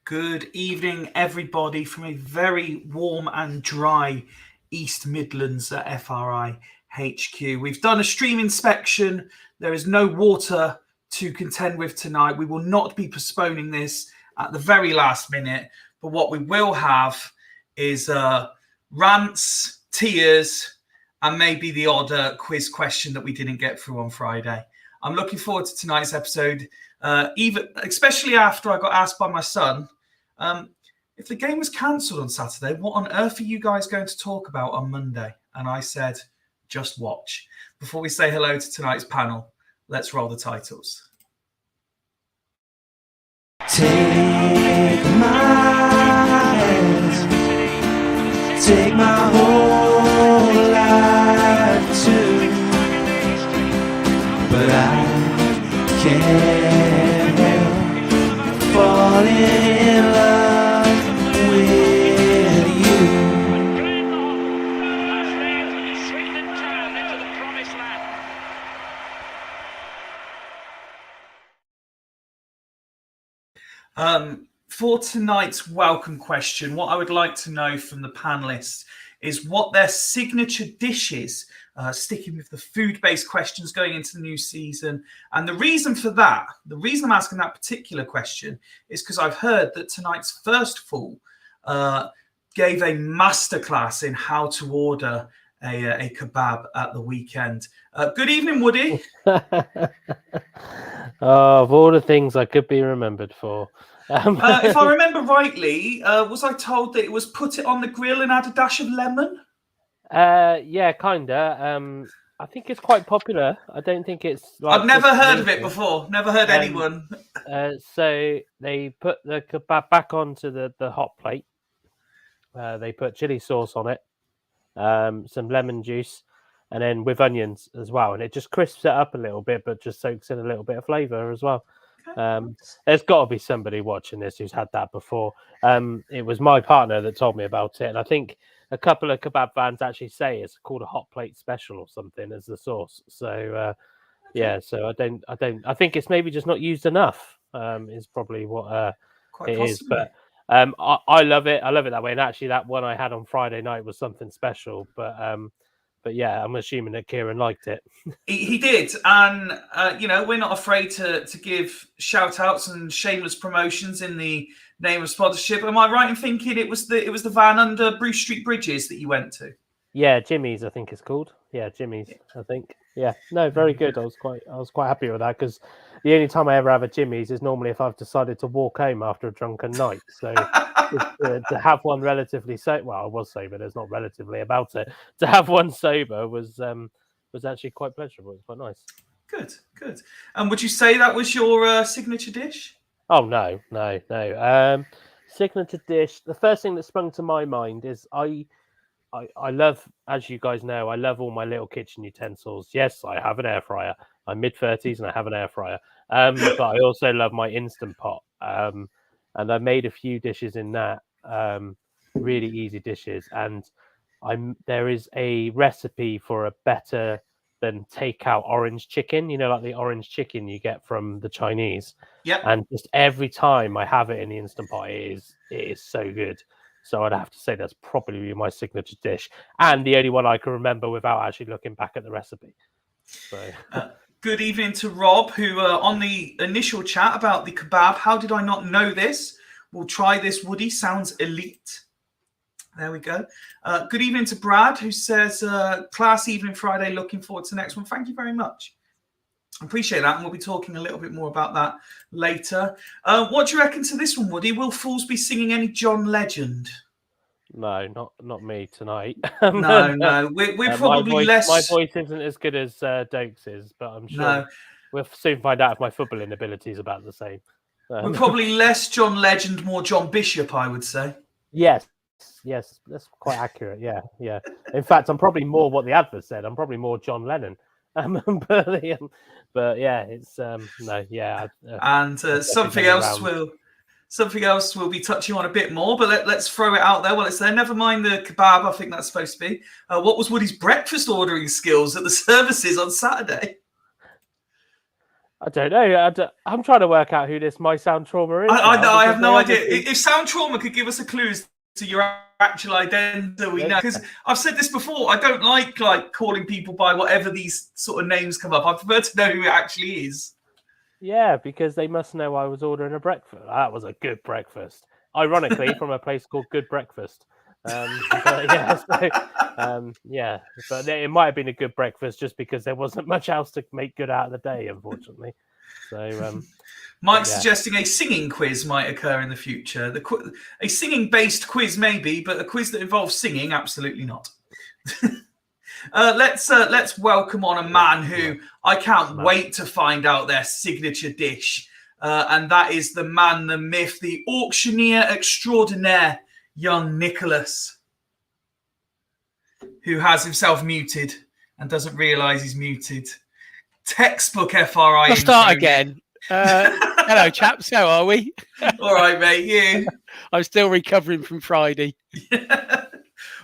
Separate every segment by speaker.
Speaker 1: Good evening, everybody, from a very warm and dry East Midlands FRI HQ. We've done a stream inspection. There is no water to contend with tonight. We will not be postponing this at the very last minute, but what we will have is rants, tears, and maybe the odd quiz question that we didn't get through on Friday. I'm looking forward to tonight's episode, especially after I got asked by my son, if the game was cancelled on Saturday, what on earth are you guys going to talk about on Monday? And I said, just watch. Before we say hello to tonight's panel, let's roll the titles.
Speaker 2: Take my hand, take my whole life too, but I can't help falling in love with you.
Speaker 1: For tonight's welcome question, what I would like to know from the panelists is what their signature dishes, sticking with the food-based questions going into the new season. And the reason for that, the reason I'm asking that particular question is because I've heard that tonight's first fool gave a masterclass in how to order a kebab at the weekend. Good evening, Woody.
Speaker 3: Of all the things I could be remembered for.
Speaker 1: If I remember rightly, was I told that it was put it on the grill and add a dash of lemon?
Speaker 3: Yeah, kinda. I think it's quite popular. I don't think it's. Like,
Speaker 1: I've never heard of it before. Never heard anyone.
Speaker 3: So they put the kebab back onto the hot plate. They put chili sauce on it, some lemon juice, and then with onions as well. And it just crisps it up a little bit, but just soaks in a little bit of flavour as well. There's got to be somebody watching this who's had that before. It was my partner that told me about it, and I think a couple of kebab fans actually say it's called a hot plate special or something as the sauce. So yeah, so I think it's maybe just not used enough. Is probably what it is. But I love it. I love it that way. And actually, that one I had on Friday night was something special. But yeah, I'm assuming that Kieran liked it.
Speaker 1: He did, and we're not afraid to give shout outs and shameless promotions in the name of sponsorship. Am I right in thinking it was the van under Bruce Street Bridges that you went to?
Speaker 3: Yeah, Jimmy's, I think it's called. Yeah, Jimmy's, I think. Yeah, no, very good. I was quite happy with that because the only time I ever have a Jimmy's is normally if I've decided to walk home after a drunken night. So to have one relatively sober, well, I was sober. There's not relatively about it. To have one sober was actually quite pleasurable. It was quite nice.
Speaker 1: Good, good. And would you say that was your signature dish?
Speaker 3: Oh no. Signature dish. The first thing that sprung to my mind is I love, as you guys know, I love all my little kitchen utensils. Yes, I have an air fryer. I'm mid-30s and I have an air fryer. But I also love my Instant Pot. And I made a few dishes in that, really easy dishes. And there is a recipe for a better than takeout orange chicken. You know, like the orange chicken you get from the Chinese.
Speaker 1: Yep.
Speaker 3: And just every time I have it in the Instant Pot, it is so good. So I'd have to say that's probably my signature dish, and the only one I can remember without actually looking back at the recipe. So,
Speaker 1: good evening to Rob, who on the initial chat about the kebab. How did I not know this? We'll try this. Woody sounds elite. There we go. Good evening to Brad, who says, class evening Friday. Looking forward to the next one. Thank you very much. I appreciate that, and we'll be talking a little bit more about that later. What do you reckon to this one, Woody? Will Fools be singing any John Legend?
Speaker 3: No, not me tonight.
Speaker 1: No. We're probably less.
Speaker 3: My voice isn't as good as Dokes', but I'm sure we'll soon find out if my footballing ability is about the same.
Speaker 1: We're probably less John Legend, more John Bishop, I would say.
Speaker 3: Yes, that's quite accurate. Yeah. In fact, I'm probably more what the advert said. I'm probably more John Lennon. But yeah, it's no, yeah.
Speaker 1: And something else we'll be touching on a bit more, but let's throw it out there while it's there. Never mind the kebab. I think that's supposed to be. What was Woody's breakfast ordering skills at the services on Saturday?
Speaker 3: I don't know. I'm trying to work out who this My Sound Trauma is.
Speaker 1: I have no idea. If Sound Trauma could give us a clue to your actual identity, we know. Because I've said this before, I don't like calling people by whatever these sort of names come up. I prefer to know who it actually is.
Speaker 3: Yeah, because they must know I was ordering a breakfast. That was a good breakfast. Ironically, from a place called Good Breakfast. But it might have been a good breakfast just because there wasn't much else to make good out of the day, unfortunately. So,
Speaker 1: Mike's suggesting a singing quiz might occur in the future. A singing-based quiz, maybe, but a quiz that involves singing, absolutely not. Let's welcome on a man who I can't wait to find out their signature dish, and that is the man, the myth, the auctioneer extraordinaire, young Nicholas, who has himself muted and doesn't realise he's muted. Textbook FRI.
Speaker 4: I'll start again. Hello, chaps. How are we?
Speaker 1: All right, mate. You?
Speaker 4: I'm still recovering from Friday.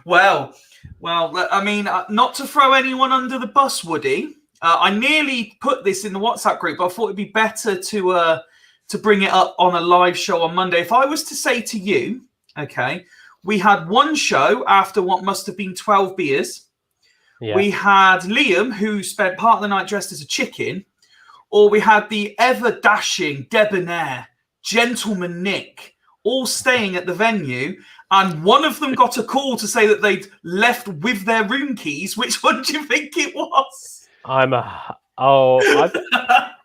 Speaker 1: Well, I mean, not to throw anyone under the bus, Woody. I nearly put this in the WhatsApp group, but I thought it'd be better to bring it up on a live show on Monday. If I was to say to you, okay, we had one show after what must have been 12 beers. Yeah. We had Liam, who spent part of the night dressed as a chicken, or we had the ever-dashing, debonair, gentleman Nick, all staying at the venue, and one of them got a call to say that they'd left with their room keys. Which one do you think it was?
Speaker 3: I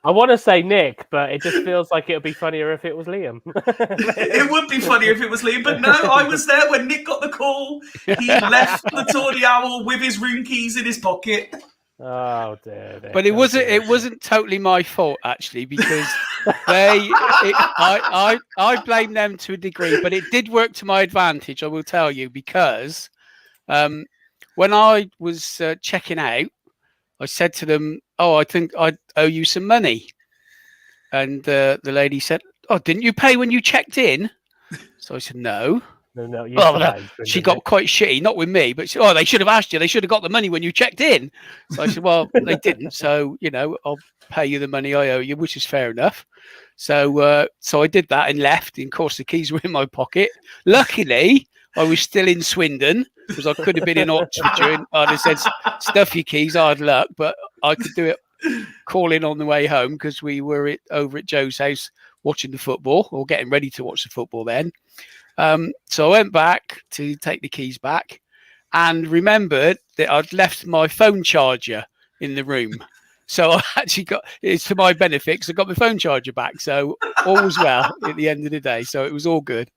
Speaker 3: want to say Nick, but it just feels like it would be funnier if it was Liam.
Speaker 1: It would be funnier if it was Liam, but no, I was there when Nick got the call. He left the Tawny Owl with his room keys in his pocket.
Speaker 3: Oh dear.
Speaker 4: But it wasn't totally my fault actually, because I blame them to a degree, but it did work to my advantage, I will tell you, because when I was checking out, I said to them, "Oh, I think I owe you some money," and the lady said, "Oh, didn't you pay when you checked in?" So I said, "No." No. She got quite shitty, not with me, but they should have asked you. They should have got the money when you checked in. So I said, "Well, they didn't. So I'll pay you the money I owe you," which is fair enough. So I did that and left. And of course, the keys were in my pocket. Luckily, I was still in Swindon, because I could have been in Oxfordshire and I'd have said, "Stuff your keys, hard luck." But I could do it calling on the way home, because we were over at Joe's house watching the football, or getting ready to watch the football then. So I went back to take the keys back and remembered that I'd left my phone charger in the room. So I actually it's to my benefit because I got my phone charger back. So all was well at the end of the day. So it was all good.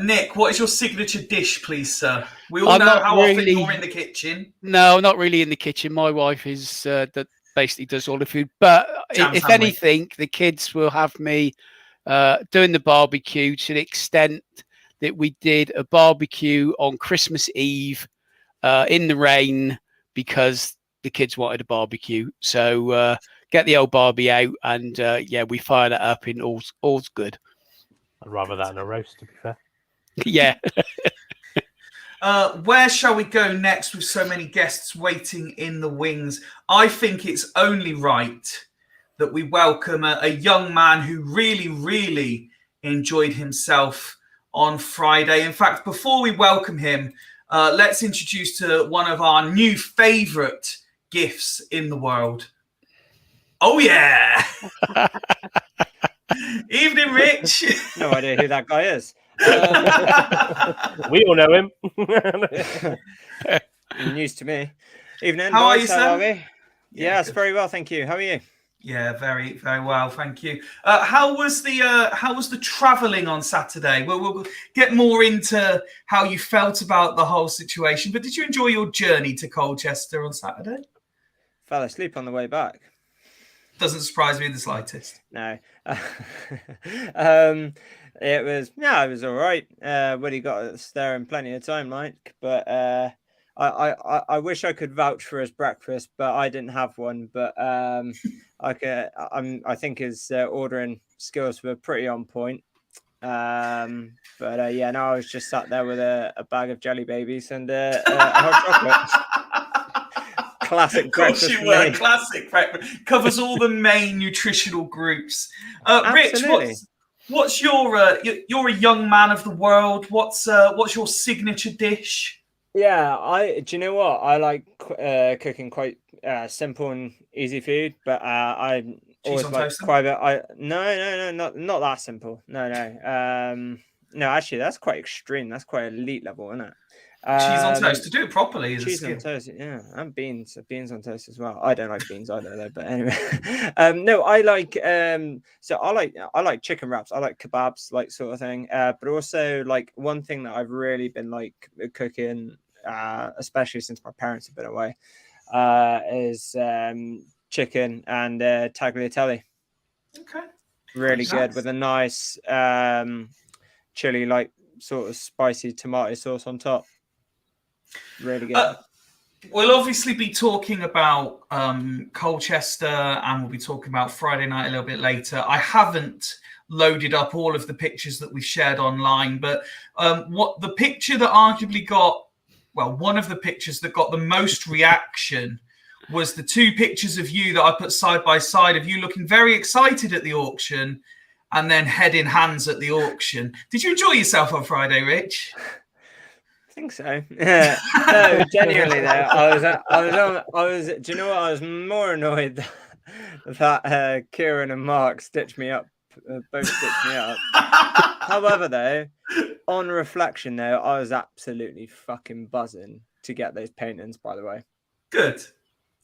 Speaker 1: Nick, what is your signature dish, please, sir? We all
Speaker 4: I'm
Speaker 1: know
Speaker 4: not
Speaker 1: how often
Speaker 4: really-
Speaker 1: you're in the kitchen.
Speaker 4: No, not really in the kitchen. My wife is that basically does all the food. But
Speaker 1: Jam
Speaker 4: if
Speaker 1: sandwich.
Speaker 4: anything, the kids will have me doing the barbecue to the extent that we did a barbecue on Christmas Eve in the rain because the kids wanted a barbecue. So get the old Barbie out and we fire that up in all's good.
Speaker 3: I'd rather that than a roast, to be fair.
Speaker 4: Yeah.
Speaker 1: Where shall we go next with so many guests waiting in the wings? I think it's only right that we welcome a young man who really, really enjoyed himself on Friday. In fact, before we welcome him, let's introduce to one of our new favourite gifts in the world. Oh, yeah. Evening, Rich.
Speaker 5: No idea who that guy is.
Speaker 3: We all know him.
Speaker 5: News to me. Evening,
Speaker 1: How are
Speaker 5: boys.
Speaker 1: you,
Speaker 5: How
Speaker 1: sir?
Speaker 5: are we?
Speaker 1: Yeah,
Speaker 5: Yes,
Speaker 1: good.
Speaker 5: very well, thank you. How are you?
Speaker 1: Yeah, very, very well, thank you. How was the travelling on Saturday? We'll get more into how you felt about the whole situation. But did you enjoy your journey to Colchester on Saturday?
Speaker 5: Fell asleep on the way back.
Speaker 1: Doesn't surprise me in the slightest.
Speaker 5: No. It was all right. Willie got us there in plenty of time, like, but I wish I could vouch for his breakfast, but I didn't have one. But I think his ordering skills were pretty on point. I was just sat there with a bag of jelly babies and a hot chocolate. Classic
Speaker 1: Of course
Speaker 5: breakfast
Speaker 1: you
Speaker 5: for
Speaker 1: were.
Speaker 5: me.
Speaker 1: Classic breakfast. Covers all the main nutritional groups. Rich,
Speaker 5: Absolutely.
Speaker 1: what's your you're a young man of the world. What's your signature dish?
Speaker 5: Yeah, do you know what? I like cooking quite simple and easy food, but I
Speaker 1: Cheese
Speaker 5: always
Speaker 1: on
Speaker 5: like
Speaker 1: toast then?
Speaker 5: quite a bit. No, not that simple. No. No, actually, that's quite extreme. That's quite elite level, isn't it?
Speaker 1: Cheese on toast. To do it properly is a
Speaker 5: Cheese
Speaker 1: skill.
Speaker 5: on toast, yeah, and beans on toast as well. I don't like beans either, though. But anyway, no, I like I like chicken wraps. I like kebabs, like sort of thing. But also like one thing that I've really been like cooking, especially since my parents have been away, is chicken and tagliatelle.
Speaker 1: Okay.
Speaker 5: Really
Speaker 1: Nice.
Speaker 5: good with a nice chili, like sort of spicy tomato sauce on top. Really good.
Speaker 1: We'll obviously be talking about Colchester, and we'll be talking about Friday night a little bit later. I haven't loaded up all of the pictures that we've shared online, but what the picture that arguably got, well, one of the pictures that got the most reaction was the two pictures of you that I put side by side of you looking very excited at the auction and then head in hands at the auction. Did you enjoy yourself on Friday, Rich?
Speaker 5: I think so. No, genuinely though, I was. Do you know what? I was more annoyed that Kieran and Mark stitched me up. Both stitched me up. However, though, on reflection, though, I was absolutely fucking buzzing to get those paintings. By the way,
Speaker 1: Good.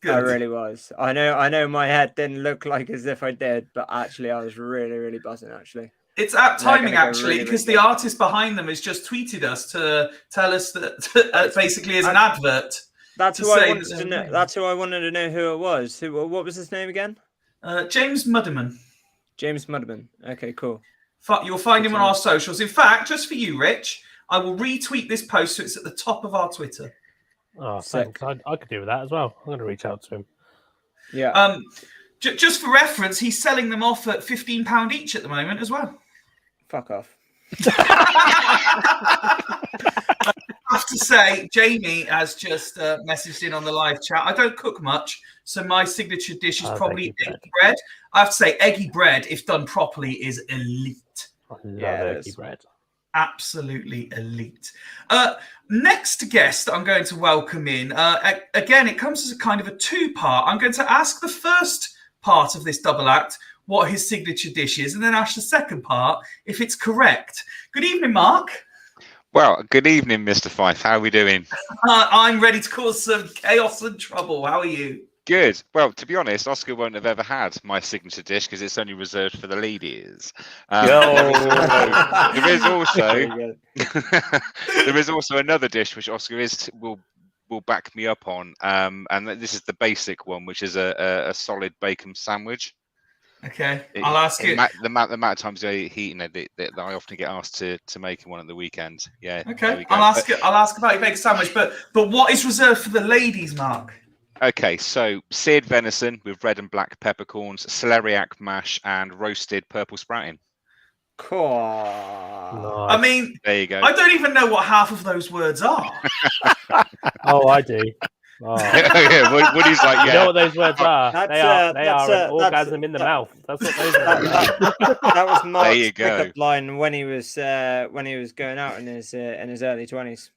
Speaker 5: I really was. I know. My head didn't look like as if I did, but actually, I was really, really buzzing. Actually.
Speaker 1: It's apt
Speaker 5: They're
Speaker 1: timing,
Speaker 5: gonna go
Speaker 1: actually,
Speaker 5: really,
Speaker 1: because
Speaker 5: really
Speaker 1: the
Speaker 5: good.
Speaker 1: artist behind them has just tweeted us to tell us that basically as an advert.
Speaker 5: That's
Speaker 1: to
Speaker 5: who I
Speaker 1: say
Speaker 5: wanted
Speaker 1: that
Speaker 5: to
Speaker 1: they're
Speaker 5: know.
Speaker 1: real.
Speaker 5: That's who I wanted to know who it was. What was his name again?
Speaker 1: James Mudderman.
Speaker 5: James Mudderman. Okay, cool.
Speaker 1: You'll find him on
Speaker 5: Good to
Speaker 1: our socials. In fact, just for you, Rich, I will retweet this post so it's at the top of our Twitter.
Speaker 3: Oh,
Speaker 5: Sick.
Speaker 3: thanks. I could do with that as well. I'm going to reach out to him.
Speaker 5: Yeah.
Speaker 1: Just for reference, he's selling them off at £15 each at the moment as well.
Speaker 5: Fuck off.
Speaker 1: I have to say, Jamie has just messaged in on the live chat. I don't cook much, so my signature dish is probably
Speaker 3: eggy
Speaker 1: eggy bread. I have to say, eggy bread, if done properly, is elite.
Speaker 3: I love
Speaker 5: Yeah, it
Speaker 3: eggy
Speaker 5: is.
Speaker 3: bread.
Speaker 1: Absolutely elite. Next guest I'm going to welcome in. Again, it comes as a kind of a two-part. I'm going to ask the first part of this double act what his signature dish is, and then ask the second part if it's correct. Good evening, Mark.
Speaker 6: Well, good evening, Mr. Fife. How are we doing?
Speaker 1: I'm ready to cause some chaos and trouble. How are you?
Speaker 6: Good. Well, to be honest, Oscar won't have ever had my signature dish because it's only reserved for the ladies. There is also
Speaker 5: Very good.
Speaker 6: there is also another dish which Oscar will back me up on, and this is the basic one, which is a solid bacon sandwich.
Speaker 1: Okay, I'll ask you.
Speaker 6: The amount of times that I often get asked to make one at the weekend. Yeah.
Speaker 1: Okay, I'll ask about your bacon sandwich, but what is reserved for the ladies, Mark?
Speaker 6: Okay, so seared venison with red and black peppercorns, celeriac mash, and roasted purple sprouting.
Speaker 5: Cool.
Speaker 1: I mean,
Speaker 6: there you go.
Speaker 1: I don't even know what half of those words are.
Speaker 3: Oh, I do. Oh.
Speaker 6: Yeah, Woody's like, yeah.
Speaker 3: You know what those words are? They are an orgasm in the mouth. That's what those are.
Speaker 5: That was Mark's
Speaker 6: you go.
Speaker 5: pickup line when he was going out in his early 20s.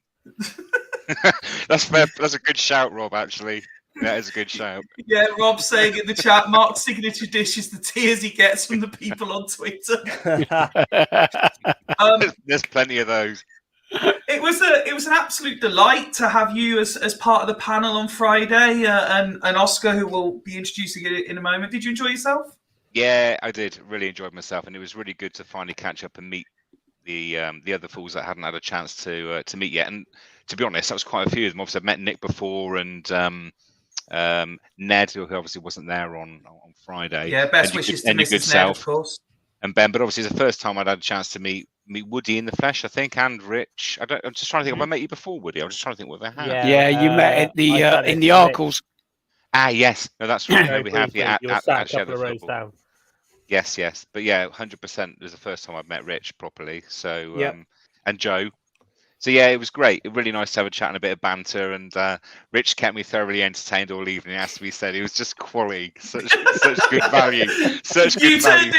Speaker 6: That's fair. That's a good shout, Rob. Actually, that is a good shout.
Speaker 1: Yeah, Rob saying in the chat, Mark's signature dish is the tears he gets from the people on Twitter.
Speaker 6: There's plenty of those.
Speaker 1: It was an absolute delight to have you as part of the panel on Friday, and Oscar, who will be introducing it in a moment. Did you enjoy yourself?
Speaker 6: Yeah, I did. Really enjoyed myself, and it was really good to finally catch up and meet the other fools that I hadn't had a chance to meet yet. And to be honest, that was quite a few of them. Obviously, I've met Nick before, and Ned, who obviously wasn't there on Friday.
Speaker 1: Yeah, best wishes to Mrs. Ned, of course.
Speaker 6: And Ben, but obviously it's the first time I'd had a chance to meet Woody in the flesh, I think, and Rich. I'm just trying to think. Have I met you before, Woody? I'm just trying to think what they had.
Speaker 4: Yeah, you met at the in the Arkles.
Speaker 6: Ah, yes. No, that's right. No, we have.
Speaker 3: Yeah,
Speaker 6: Yeah,
Speaker 3: a couple of rows down.
Speaker 6: Yes. But yeah, 100%. It was the first time I've met Rich properly. So,
Speaker 5: yeah.
Speaker 6: And Joe. So yeah, it was great. Really nice to have a chat and a bit of banter. And Rich kept me thoroughly entertained all evening. As we said, he was just quality, such good value. Such good value.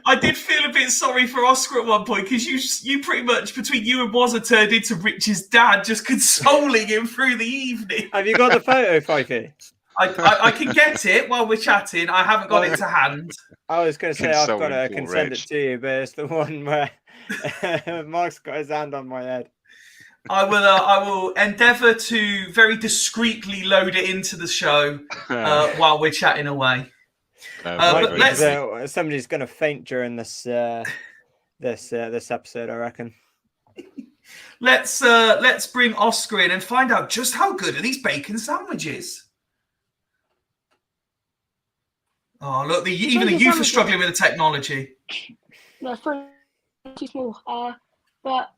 Speaker 1: I did feel a bit sorry for Oscar at one point because you pretty much between you and Wazza turned into Rich's dad, just consoling him through the evening.
Speaker 5: Have you got the photo, Fifey?
Speaker 1: I can get it while we're chatting. I haven't got it to hand.
Speaker 5: I was going to say I've got to send it to you, but it's the one where Mark's got his hand on my head.
Speaker 1: I will endeavour to very discreetly load it into the show while we're chatting away.
Speaker 5: Somebody's going to faint during this episode, I reckon.
Speaker 1: Let's bring Oscar in and find out just how good are these bacon sandwiches. Oh, look! Even the youth are struggling with the technology.
Speaker 7: No, it's probably too small. But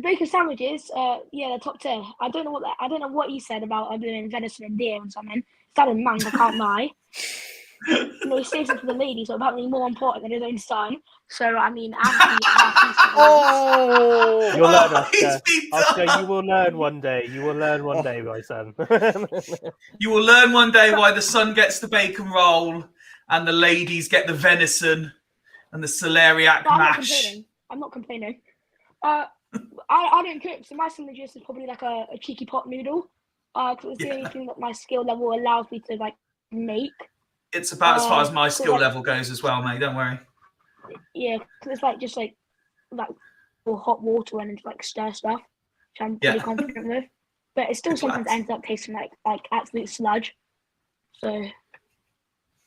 Speaker 7: bacon sandwiches, they're top tier. I don't know what you said about doing venison and deer and something. It's that in man, I can't lie. He saves it for the ladies, so apparently more important than his own son. So I mean,
Speaker 3: you'll learn, Oscar. Oscar, you will learn one day. You will learn one day, my son.
Speaker 1: You will learn one day why the son gets the bacon roll and the ladies get the venison and the celeriac mash.
Speaker 7: I'm not complaining. I don't cook, so my sandwiches is probably like a cheeky pot noodle. Because it's the only thing that my skill level allows me to make.
Speaker 1: It's about as far as my skill level goes as well, mate. Don't worry.
Speaker 7: Yeah, because it's just hot water and stir stuff, which I'm pretty confident with. But it still sometimes ends up tasting like absolute sludge. So,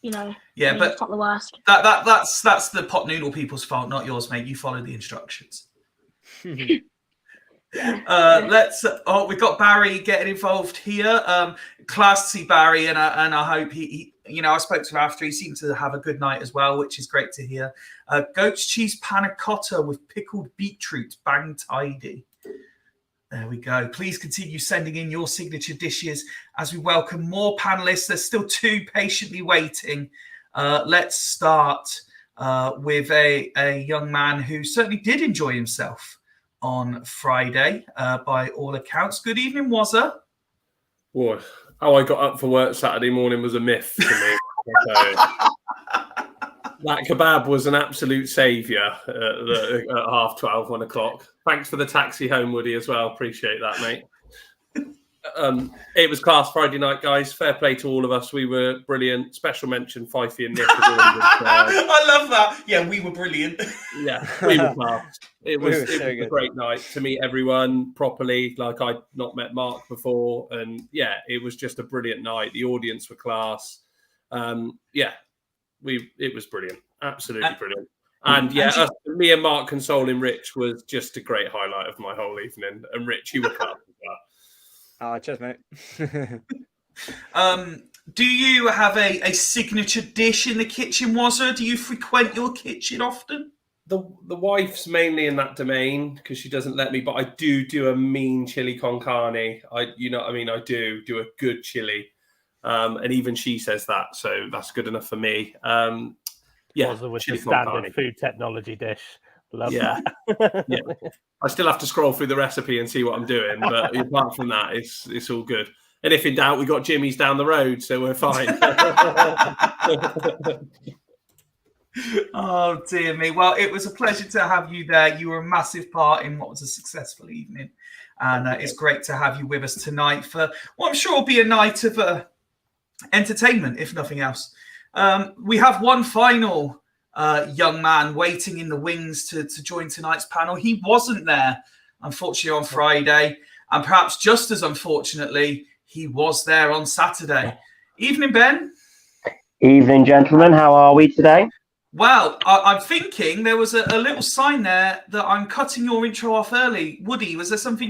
Speaker 7: but it's not the worst.
Speaker 1: That's the pot noodle people's fault, not yours, mate. You follow the instructions. We've got Barry getting involved here. Class to see Barry, and I hope he I spoke to him after. He seemed to have a good night as well, which is great to hear. Goat's cheese panna cotta with pickled beetroot, bang tidy. There we go. Please continue sending in your signature dishes as we welcome more panelists. There's still 2 patiently waiting. Let's start with a young man who certainly did enjoy himself on Friday, by all accounts. Good evening, Wazza.
Speaker 8: Boy, how I got up for work Saturday morning was a myth to me. That kebab was an absolute saviour at 12:30, 1 o'clock. Thanks for the taxi home, Woody, as well. Appreciate that, mate. It was class Friday night, guys. Fair play to all of us. We were brilliant. Special mention, Fifey and Nick.
Speaker 1: I love that. Yeah, we were brilliant.
Speaker 8: Yeah, we were class. It was
Speaker 5: so
Speaker 8: a
Speaker 5: good.
Speaker 8: great night to meet everyone properly. Like, I'd not met Mark before, and yeah, it was just a brilliant night. The audience were class. It was brilliant, absolutely brilliant. And yeah, me and Mark consoling Rich was just a great highlight of my whole evening. And Rich, you were class as well.
Speaker 5: Oh, cheers, mate.
Speaker 1: Do you have a signature dish in the kitchen, Wazza? Do you frequent your kitchen often?
Speaker 8: The wife's mainly in that domain because she doesn't let me, but I do a mean chili con carne. I do a good chili. And even she says that, so that's good enough for me.
Speaker 3: Wazza with the standard food technology dish. Love that.
Speaker 8: Yeah. I still have to scroll through the recipe and see what I'm doing, but apart from that, it's all good. And if in doubt, we got Jimmy's down the road, so we're fine.
Speaker 1: Oh, dear me. Well, it was a pleasure to have you there. You were a massive part in what was a successful evening. And it's great to have you with us tonight for what I'm sure will be a night of entertainment, if nothing else. We have one final young man waiting in the wings to join tonight's panel. He wasn't there, unfortunately, on Friday. And perhaps just as unfortunately, he was there on Saturday. Evening, Ben.
Speaker 9: Evening, gentlemen. How are we today?
Speaker 1: Well, I'm thinking there was a little sign there that I'm cutting your intro off early. Woody, was there something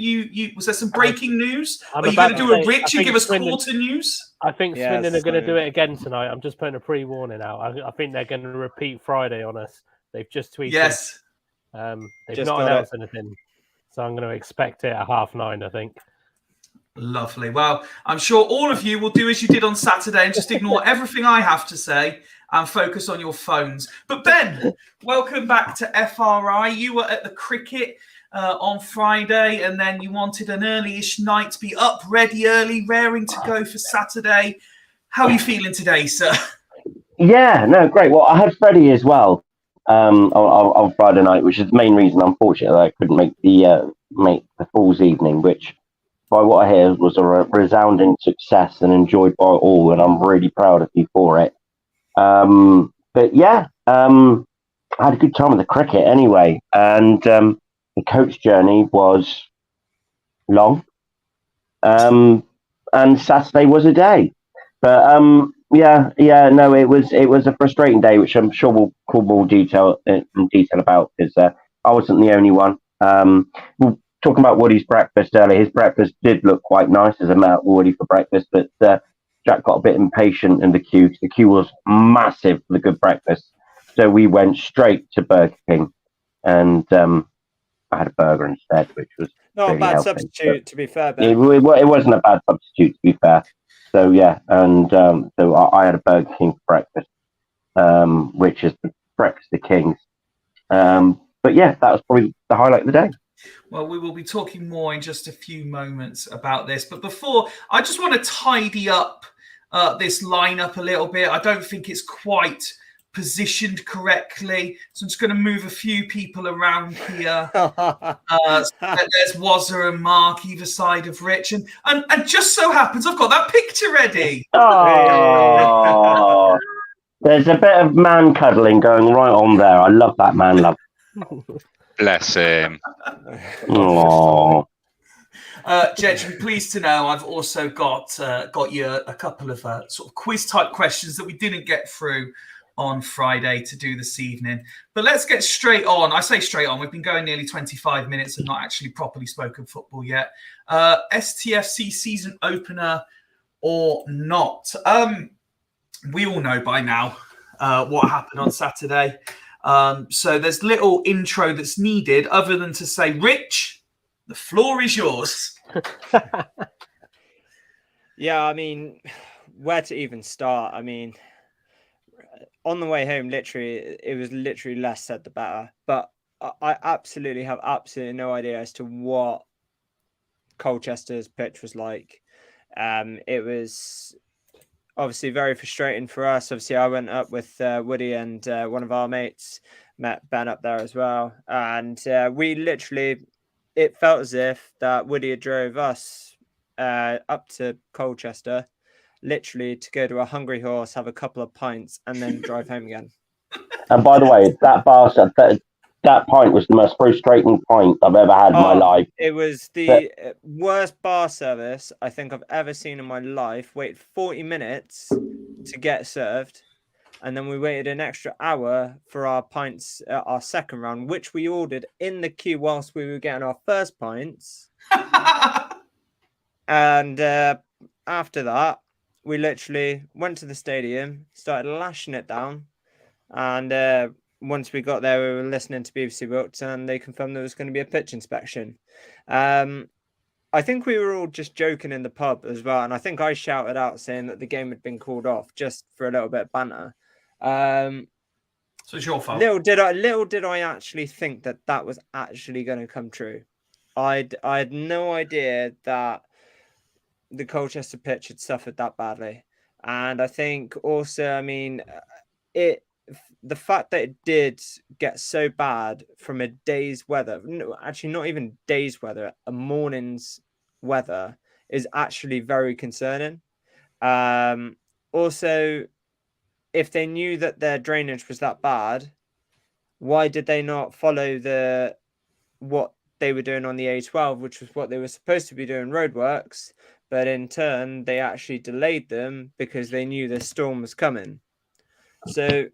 Speaker 1: was there some breaking news? Are you going to do a Rich and give us quarter news?
Speaker 3: I think Swindon are going to do it again tonight. I'm just putting a pre-warning out. I think they're going to repeat Friday on us. They've just tweeted.
Speaker 1: Yes.
Speaker 3: They've just not announced anything. So I'm going to expect it at 9:30, I think.
Speaker 1: Lovely. Well, I'm sure all of you will do as you did on Saturday and just ignore everything I have to say and focus on your phones. But Ben, welcome back to FRI. You were at the cricket on Friday, and then you wanted an early-ish night to be up, ready early, raring to go for Saturday. How are you feeling today, sir?
Speaker 9: Yeah, no, great. Well, I had Freddie as well on Friday night, which is the main reason, unfortunately, I couldn't make the Fool's evening, which, by what I hear, was a resounding success and enjoyed by all, and I'm really proud of you for it. But yeah, I had a good time with the cricket anyway, and the coach journey was long, and Saturday was a day. But it was a frustrating day, which I'm sure we'll call more detail about, because I wasn't the only one. We'll talking about Woody's breakfast earlier. His breakfast did look quite nice as a met Woody for breakfast, but Jack got a bit impatient in the queue because the queue was massive for the good breakfast. So we went straight to Burger King, and I had a burger instead, which was
Speaker 5: not
Speaker 9: really
Speaker 5: a bad
Speaker 9: healthy.
Speaker 5: substitute, to be fair.
Speaker 9: It wasn't a bad substitute, to be fair. So yeah, and so I had a Burger King for breakfast, which is the breakfast of kings. But yeah, that was probably the highlight of the day.
Speaker 1: Well, we will be talking more in just a few moments about this. But before, I just want to tidy up this lineup a little bit. I don't think it's quite positioned correctly. So I'm just going to move a few people around here. So there's Wazza and Mark either side of Rich. And just so happens I've got that picture ready.
Speaker 9: Oh, there's a bit of man cuddling going right on there. I love that man love.
Speaker 6: Bless him.
Speaker 9: Oh.
Speaker 1: Jed, you'll be pleased to know I've also got you a couple of sort of quiz type questions that we didn't get through on Friday to do this evening. But let's get straight on. I say straight on. We've been going nearly 25 minutes and not actually properly spoken football yet. STFC season opener or not? We all know by now what happened on Saturday. So there's little intro that's needed other than to say, Rich, the floor is yours.
Speaker 5: Yeah, I mean, where to even start? I mean, on the way home, it was literally less said the better. But I absolutely have no idea as to what Colchester's pitch was like. It was obviously very frustrating for us. Obviously, I went up with Woody and one of our mates, met Ben up there as well. And we literally, it felt as if that Woody had drove us up to Colchester, literally to go to a Hungry Horse, have a couple of pints, and then drive home again.
Speaker 9: And by the way, that pint was the most frustrating pint I've ever had in my life.
Speaker 5: It was the worst bar service I think I've ever seen in my life. Waited 40 minutes to get served, and then we waited an extra hour for our pints, our second round, which we ordered in the queue whilst we were getting our first pints. And after that, we literally went to the stadium, started lashing it down, and once we got there, we were listening to BBC Wilts, and they confirmed there was going to be a pitch inspection. I think we were all just joking in the pub as well, and I think I shouted out saying that the game had been called off just for a little bit of banter.
Speaker 1: So it's your fault.
Speaker 5: Little did I actually think that was actually going to come true. I had no idea that the Colchester pitch had suffered that badly, and I think also, I mean, the fact that it did get so bad from a day's weather, no, actually not even day's weather, a morning's weather, is actually very concerning. Also, if they knew that their drainage was that bad, why did they not follow what they were doing on the A12, which was what they were supposed to be doing, roadworks, but in turn they actually delayed them because they knew the storm was coming. So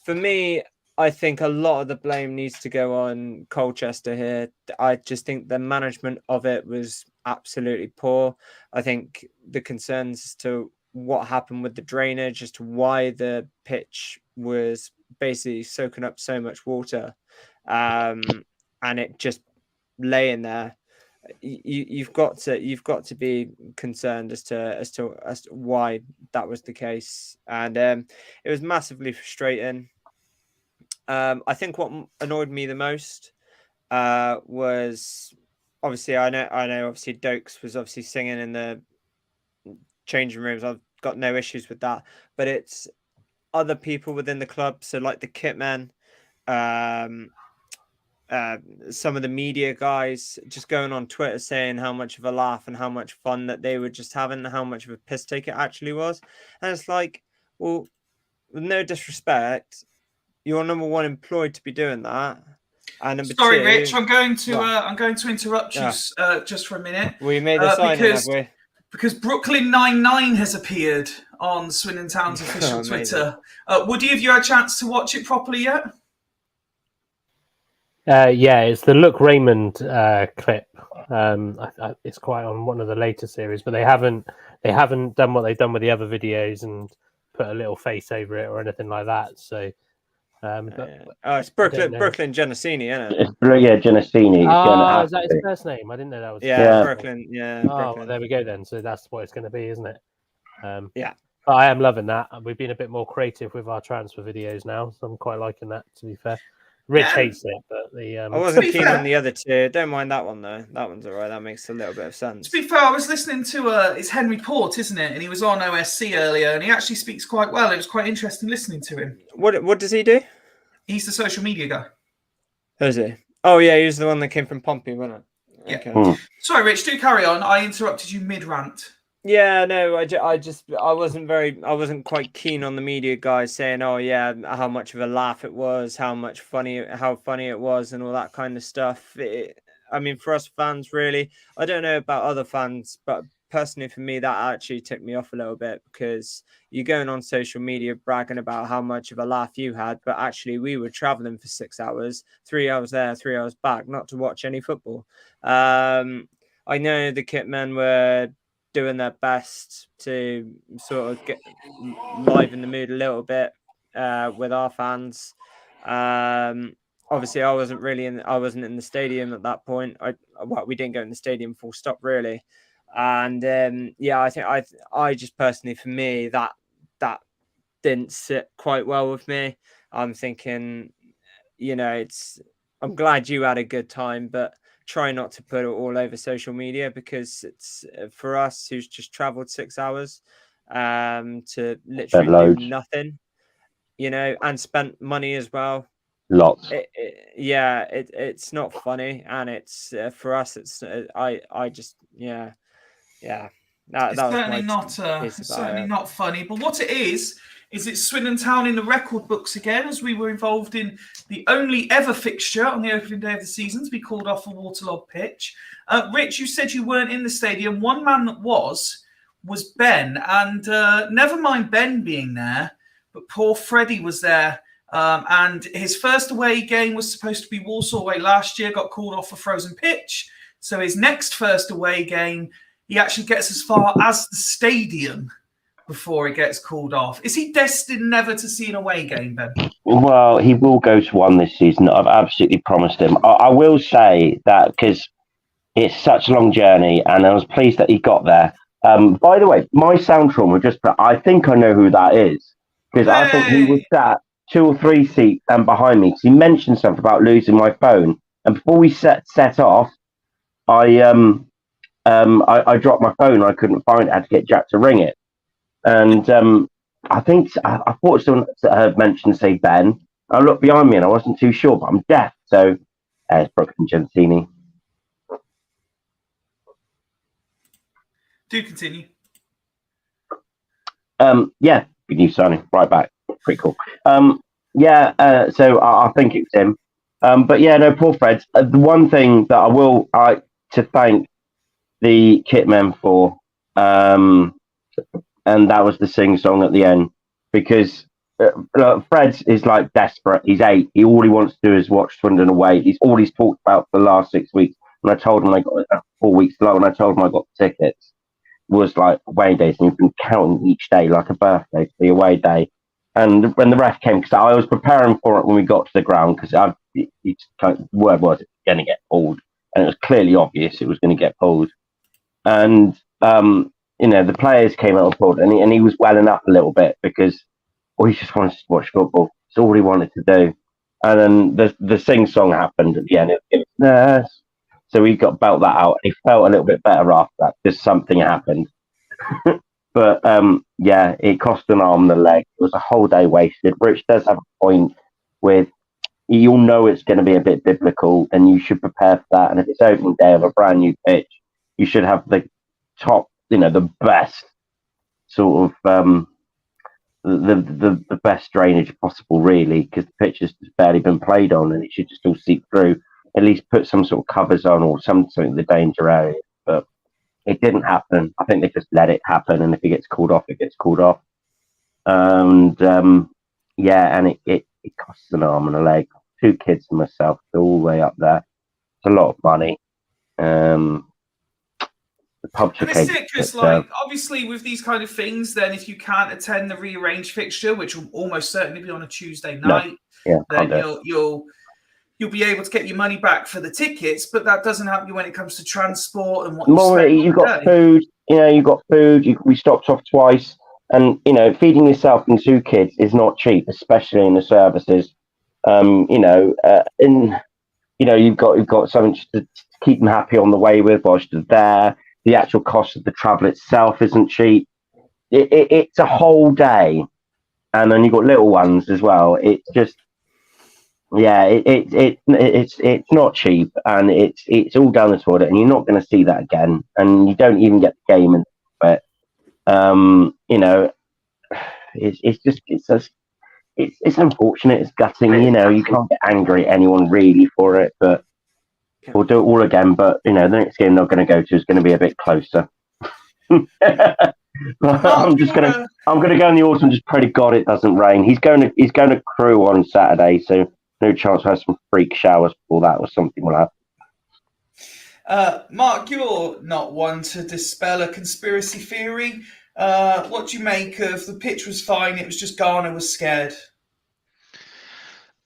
Speaker 5: for me, I think a lot of the blame needs to go on Colchester here. I just think the management of it was absolutely poor. I think the concerns as to what happened with the drainage, as to why the pitch was basically soaking up so much water, and it just laying there. You've got to be concerned as to why that was the case, and it was massively frustrating. I think what annoyed me the most was obviously I know obviously Dokes was obviously singing in the changing rooms. I've got no issues with that, but it's other people within the club, so like the kit men, some of the media guys just going on Twitter saying how much of a laugh and how much fun that they were just having, and how much of a piss take it actually was. And it's like, well, with no disrespect, you're number one employed to be doing that. And number
Speaker 1: Sorry,
Speaker 5: two,
Speaker 1: Rich, I'm going to interrupt you just for a minute.
Speaker 5: We made a signing, have we?
Speaker 1: Because Brooklyn 99 has appeared on Swindon Town's official Twitter. Woody, have you had a chance to watch it properly yet?
Speaker 3: Yeah, it's the Look Raymond clip. It's quite on one of the later series, but they haven't done what they've done with the other videos and put a little face over it or anything like that. So,
Speaker 5: it's Brooklyn Genesini, isn't it?
Speaker 9: Yeah, Genesini.
Speaker 3: Oh, is that his first name? I didn't know that was.
Speaker 5: Brooklyn. Yeah.
Speaker 3: Oh,
Speaker 5: Brooklyn.
Speaker 3: well, there we go then. So that's what it's going to be, isn't it?
Speaker 5: Yeah.
Speaker 3: But I am loving that. We've been a bit more creative with our transfer videos now, so I'm quite liking that. To be fair. Rich hates it, but
Speaker 5: I wasn't keen on the other two. Don't mind that one though. That one's all right. That makes a little bit of sense.
Speaker 1: To be fair, I was listening to it's Henry Port, isn't it? And he was on OSC earlier, and he actually speaks quite well. It was quite interesting listening to him.
Speaker 5: What does he do?
Speaker 1: He's the social media guy.
Speaker 5: Who is he? Oh yeah, he was the one that came from Pompey, wasn't it?
Speaker 1: Yeah.
Speaker 5: Okay.
Speaker 1: Sorry, Rich. Do carry on. I interrupted you mid rant.
Speaker 5: Yeah, no, I wasn't quite keen on the media guys saying, oh yeah, how much of a laugh it was, how funny it was, and all that kind of stuff. I mean, for us fans, really, I don't know about other fans, but personally for me, that actually ticked me off a little bit, because you're going on social media bragging about how much of a laugh you had, but actually we were traveling for 6 hours, 3 hours there, 3 hours back, not to watch any football. I know the kit men were doing their best to sort of get liven the mood a little bit with our fans. Obviously, I wasn't in the stadium at that point. We didn't go in the stadium full stop, really. And I think I just personally, for me, that didn't sit quite well with me. I'm thinking, I'm glad you had a good time, but try not to put it all over social media, because it's for us who's just traveled 6 hours to literally do nothing, and spent money as well.
Speaker 9: Lots.
Speaker 5: It's not funny, and it's for us. It's yeah,
Speaker 1: It's
Speaker 5: that was
Speaker 1: certainly
Speaker 5: my
Speaker 1: not
Speaker 5: piece about
Speaker 1: certainly
Speaker 5: it.
Speaker 1: not funny. But what it is it's Swindon Town in the record books again, as we were involved in the only ever fixture on the opening day of the season to be called off a waterlogged pitch. Rich, you said you weren't in the stadium. One man that was Ben, and never mind Ben being there, but poor Freddie was there. And his first away game was supposed to be Walsall away last year, got called off a frozen pitch. So his next first away game, he actually gets as far as the stadium before it gets called off. Is he destined never to see an away game, Ben?
Speaker 9: Well, he will go to one this season. I've absolutely promised him. I will say that because it's such a long journey, and I was pleased that he got there. By the way, my sound trauma I think I know who that is, because I think he was sat 2 or 3 seats and behind me, because he mentioned something about losing my phone. And before we set off, I dropped my phone. I couldn't find it. I had to get Jack to ring it. And I thought someone had mentioned, say, Ben. I looked behind me and I wasn't too sure, but I'm deaf. So it's Brooklyn Gentini.
Speaker 1: Do continue.
Speaker 9: Yeah, good news, Sonny. Right back. Pretty cool. So I think it was him. But yeah, no, poor Fred. The one thing that I will to thank the kitmen for, and that was the sing song at the end, because Fred is like desperate. He's 8. All he wants to do is watch Swindon away. He's all he's talked about for the last 6 weeks. And I told him I got 4 weeks ago, and I told him I got tickets. Was like away days, and you've been counting each day like a birthday for the away day. And when the ref came, because I was preparing for it when we got to the ground, because word was it was going to get pulled, and it was clearly obvious it was going to get pulled. And the players came out and pulled, and he was welling up a little bit because he just wanted to watch football. It's all he wanted to do. And then the sing song happened at the end. It was nurse. So he got belt that out. He felt a little bit better after that because something happened. But it cost an arm and a leg. It was a whole day wasted. Rich does have a point with, you'll know it's going to be a bit biblical, and you should prepare for that. And if it's opening day of a brand new pitch, you should have the top, the best sort of the best drainage possible, really, because the pitch has barely been played on, and it should just all seep through. At least put some sort of covers on or something in the danger area. But it didn't happen. I think they just let it happen, and if it gets called off, it gets called off. And it costs an arm and a leg. 2 kids and myself, all the way up there. It's a lot of money. The pubs
Speaker 1: and it's sick because, obviously, with these kind of things, then if you can't attend the rearranged fixture, which will almost certainly be on a Tuesday night, then you'll be able to get your money back for the tickets, but that doesn't help you when it comes to transport and what
Speaker 9: you've got food. You've got food. We stopped off twice, and feeding yourself and 2 kids is not cheap, especially in the services. You've got something to keep them happy on the way with whilst they're there. The actual cost of the travel itself isn't cheap. It's a whole day, and then you've got little ones as well. It's just. Yeah, it's not cheap, and it's all down the toilet, and you're not going to see that again, and you don't even get the game. But it's unfortunate. It's gutting. You can't get angry at anyone really for it, but we'll do it all again. But the next game they're going to go to is going to be a bit closer. I'm going to go in the autumn. Just pray to God it doesn't rain. He's going to Crewe on Saturday, so. No chance to have some freak showers before that or something will
Speaker 1: happen. Mark, you're not one to dispel a conspiracy theory. What do you make of the pitch was fine, it was just Garner was scared?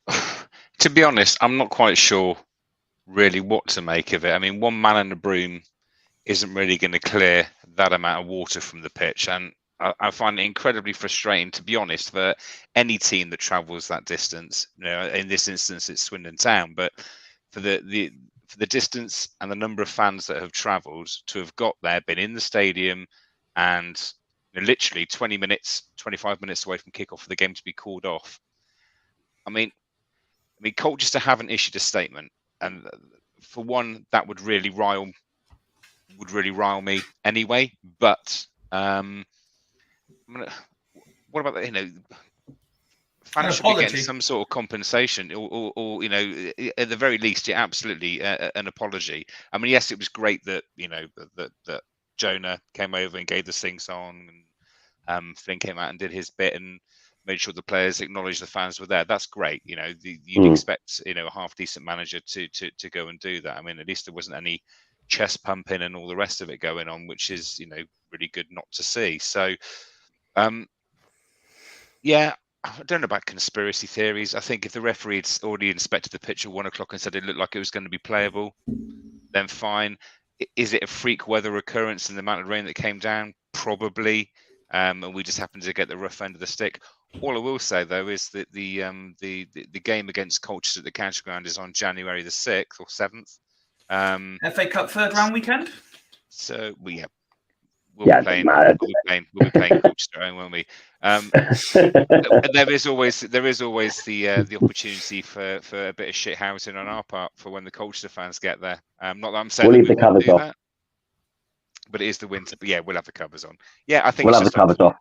Speaker 6: To be honest, I'm not quite sure really what to make of it. I mean, one man and a broom isn't really going to clear that amount of water from the pitch, and I find it incredibly frustrating, to be honest, for any team that travels that distance. In this instance, it's Swindon Town, but for the distance and the number of fans that have travelled to have got there, been in the stadium, and literally 20 minutes, 25 minutes away from kickoff for the game to be called off. I mean, Colchester haven't issued a statement, and for one, that would really rile would really rile me anyway. But what about the, fans should be getting some sort of compensation, or at the very least, yeah, absolutely an apology. I mean, yes, it was great that that Jonah came over and gave the sing-song, and Flynn came out and did his bit and made sure the players acknowledged the fans were there. That's great. You'd expect a half decent manager to go and do that. I mean, at least there wasn't any chest pumping and all the rest of it going on, which is really good not to see. So yeah, I don't know about conspiracy theories. I think if the referee had already inspected the pitch at 1 o'clock and said it looked like it was going to be playable, then fine. Is it a freak weather occurrence in the amount of rain that came down? Probably. And we just happened to get the rough end of the stick. All I will say though is that the game against Colchester at the County Ground is on January the 6th or 7th.
Speaker 1: FA Cup third round weekend.
Speaker 6: So we'll be playing Colchester, won't we? There is always the opportunity for a bit of shit housing on our part for when the Colchester fans get there. Not that I'm saying
Speaker 9: we'll leave the covers off.
Speaker 6: That, but it is the winter. But yeah, we'll have the covers on. Yeah, I think
Speaker 9: we'll have the covers off.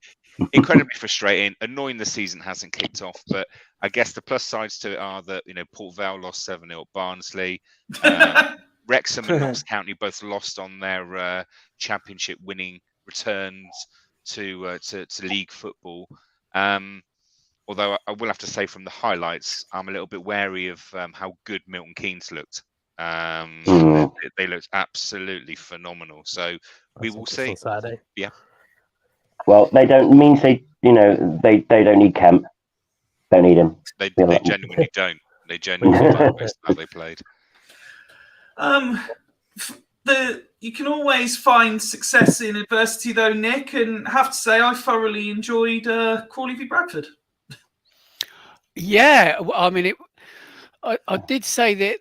Speaker 6: Incredibly frustrating, annoying the season hasn't kicked off, but I guess the plus sides to it are that Port Vale lost 7-0 at Barnsley. Wrexham and Notts County both lost on their championship winning returns to league football. Although I will have to say from the highlights, I'm a little bit wary of how good Milton Keynes looked. They looked absolutely phenomenal. So we will see. Yeah.
Speaker 9: Well, they don't means they don't need Kemp. Don't need him.
Speaker 6: They genuinely don't. They genuinely don't. How they played.
Speaker 1: You can always find success in adversity, though, Nick, and I have to say I thoroughly enjoyed Crawley v Bradford.
Speaker 4: Yeah, I mean, I did say that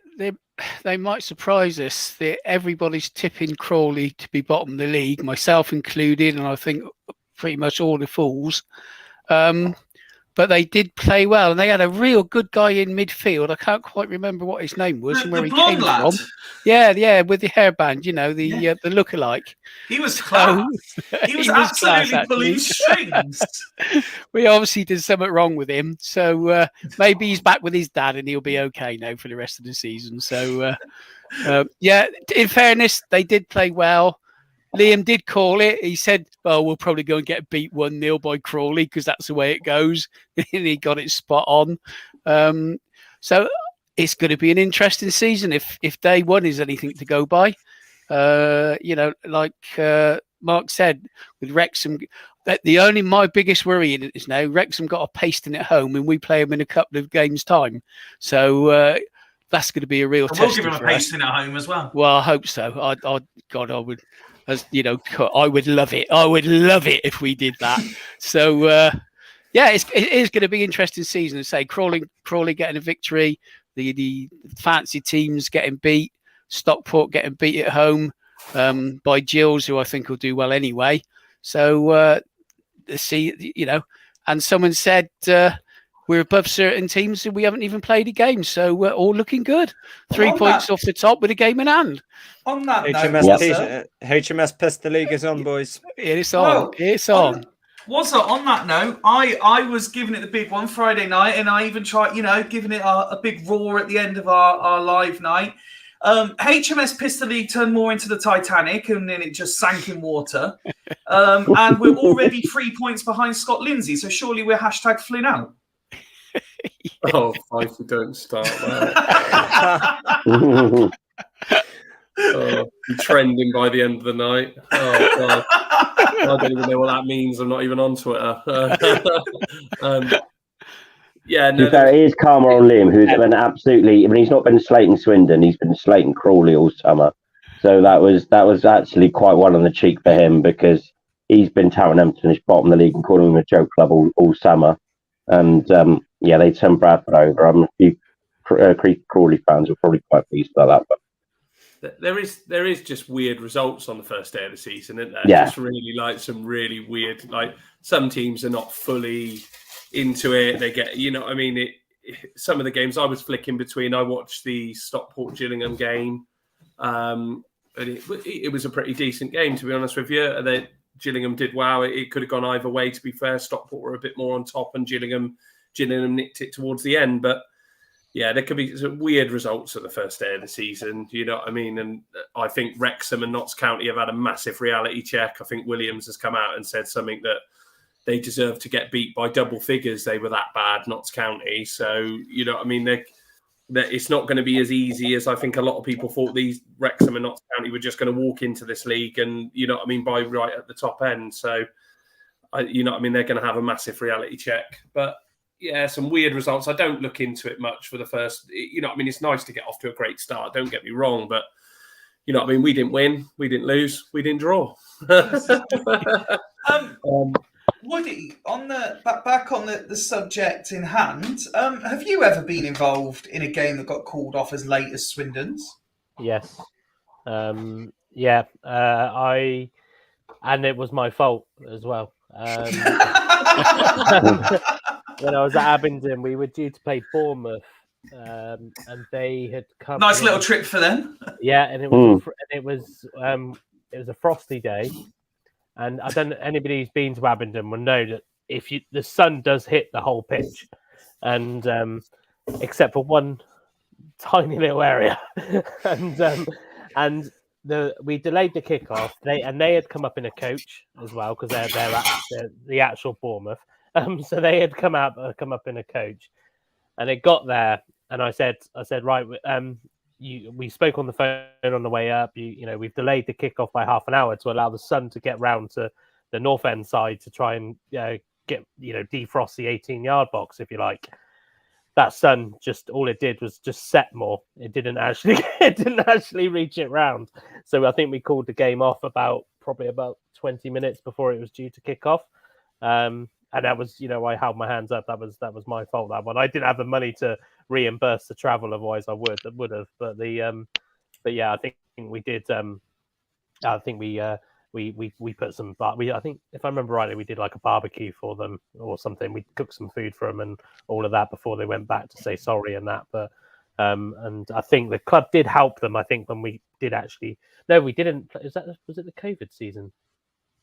Speaker 4: they might surprise us, that everybody's tipping Crawley to be bottom of the league, myself included, and I think pretty much all the fools. But they did play well, and they had a real good guy in midfield. I can't quite remember what his name was and where he came from. Yeah, with the hairband, the lookalike.
Speaker 1: He was class. He was absolutely
Speaker 4: class,
Speaker 1: pulling strings.
Speaker 4: We obviously did something wrong with him, so maybe he's back with his dad and he'll be okay now for the rest of the season. So, in fairness, they did play well. Liam did call it. He said, "Well, we'll probably go and get beat 1-0 by Crawley because that's the way it goes." And he got it spot on. So it's going to be an interesting season if day one is anything to go by. Like Mark said, with Wrexham, my biggest worry in it is now Wrexham got a pasting at home, and we play them in a couple of games' time. So that's going to be a real test.
Speaker 1: We'll give him a pasting at home as well.
Speaker 4: Well, I hope so. I would. I would love it. I would love it if we did that. So, it is going to be an interesting season. Say Crawley getting a victory, the fancy teams getting beat, Stockport getting beat at home by Gills, who I think will do well anyway. So, and someone said we're above certain teams and we haven't even played a game. So we're all looking good. 3 points off the top with a game in hand.
Speaker 1: On that
Speaker 5: HMS Pistol League is on, boys.
Speaker 4: It's on. It's on.
Speaker 1: On that note, I was giving it the big one Friday night, and I even tried, giving it a big roar at the end of our live night. HMS Pistol League turned more into the Titanic, and then it just sank in water. And we're already 3 points behind Scott Lindsay, so surely we're #Flynn out.
Speaker 8: Oh, Fife, don't start that. Trending by the end of the night. Oh, God. I don't even know what that means. I'm not even on Twitter.
Speaker 9: It is karma on Liam, who's been absolutely. I mean, he's not been slating Swindon; he's been slating Crawley all summer. So that was actually quite one on the cheek for him, because he's been touting them to finish bottom of the league and calling them a joke club all summer. And they turned Bradford over. A few Crawley fans were probably quite pleased about that. But
Speaker 8: there is just weird results on the first day of the season, isn't there?
Speaker 9: Yeah.
Speaker 8: Just really some really weird. Like some teams are not fully into it. They get, some of the games I was flicking between. I watched the Stockport Gillingham game and it was a pretty decent game, to be honest with you. And then Gillingham did well. It could have gone either way, to be fair. Stockport were a bit more on top, and Gillingham nicked it towards the end. But yeah, there could be some weird results at the first day of the season. You know what I mean? And I think Wrexham and Notts County have had a massive reality check. I think Williams has come out and said something that they deserve to get beat by double figures. They were that bad, Notts County. So, you know what I mean? It's not going to be as easy as I think a lot of people thought. These Wrexham and Notts County were just going to walk into this league and, you know what I mean, by right at the top end. So, you know what I mean? They're going to have a massive reality check. But yeah, some weird results. I don't look into it much for the first, you know what I mean? It's nice to get off to a great start. Don't get me wrong. But, you know what I mean? We didn't win. We didn't lose. We didn't draw.
Speaker 1: Woody, back on the subject in hand, have you ever been involved in a game that got called off as late as Swindon's?
Speaker 3: Yes. And it was my fault as well. When I was at Abingdon, we were due to play Bournemouth, and they had come.
Speaker 1: Nice little trip for them.
Speaker 3: Yeah, and it was a frosty day. And I don't know, anybody who's been to Abingdon will know that if the sun does hit the whole pitch, and except for one tiny little area, and we delayed the kickoff. They had come up in a coach as well because they're the actual Bournemouth. So they had come up in a coach, and it got there, and I said right. We spoke on the phone on the way up. You know, we've delayed the kickoff by half an hour to allow the sun to get round to the north end side to try and get defrost the 18-yard box, if you like. That sun all it did was just set more. It didn't actually reach it round. So I think we called the game off probably about 20 minutes before it was due to kick off. And that was, I held my hands up. That was my fault. That one. I didn't have the money to reimburse the travel, otherwise I would have. But yeah, I think we did. I think we put some. I think if I remember rightly, we did like a barbecue for them or something. We cooked some food for them and all of that before they went back to say sorry and that. But and I think the club did help them. I think when we did actually. No, we didn't. Was it the COVID season?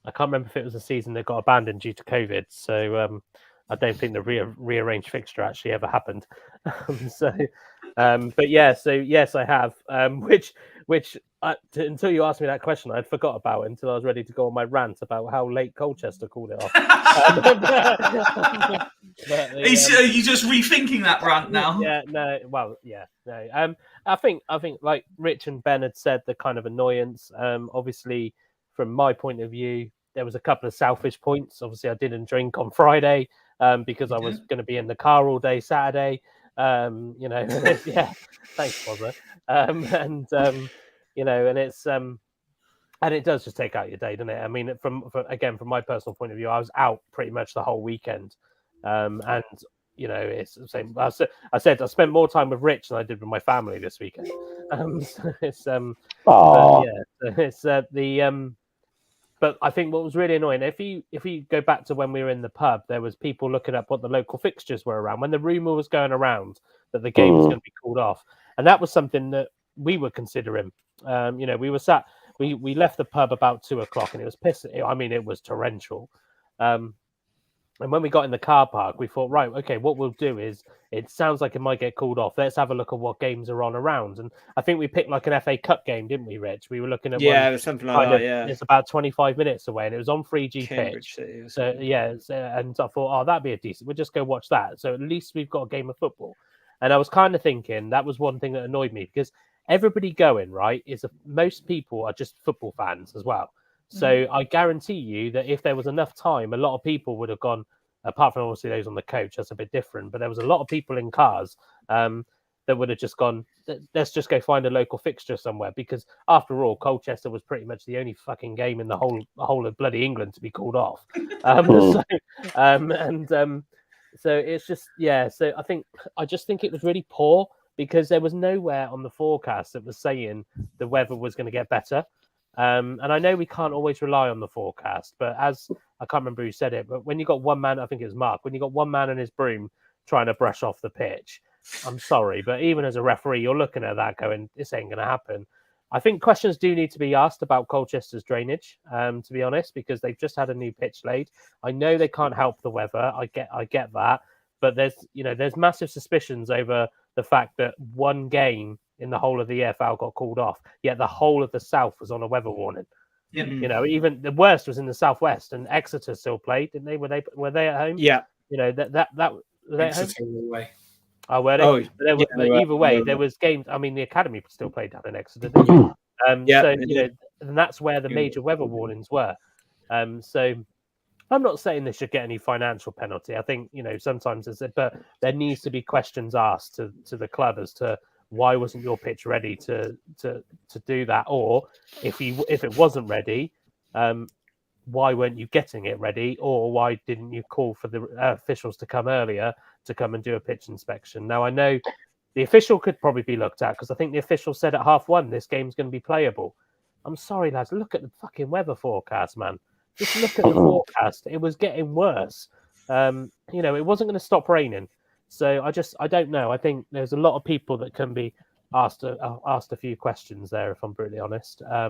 Speaker 3: I can't remember if it was the season that got abandoned due to COVID. So I don't think the rearranged fixture actually ever happened. But yeah, so yes, I have. Which until you asked me that question, I'd forgot about it until I was ready to go on my rant about how late Colchester called it off.
Speaker 1: Are you just rethinking that rant now?
Speaker 3: Yeah, no. Well, yeah, no. I think like Rich and Ben had said, the kind of annoyance. Obviously, from my point of view, there was a couple of selfish points. Obviously, I didn't drink on Friday because I was going to be in the car all day Saturday. Yeah, thanks, Bozza. And it does just take out your day, doesn't it? I mean, from my personal point of view, I was out pretty much the whole weekend, and it's the same. I said I spent more time with Rich than I did with my family this weekend. But I think what was really annoying, if you go back to when we were in the pub, there was people looking up what the local fixtures were around when the rumor was going around that the game was going to be called off, and that was something that we were considering. We were sat. We left the pub about 2:00, and it was pissing. I mean, it was torrential. And when we got in the car park, we thought, right, okay, what we'll do is, it sounds like it might get called off. Let's have a look at what games are on around. And I think we picked like an FA Cup game, didn't we, Rich? We were looking at
Speaker 5: it was something like that, yeah.
Speaker 3: It's about 25 minutes away, and it was on 3G
Speaker 5: Cambridge
Speaker 3: pitch.
Speaker 5: City.
Speaker 3: So, yeah, and I thought, that'd be a decent. We'll just go watch that. So at least we've got a game of football. And I was kind of thinking, that was one thing that annoyed me, because everybody going, right, most people are just football fans as well. So I guarantee you that if there was enough time, a lot of people would have gone, apart from obviously those on the coach, that's a bit different. But there was a lot of people in cars that would have just gone, let's just go find a local fixture somewhere. Because after all, Colchester was pretty much the only fucking game in the whole of bloody England to be called off. So it's just, yeah. So I just think it was really poor, because there was nowhere on the forecast that was saying the weather was going to get better. And I know we can't always rely on the forecast, but as I can't remember who said it, but when you got one man, I think it was Mark, when you got one man and his broom trying to brush off the pitch, I'm sorry, but even as a referee, you're looking at that going, this ain't going to happen. I think questions do need to be asked about Colchester's drainage, to be honest, because they've just had a new pitch laid. I know they can't help the weather. I get that, but there's massive suspicions over the fact that one game in the whole of the EFL got called off, yet the whole of the South was on a weather warning.
Speaker 1: Yep.
Speaker 3: Even the worst was in the Southwest, and Exeter still played, didn't they? Were they at home?
Speaker 5: Yeah.
Speaker 3: That were they at home?
Speaker 8: Exeter away.
Speaker 3: Oh, were they?
Speaker 5: Oh,
Speaker 3: But either way, there was games. I mean, the academy still played down in Exeter, didn't it?
Speaker 5: Yeah,
Speaker 3: So
Speaker 5: it did.
Speaker 3: and that's where the major weather warnings were. So I'm not saying they should get any financial penalty. I think sometimes but there needs to be questions asked to the club as to why wasn't your pitch ready to do that, or if it wasn't ready, why weren't you getting it ready, or why didn't you call for the officials to come earlier to come and do a pitch inspection? Now, I know the official could probably be looked at, because I think the official said at 1:30 this game's going to be playable. I'm sorry, lads, look at the fucking weather forecast, man. Just look at the forecast. It was getting worse. It wasn't going to stop raining. So I don't know. I think there's a lot of people that can be asked a few questions there, if I'm brutally honest. I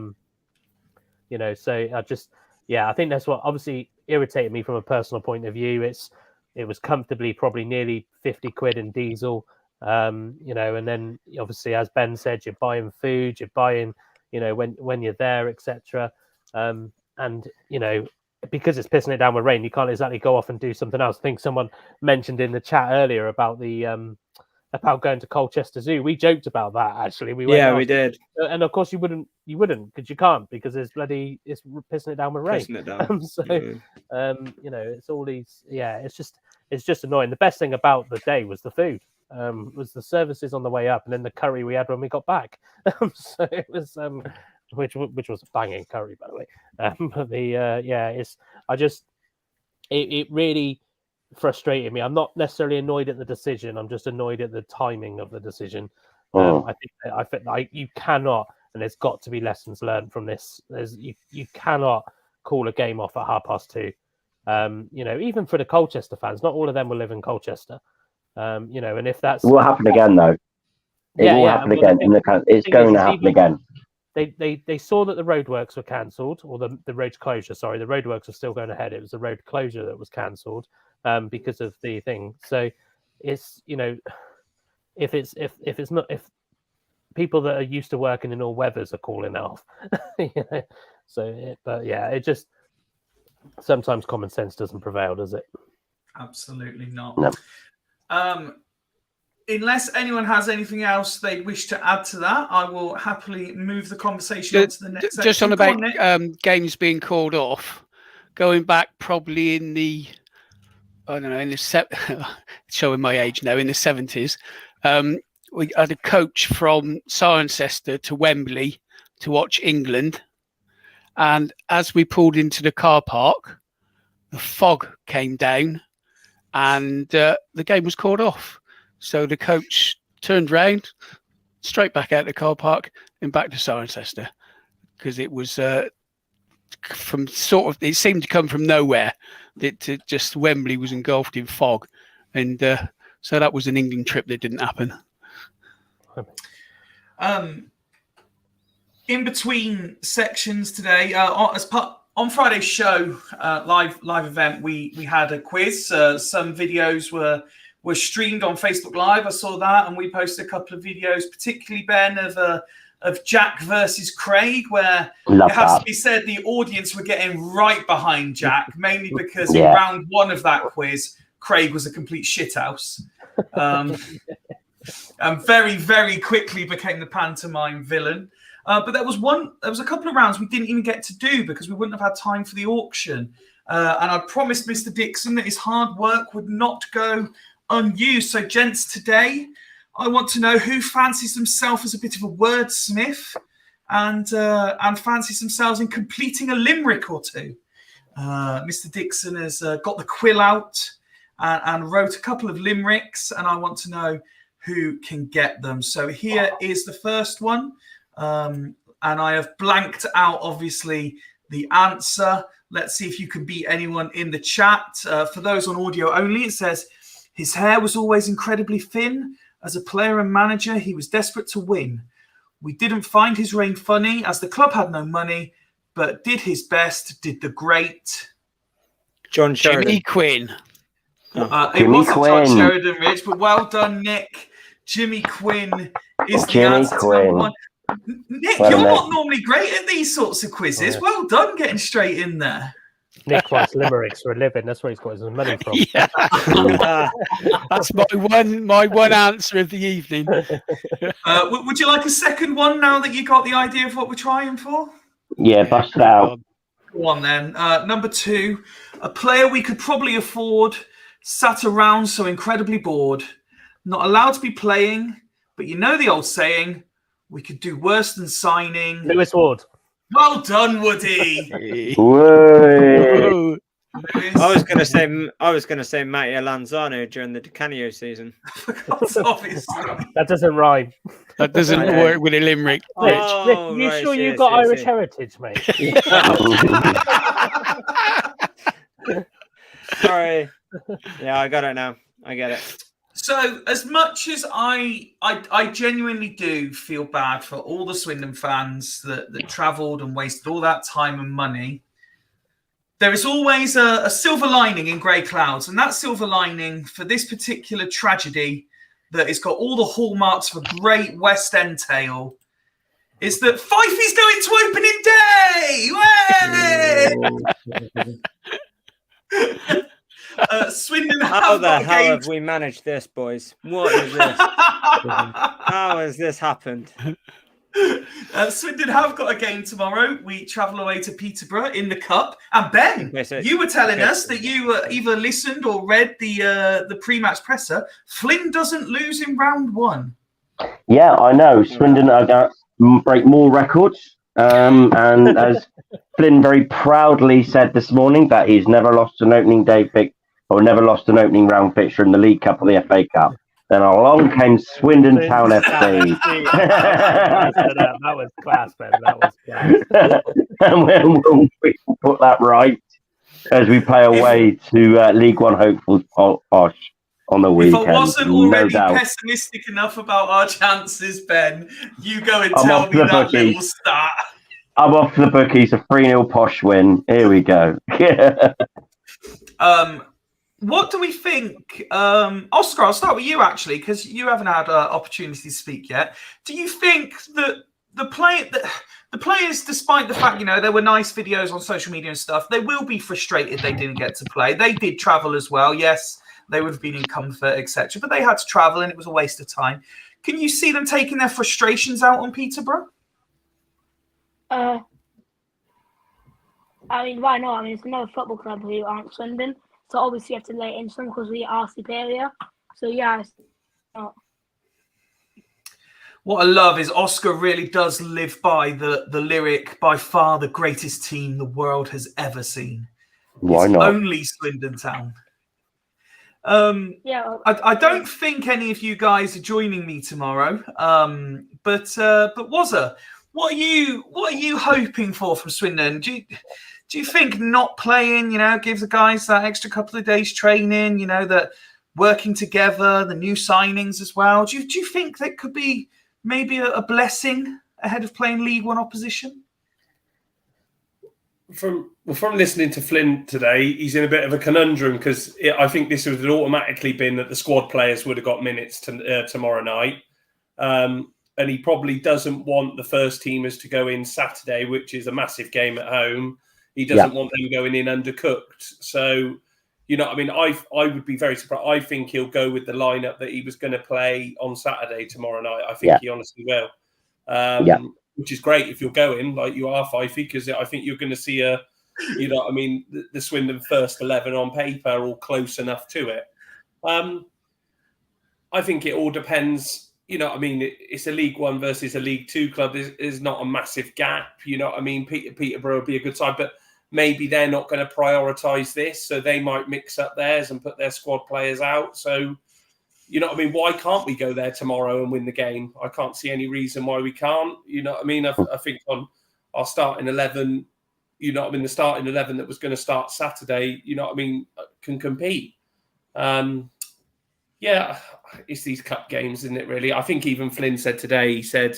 Speaker 3: think that's what obviously irritated me from a personal point of view. It was comfortably probably nearly 50 quid in diesel, and then obviously, as Ben said, you're buying food, you're buying, when you're there, etc. Because it's pissing it down with rain, you can't exactly go off and do something else. I think someone mentioned in the chat earlier about about going to Colchester Zoo. We joked about that actually. We
Speaker 5: did,
Speaker 3: and of course you wouldn't because you can't, because it's pissing it down with rain.
Speaker 5: Pissing it down.
Speaker 3: It's all these. Yeah, it's just annoying. The best thing about the day was the food. Was the services on the way up, and then the curry we had when we got back. So it was which was a banging curry, by the way. But it really frustrated me. I'm not necessarily annoyed at the decision. I'm just annoyed at the timing of the decision. I think you cannot, and there's got to be lessons learned from this. You cannot call a game off at 2:30. Even for the Colchester fans, not all of them will live in Colchester. And if that's
Speaker 9: it will happen again, though. It will happen again. It's going to happen again.
Speaker 3: They saw that the roadworks were cancelled, or the road closure. Sorry, the roadworks are still going ahead. It was the road closure that was cancelled because of the thing. So it's if people that are used to working in all weathers are calling off, it just sometimes common sense doesn't prevail, does it?
Speaker 1: Absolutely not.
Speaker 9: No.
Speaker 1: Unless anyone has anything else they wish to add to that, I will happily move the conversation on to the next section.
Speaker 4: Just on about games being called off, going back probably in the, showing my age now, in the 70s, we had a coach from Cirencester to Wembley to watch England. And as we pulled into the car park, the fog came down and the game was called off. So the coach turned round, straight back out the car park and back to Cirencester, because it was it seemed to come from nowhere. Just Wembley was engulfed in fog. And so that was an England trip that didn't happen.
Speaker 1: In between sections today, on Friday's show, live event, we had a quiz. Some videos were streamed on Facebook Live. I saw that, and we posted a couple of videos, particularly Ben of Jack versus Craig, where it has to be said the audience were getting right behind Jack, mainly because in round one of that quiz, Craig was a complete shithouse, and very, very quickly became the pantomime villain. But there was a couple of rounds we didn't even get to do because we wouldn't have had time for the auction. And I promised Mr. Dixon that his hard work would not go unused. So, gents, today I want to know who fancies themselves as a bit of a wordsmith and fancies themselves in completing a limerick or two. Mr. Dixon has got the quill out and wrote a couple of limericks, and I want to know who can get them. So here is the first one. And I have blanked out, obviously, the answer. Let's see if you can beat anyone in the chat. For those on audio only, it says, his hair was always incredibly thin. As a player and manager, he was desperate to win. We didn't find his reign funny as the club had no money, but did his best, did the great
Speaker 5: John Sheridan.
Speaker 4: Jimmy Quinn.
Speaker 1: It
Speaker 9: Jimmy
Speaker 1: wasn't John
Speaker 9: Quinn.
Speaker 1: Sheridan, Rich, but well done, Nick. Jimmy Quinn is the
Speaker 9: Jimmy
Speaker 1: answer to
Speaker 9: Quinn.
Speaker 1: number one. Nick,
Speaker 9: Well
Speaker 1: you're
Speaker 9: done,
Speaker 1: not normally great at these sorts of quizzes.
Speaker 3: Yeah.
Speaker 1: Well done getting straight in there.
Speaker 3: Nick writes limericks for a living. That's where he's got his money from.
Speaker 4: Yeah, that's my one answer of the evening.
Speaker 1: Would you like a second one now that you got the idea of what we're trying for?
Speaker 9: Yeah, bust it out.
Speaker 1: Go on then. Number 2, a player we could probably afford, sat around so incredibly bored, not allowed to be playing, but you know the old saying, we could do worse than signing.
Speaker 3: Lewis Ward.
Speaker 1: Well done, Woody.
Speaker 9: Whoa.
Speaker 5: I was going to say Matty Lanzano during the Di Canio season.
Speaker 1: Obviously.
Speaker 3: That doesn't rhyme.
Speaker 4: That doesn't work with a limerick.
Speaker 3: Rich,
Speaker 5: Oh,
Speaker 3: you
Speaker 5: right,
Speaker 3: sure
Speaker 5: see
Speaker 3: you
Speaker 5: it,
Speaker 3: got
Speaker 5: see it,
Speaker 3: Irish
Speaker 5: see it.
Speaker 3: heritage, mate?
Speaker 5: Sorry. Yeah, I got it now. I get it.
Speaker 1: So, as much as I genuinely do feel bad for all the Swindon fans that travelled and wasted all that time and money, there is always a silver lining in grey clouds. And that silver lining for this particular tragedy that has got all the hallmarks of a great West End tale is that Fife is going to opening day! Way! Swindon
Speaker 5: How the
Speaker 1: have
Speaker 5: hell have we managed this, boys? What is this? How has this happened?
Speaker 1: Swindon have got a game tomorrow. We travel away to Peterborough in the Cup. And Ben,
Speaker 5: Okay, so-
Speaker 1: you were telling
Speaker 5: okay.
Speaker 1: us that you either listened or read the pre-match presser. Flynn doesn't lose in round 1.
Speaker 9: Yeah, I know. Swindon are going to break more records. And as Flynn very proudly said this morning, that he's never lost an opening day pick or never lost an opening round fixture in the League Cup or the FA Cup. Then along came Swindon Town FC.
Speaker 3: That was class, Ben. That was class.
Speaker 9: And we'll put that right as we play away to League One hopefuls Posh on the weekend.
Speaker 1: If I wasn't
Speaker 9: no
Speaker 1: already
Speaker 9: doubt.
Speaker 1: pessimistic enough about our chances, Ben, you go and
Speaker 9: I'm
Speaker 1: tell
Speaker 9: off
Speaker 1: me
Speaker 9: the
Speaker 1: that
Speaker 9: bookies.
Speaker 1: little stat.
Speaker 9: I'm off the bookies, a 3-0 Posh win. Here we go.
Speaker 1: What do we think? Oscar, I'll start with you actually, because you haven't had an opportunity to speak yet. Do you think that the players, despite the fact, there were nice videos on social media and stuff, they will be frustrated they didn't get to play? They did travel as well. Yes, they would have been in comfort, etc. But they had to travel and it was a waste of time. Can you see them taking their frustrations out on Peterborough?
Speaker 7: I mean, why not? I mean, it's another football club who aren't Swindon, so obviously you have to lay in some because we are superior. So yeah, it's not.
Speaker 1: What I love is Oscar really does live by the lyric, by far the greatest team the world has ever seen.
Speaker 9: Why
Speaker 1: It's
Speaker 9: not?
Speaker 1: only Swindon Town.
Speaker 7: Yeah,
Speaker 1: I don't think any of you guys are joining me tomorrow. But Wazza, what are you hoping for from Swindon? Do you think not playing, gives the guys that extra couple of days training, that working together, the new signings as well? Do you think that could be maybe a blessing ahead of playing League One opposition?
Speaker 8: From listening to Flynn today, he's in a bit of a conundrum because I think this would have automatically been that the squad players would have got minutes tomorrow night. And he probably doesn't want the first teamers to go in Saturday, which is a massive game at home. He doesn't want them going in undercooked. So, I would be very surprised. I think he'll go with the lineup that he was going to play on Saturday tomorrow night. I think he honestly will. Which is great if you're going like you are, Fifey, because I think you're going to see the Swindon first 11 on paper all close enough to it. I think it all depends. It's a League One versus a League Two club. There's not a massive gap. Peterborough will be a good side, but maybe they're not going to prioritise this, so they might mix up theirs and put their squad players out. So, why can't we go there tomorrow and win the game? I can't see any reason why we can't. I think on our starting 11, the starting 11 that was going to start Saturday, can compete. It's these cup games, isn't it, really? I think even Flynn said today, he said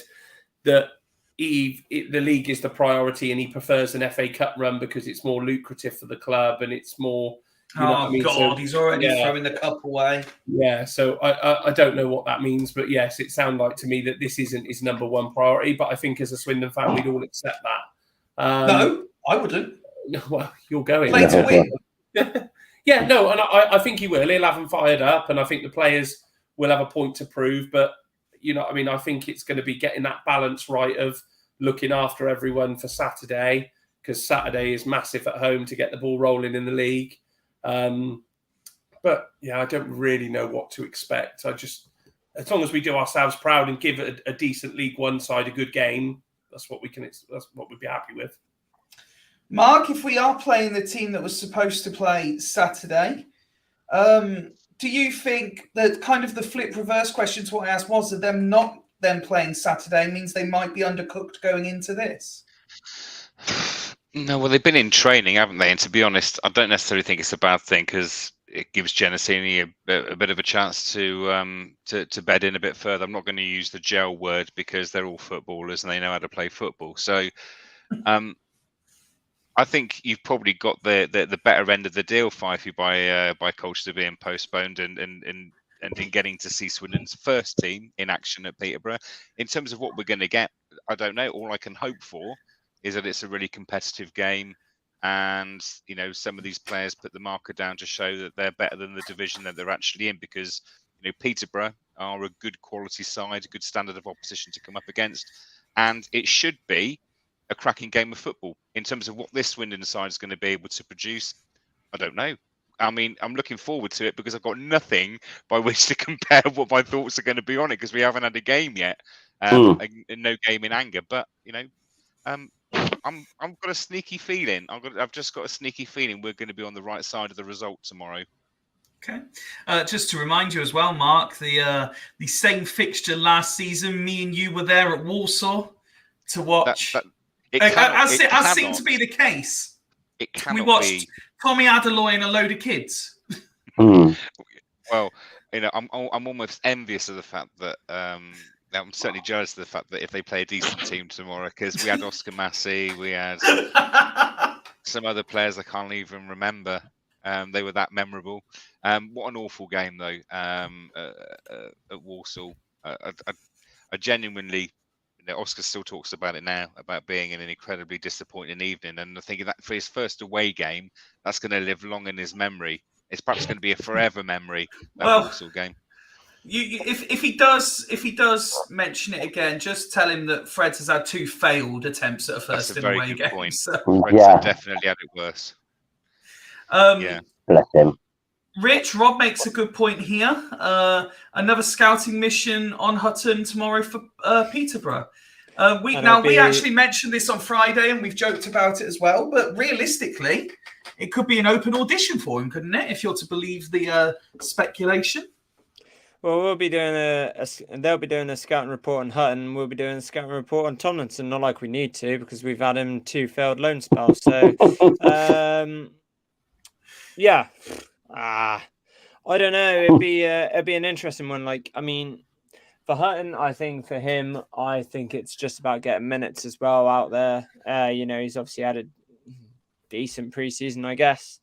Speaker 8: that the league is the priority, and he prefers an FA Cup run because it's more lucrative for the club and it's more. You know what I mean?
Speaker 1: God,
Speaker 8: So,
Speaker 1: he's already throwing the cup away.
Speaker 8: Yeah, so I don't know what that means, but yes, it sounded like to me that this isn't his number one priority. But I think as a Swindon fan, we'd all accept that.
Speaker 1: No, I wouldn't.
Speaker 8: Well, you're going.
Speaker 1: Play to win.
Speaker 8: Yeah, no, and I think he will. He'll have them fired up, and I think the players will have a point to prove. But, you know, I mean, I think it's going to be getting that balance right of looking after everyone for Saturday, because Saturday is massive at home to get the ball rolling in the league. But yeah, I don't really know what to expect. I just, as long as we do ourselves proud and give a decent League One side a good game, that's what we'd be happy with.
Speaker 1: Mark, if we are playing the team that was supposed to play Saturday, do you think that kind of the flip reverse question to what I asked was that them not them playing Saturday means they might be undercooked going into this?
Speaker 6: No, well, they've been in training, haven't they? And to be honest, I don't necessarily think it's a bad thing because it gives Genesini a bit of a chance to bed in a bit further. I'm not going to use the gel word because they're all footballers and they know how to play football. So I think you've probably got the better end of the deal, Fifey, by Colchester being postponed and in getting to see Swindon's first team in action at Peterborough. In terms of what we're going to get, I don't know. All I can hope for is that it's a really competitive game, and you know some of these players put the marker down to show that they're better than the division that they're actually in, because you know Peterborough are a good quality side, a good standard of opposition to come up against, and it should be a cracking game of football. In terms of what this Swindon side is going to be able to produce, I don't know. I mean, I'm looking forward to it because I've got nothing by which to compare what my thoughts are going to be on it because we haven't had a game yet, no game in anger. But you know, I've got a sneaky feeling. I've just got a sneaky feeling we're going to be on the right side of the result tomorrow.
Speaker 1: Okay. Just to remind you as well, Mark, the same fixture last season, me and you were there at Warsaw to watch. As seemed to be the case.
Speaker 6: It cannot
Speaker 1: we watched
Speaker 6: be.
Speaker 1: Tommy Adeloy and a load of kids.
Speaker 6: Well, you know, I'm almost envious of the fact that I'm certainly jealous of the fact that if they play a decent team tomorrow, because we had Oscar Massey, we had some other players I can't even remember. They were that memorable. What an awful game though at Warsaw. I genuinely. Oscar still talks about it now, about being in an incredibly disappointing evening. And I think that for his first away game, that's going to live long in his memory. It's perhaps going to be a forever memory, that Warsaw game.
Speaker 1: If he does mention it again, just tell him that Fred has had 2 failed attempts at a first away game.
Speaker 6: Point.
Speaker 1: So.
Speaker 6: Fred's definitely had it worse.
Speaker 9: Bless him.
Speaker 1: Rich, Rob makes a good point here. Another scouting mission on Hutton tomorrow for Peterborough. We actually mentioned this on Friday and we've joked about it as well. But realistically, it could be an open audition for him, couldn't it? If you're to believe the speculation.
Speaker 5: Well, we'll be doing they'll be doing a scouting report on Hutton. We'll be doing a scouting report on Tomlinson. Not like we need to because we've had him 2 failed loan spells. So, yeah. I don't know. It'd be an interesting one. Like, I mean, for Hutton, I think for him, I think it's just about getting minutes as well out there. You know, he's obviously had a decent preseason, I guess.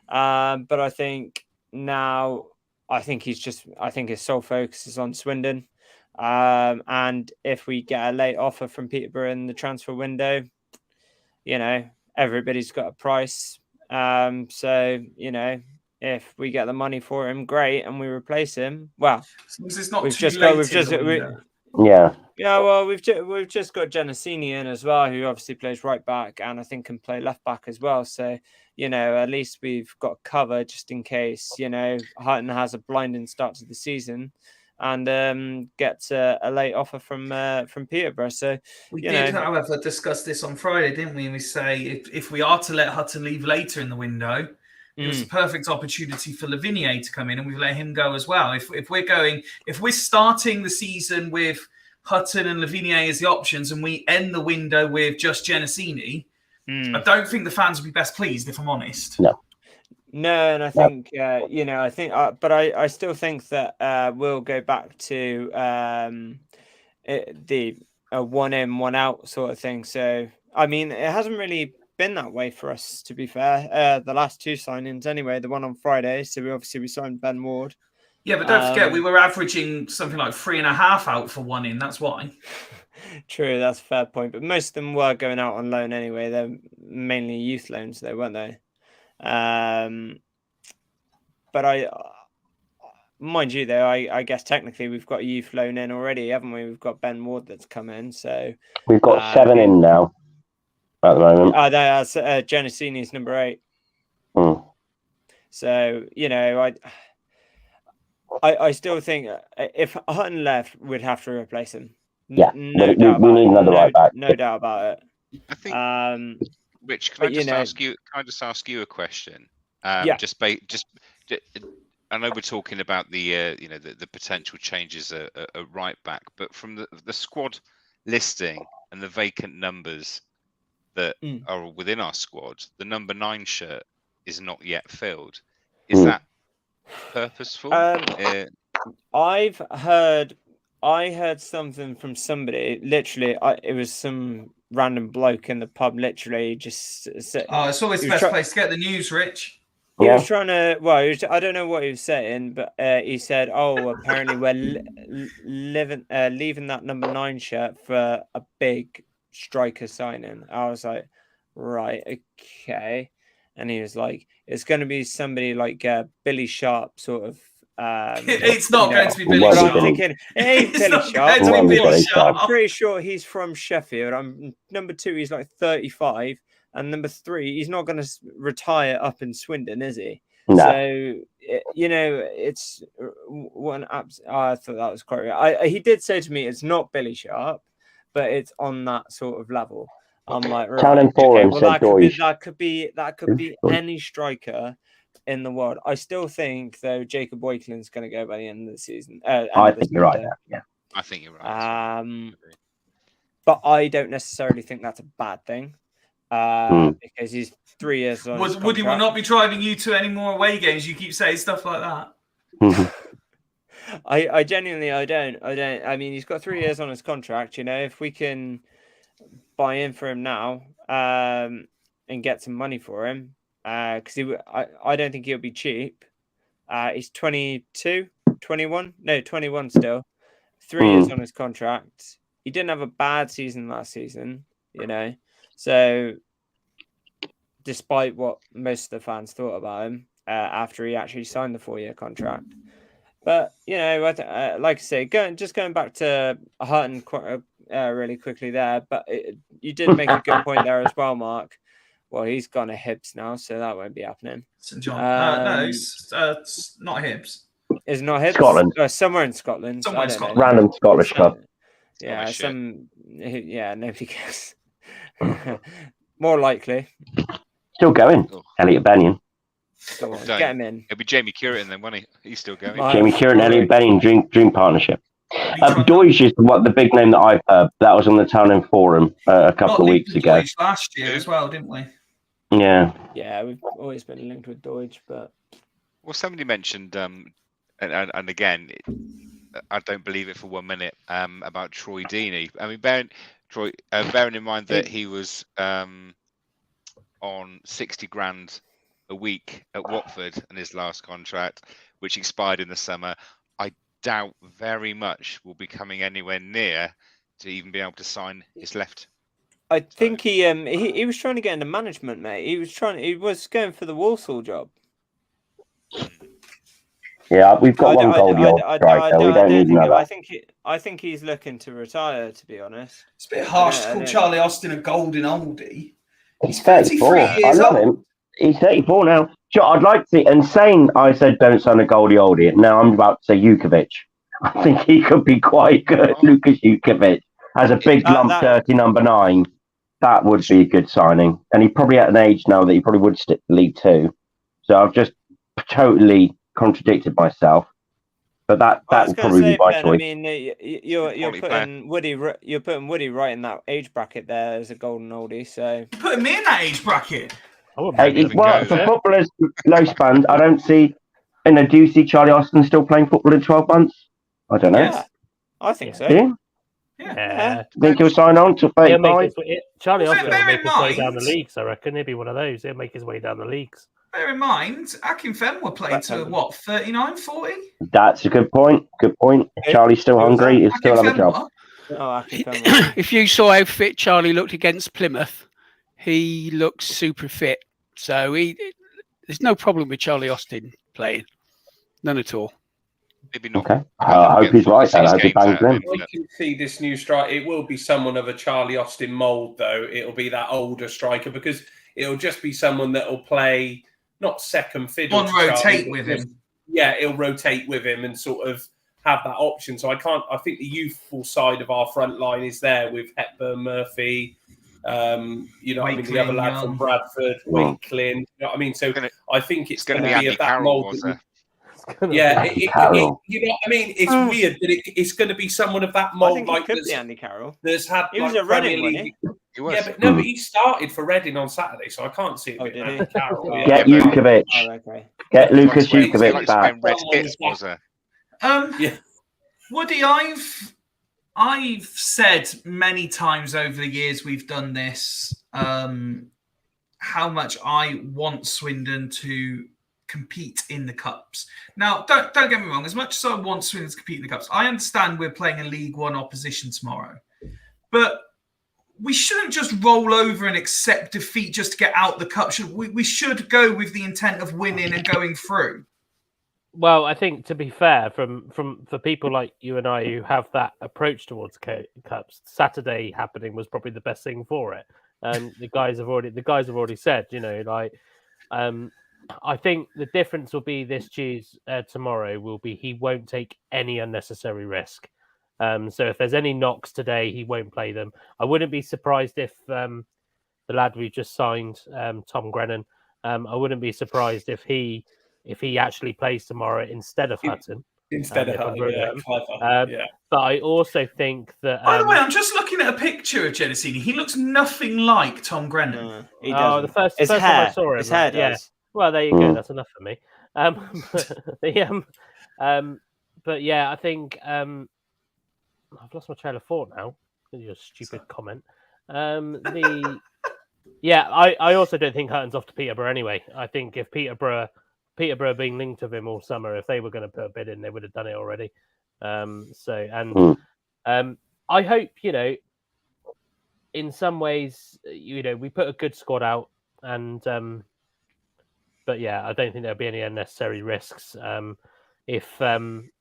Speaker 5: But I think now, I think his sole focus is on Swindon. And if we get a late offer from Peterborough in the transfer window, you know, everybody's got a price. So, you know, if we get the money for him, great, and we replace him. Well,
Speaker 1: it's not
Speaker 5: we've
Speaker 1: too
Speaker 5: just
Speaker 1: late.
Speaker 9: Well,
Speaker 5: we've just got Genesini in as well, who obviously plays right back and I think can play left back as well. So, you know, at least we've got cover just in case, you know, Hutton has a blinding start to the season and gets a late offer from Peterborough. So
Speaker 1: we did, however, discuss this on Friday, didn't we? And we say if we are to let Hutton leave later in the window, it was a perfect opportunity for Lavigne to come in, and we've let him go as well. If we're starting the season with Hutton and Lavigne as the options, and we end the window with just Genesini, I don't think the fans would be best pleased, if I'm honest.
Speaker 9: No,
Speaker 5: and I think you know, but I still think that we'll go back to the a one in, one out sort of thing. So I mean, it hasn't really been that way for us, to be fair. The last two signings, anyway. The one on Friday, so we signed Ben Ward.
Speaker 1: Yeah, but don't forget, we were averaging something like 3.5 out for one in. That's why.
Speaker 5: True, that's a fair point. But most of them were going out on loan anyway. They're mainly youth loans, though, weren't they? But mind you, though, I guess technically we've got a youth loan in already, haven't we? We've got Ben Ward that's come in, so
Speaker 9: we've got 7 in now at the moment.
Speaker 5: That's Genesini's number 8. So I still think if Hutton left, we'd have to replace him.
Speaker 9: Yeah,
Speaker 5: no
Speaker 9: we
Speaker 5: doubt
Speaker 9: need another right back.
Speaker 5: No doubt about it.
Speaker 6: I think. Rich, can I just ask you a question?
Speaker 5: Yeah.
Speaker 6: I know we're talking about the potential changes at right back, but from the squad listing and the vacant numbers that are within our squad, the number 9 shirt is not yet filled. Is that purposeful?
Speaker 5: I heard something from somebody. Literally, it was some random bloke in the pub. Literally, just said,
Speaker 1: it's always the best place to get the news, Rich.
Speaker 5: He was trying to. Well, I don't know what he was saying, but he said, "Oh, apparently we're leaving that number 9 shirt for a big striker signing." I was like, "Right, okay," and he was like, "It's going to be somebody like Billy Sharp, sort of."
Speaker 1: It's not going to be Billy Sharp.
Speaker 5: I'm thinking, hey, Billy Sharp. I'm pretty sure he's from Sheffield. Number 2, he's like 35. And number 3, he's not going to retire up in Swindon, is he? No. So, it's one. I thought that was quite right. He did say to me, it's not Billy Sharp, but it's on that sort of level. I'm like, right, that could be any striker in the world. I still think, though, Jacob Wakeland's going to go by the end of the season.
Speaker 9: I think you're right. Yeah,
Speaker 6: I think you're right.
Speaker 5: But I don't necessarily think that's a bad thing. Because he's 3 years on.
Speaker 1: Woody will not be driving you to any more away games. You keep saying stuff like that.
Speaker 5: I genuinely, I don't. I mean, he's got 3 years on his contract. If we can buy in for him now, and get some money for him, because I don't think he'll be cheap. He's 22, 21, no, 21 still. 3 years on his contract. He didn't have a bad season last season. So, despite what most of the fans thought about him after he actually signed the 4-year contract, but like I say, going back to Hutton really quickly there, but you did make a good point there as well, Mark. Well, he's gone to Hibs now, so that won't be happening.
Speaker 1: St John. No, it's not Hibs.
Speaker 5: It's not Hibs.
Speaker 9: Scotland.
Speaker 5: Somewhere in Scotland.
Speaker 1: Somewhere in Scotland.
Speaker 9: Random Scottish club.
Speaker 5: Yeah, nobody cares. More likely.
Speaker 9: Still going. Elliot Bennion.
Speaker 5: Get him in.
Speaker 6: It'll be Jamie Curran then, won't he? He's still going.
Speaker 9: Jamie Curran, Elliot Bennion, dream partnership. Deutsch is the big name that I've heard. That was on the Town End Forum a couple of weeks ago.
Speaker 1: Deutsch last year as well, didn't we?
Speaker 9: Yeah.
Speaker 5: Yeah, we've always been linked with Deutsch, but.
Speaker 6: Well, somebody mentioned, and again, I don't believe it for 1 minute, about Troy Deeney. I mean, bearing in mind that he was on 60 grand a week at Watford in his last contract, which expired in the summer, I doubt very much will be coming anywhere near to even be able to sign his left.
Speaker 5: I think he was trying to get into management, mate. He was going for the Walsall job.
Speaker 9: Yeah, we've got one goal striker. We don't need another.
Speaker 5: I think he's looking to retire, to be honest.
Speaker 1: It's a bit harsh to call Charlie Austin a golden oldie.
Speaker 9: He's 34. I love him. He's 34 now. Sure, I'd like to see. And saying I said don't sign a goldie oldie. Now I'm about to say Jukovic. I think he could be quite good. Lukas Jukovic as a big lump dirty number 9. That would be a good signing. And he's probably at an age now that he probably would stick to League 2. So I've just totally contradicted myself. But that would probably be my choice.
Speaker 5: I mean, you're putting Woody right in that age bracket there as a golden oldie. So
Speaker 1: you're putting me in that age bracket.
Speaker 9: Well, for footballers, low spans, I don't see. Do you see Charlie Austin still playing football in 12 months? I don't know.
Speaker 5: Yeah, I think so.
Speaker 9: Yeah.
Speaker 3: Yeah.
Speaker 9: Think he'll sign on to
Speaker 3: He'll make
Speaker 9: 35?
Speaker 3: Charlie
Speaker 1: Well,
Speaker 3: Austin
Speaker 1: bear
Speaker 3: will make
Speaker 1: in
Speaker 3: his way down the
Speaker 1: mind-
Speaker 3: leagues, I reckon. He'll be one of those. He'll make his way down the leagues.
Speaker 1: Bear in mind, Akinfenwa played to what, 39, 40?
Speaker 9: That's a good point. Good point. If Charlie's still
Speaker 5: Who was
Speaker 9: hungry, he'll still have a job.
Speaker 1: Akinfenwa?
Speaker 5: Oh, Akinfenwa.
Speaker 4: If you saw how fit Charlie looked against Plymouth, he looks super fit. So there's no problem with Charlie Austin playing. None at all.
Speaker 6: Maybe not.
Speaker 9: Okay. I hope he's right, then. I hope he bangs in.
Speaker 8: I can see this new striker. It will be someone of a Charlie Austin mould, though. It'll be that older striker because it'll just be someone that will play not second fiddle.
Speaker 1: On
Speaker 8: to Charlie,
Speaker 1: rotate
Speaker 8: but
Speaker 1: with
Speaker 8: just-
Speaker 1: him.
Speaker 8: Yeah, he'll rotate with him and sort of have that option. So I think the youthful side of our front line is there with Hepburn, Murphy, the other lad from Bradford, Wakelin. You know what I mean? So I think it's going to be
Speaker 6: Andy
Speaker 8: of that
Speaker 6: Carroll,
Speaker 8: mould.
Speaker 6: was it?
Speaker 8: Yeah,
Speaker 9: Carroll.
Speaker 8: you know what I mean? It's weird that it's going to be someone of that
Speaker 5: I
Speaker 8: mould
Speaker 5: think it could be Andy Carroll.
Speaker 8: that's had
Speaker 5: He was
Speaker 8: like
Speaker 5: at Reading,
Speaker 8: Premier
Speaker 5: wasn't
Speaker 8: League.
Speaker 6: He was.
Speaker 8: Yeah, but he started for Reading on Saturday, so I can't see it being
Speaker 5: did
Speaker 8: Andy
Speaker 5: he?
Speaker 8: Carroll.
Speaker 5: Oh,
Speaker 9: Get
Speaker 6: Yeah,
Speaker 9: Jukovic.
Speaker 5: Oh, okay.
Speaker 9: Get Lucas
Speaker 6: He likes
Speaker 9: Jukovic back.
Speaker 6: wearing red kits, was it?
Speaker 8: Yeah.
Speaker 1: Woody, I've said many times over the years we've done this, how much I want Swindon to compete in the cups. Now, don't get me wrong. As much as I want Swindon to compete in the cups, I understand we're playing a League One opposition tomorrow, but we shouldn't just roll over and accept defeat just to get out the cup. We should go with the intent of winning and going through.
Speaker 3: Well, I think to be fair, for people like you and I who have that approach towards cups, Saturday happening was probably the best thing for it. And the guys have already said, I think the difference will be this tomorrow will be he won't take any unnecessary risk. So if there's any knocks today, he won't play them. I wouldn't be surprised if the lad we just signed, Tom Grennan, I wouldn't be surprised if he actually plays tomorrow instead of Hutton.
Speaker 8: Instead of Hutton, clever.
Speaker 3: But I also think that...
Speaker 1: By the way, I'm just looking at a picture of Genesini. He looks nothing like Tom Grennan.
Speaker 5: He doesn't.
Speaker 3: The first time I saw him.
Speaker 5: His hair
Speaker 3: yeah.
Speaker 5: does.
Speaker 3: Well, there you go. That's enough for me. But yeah, I think I've lost my trail of thought now. Your stupid comment. I also don't think Hutton's off to Peterborough anyway. I think if Peterborough being linked with him all summer, if they were going to put a bid in, they would have done it already. I hope, in some ways, we put a good squad out, and but yeah, I don't think there'll be any unnecessary risks.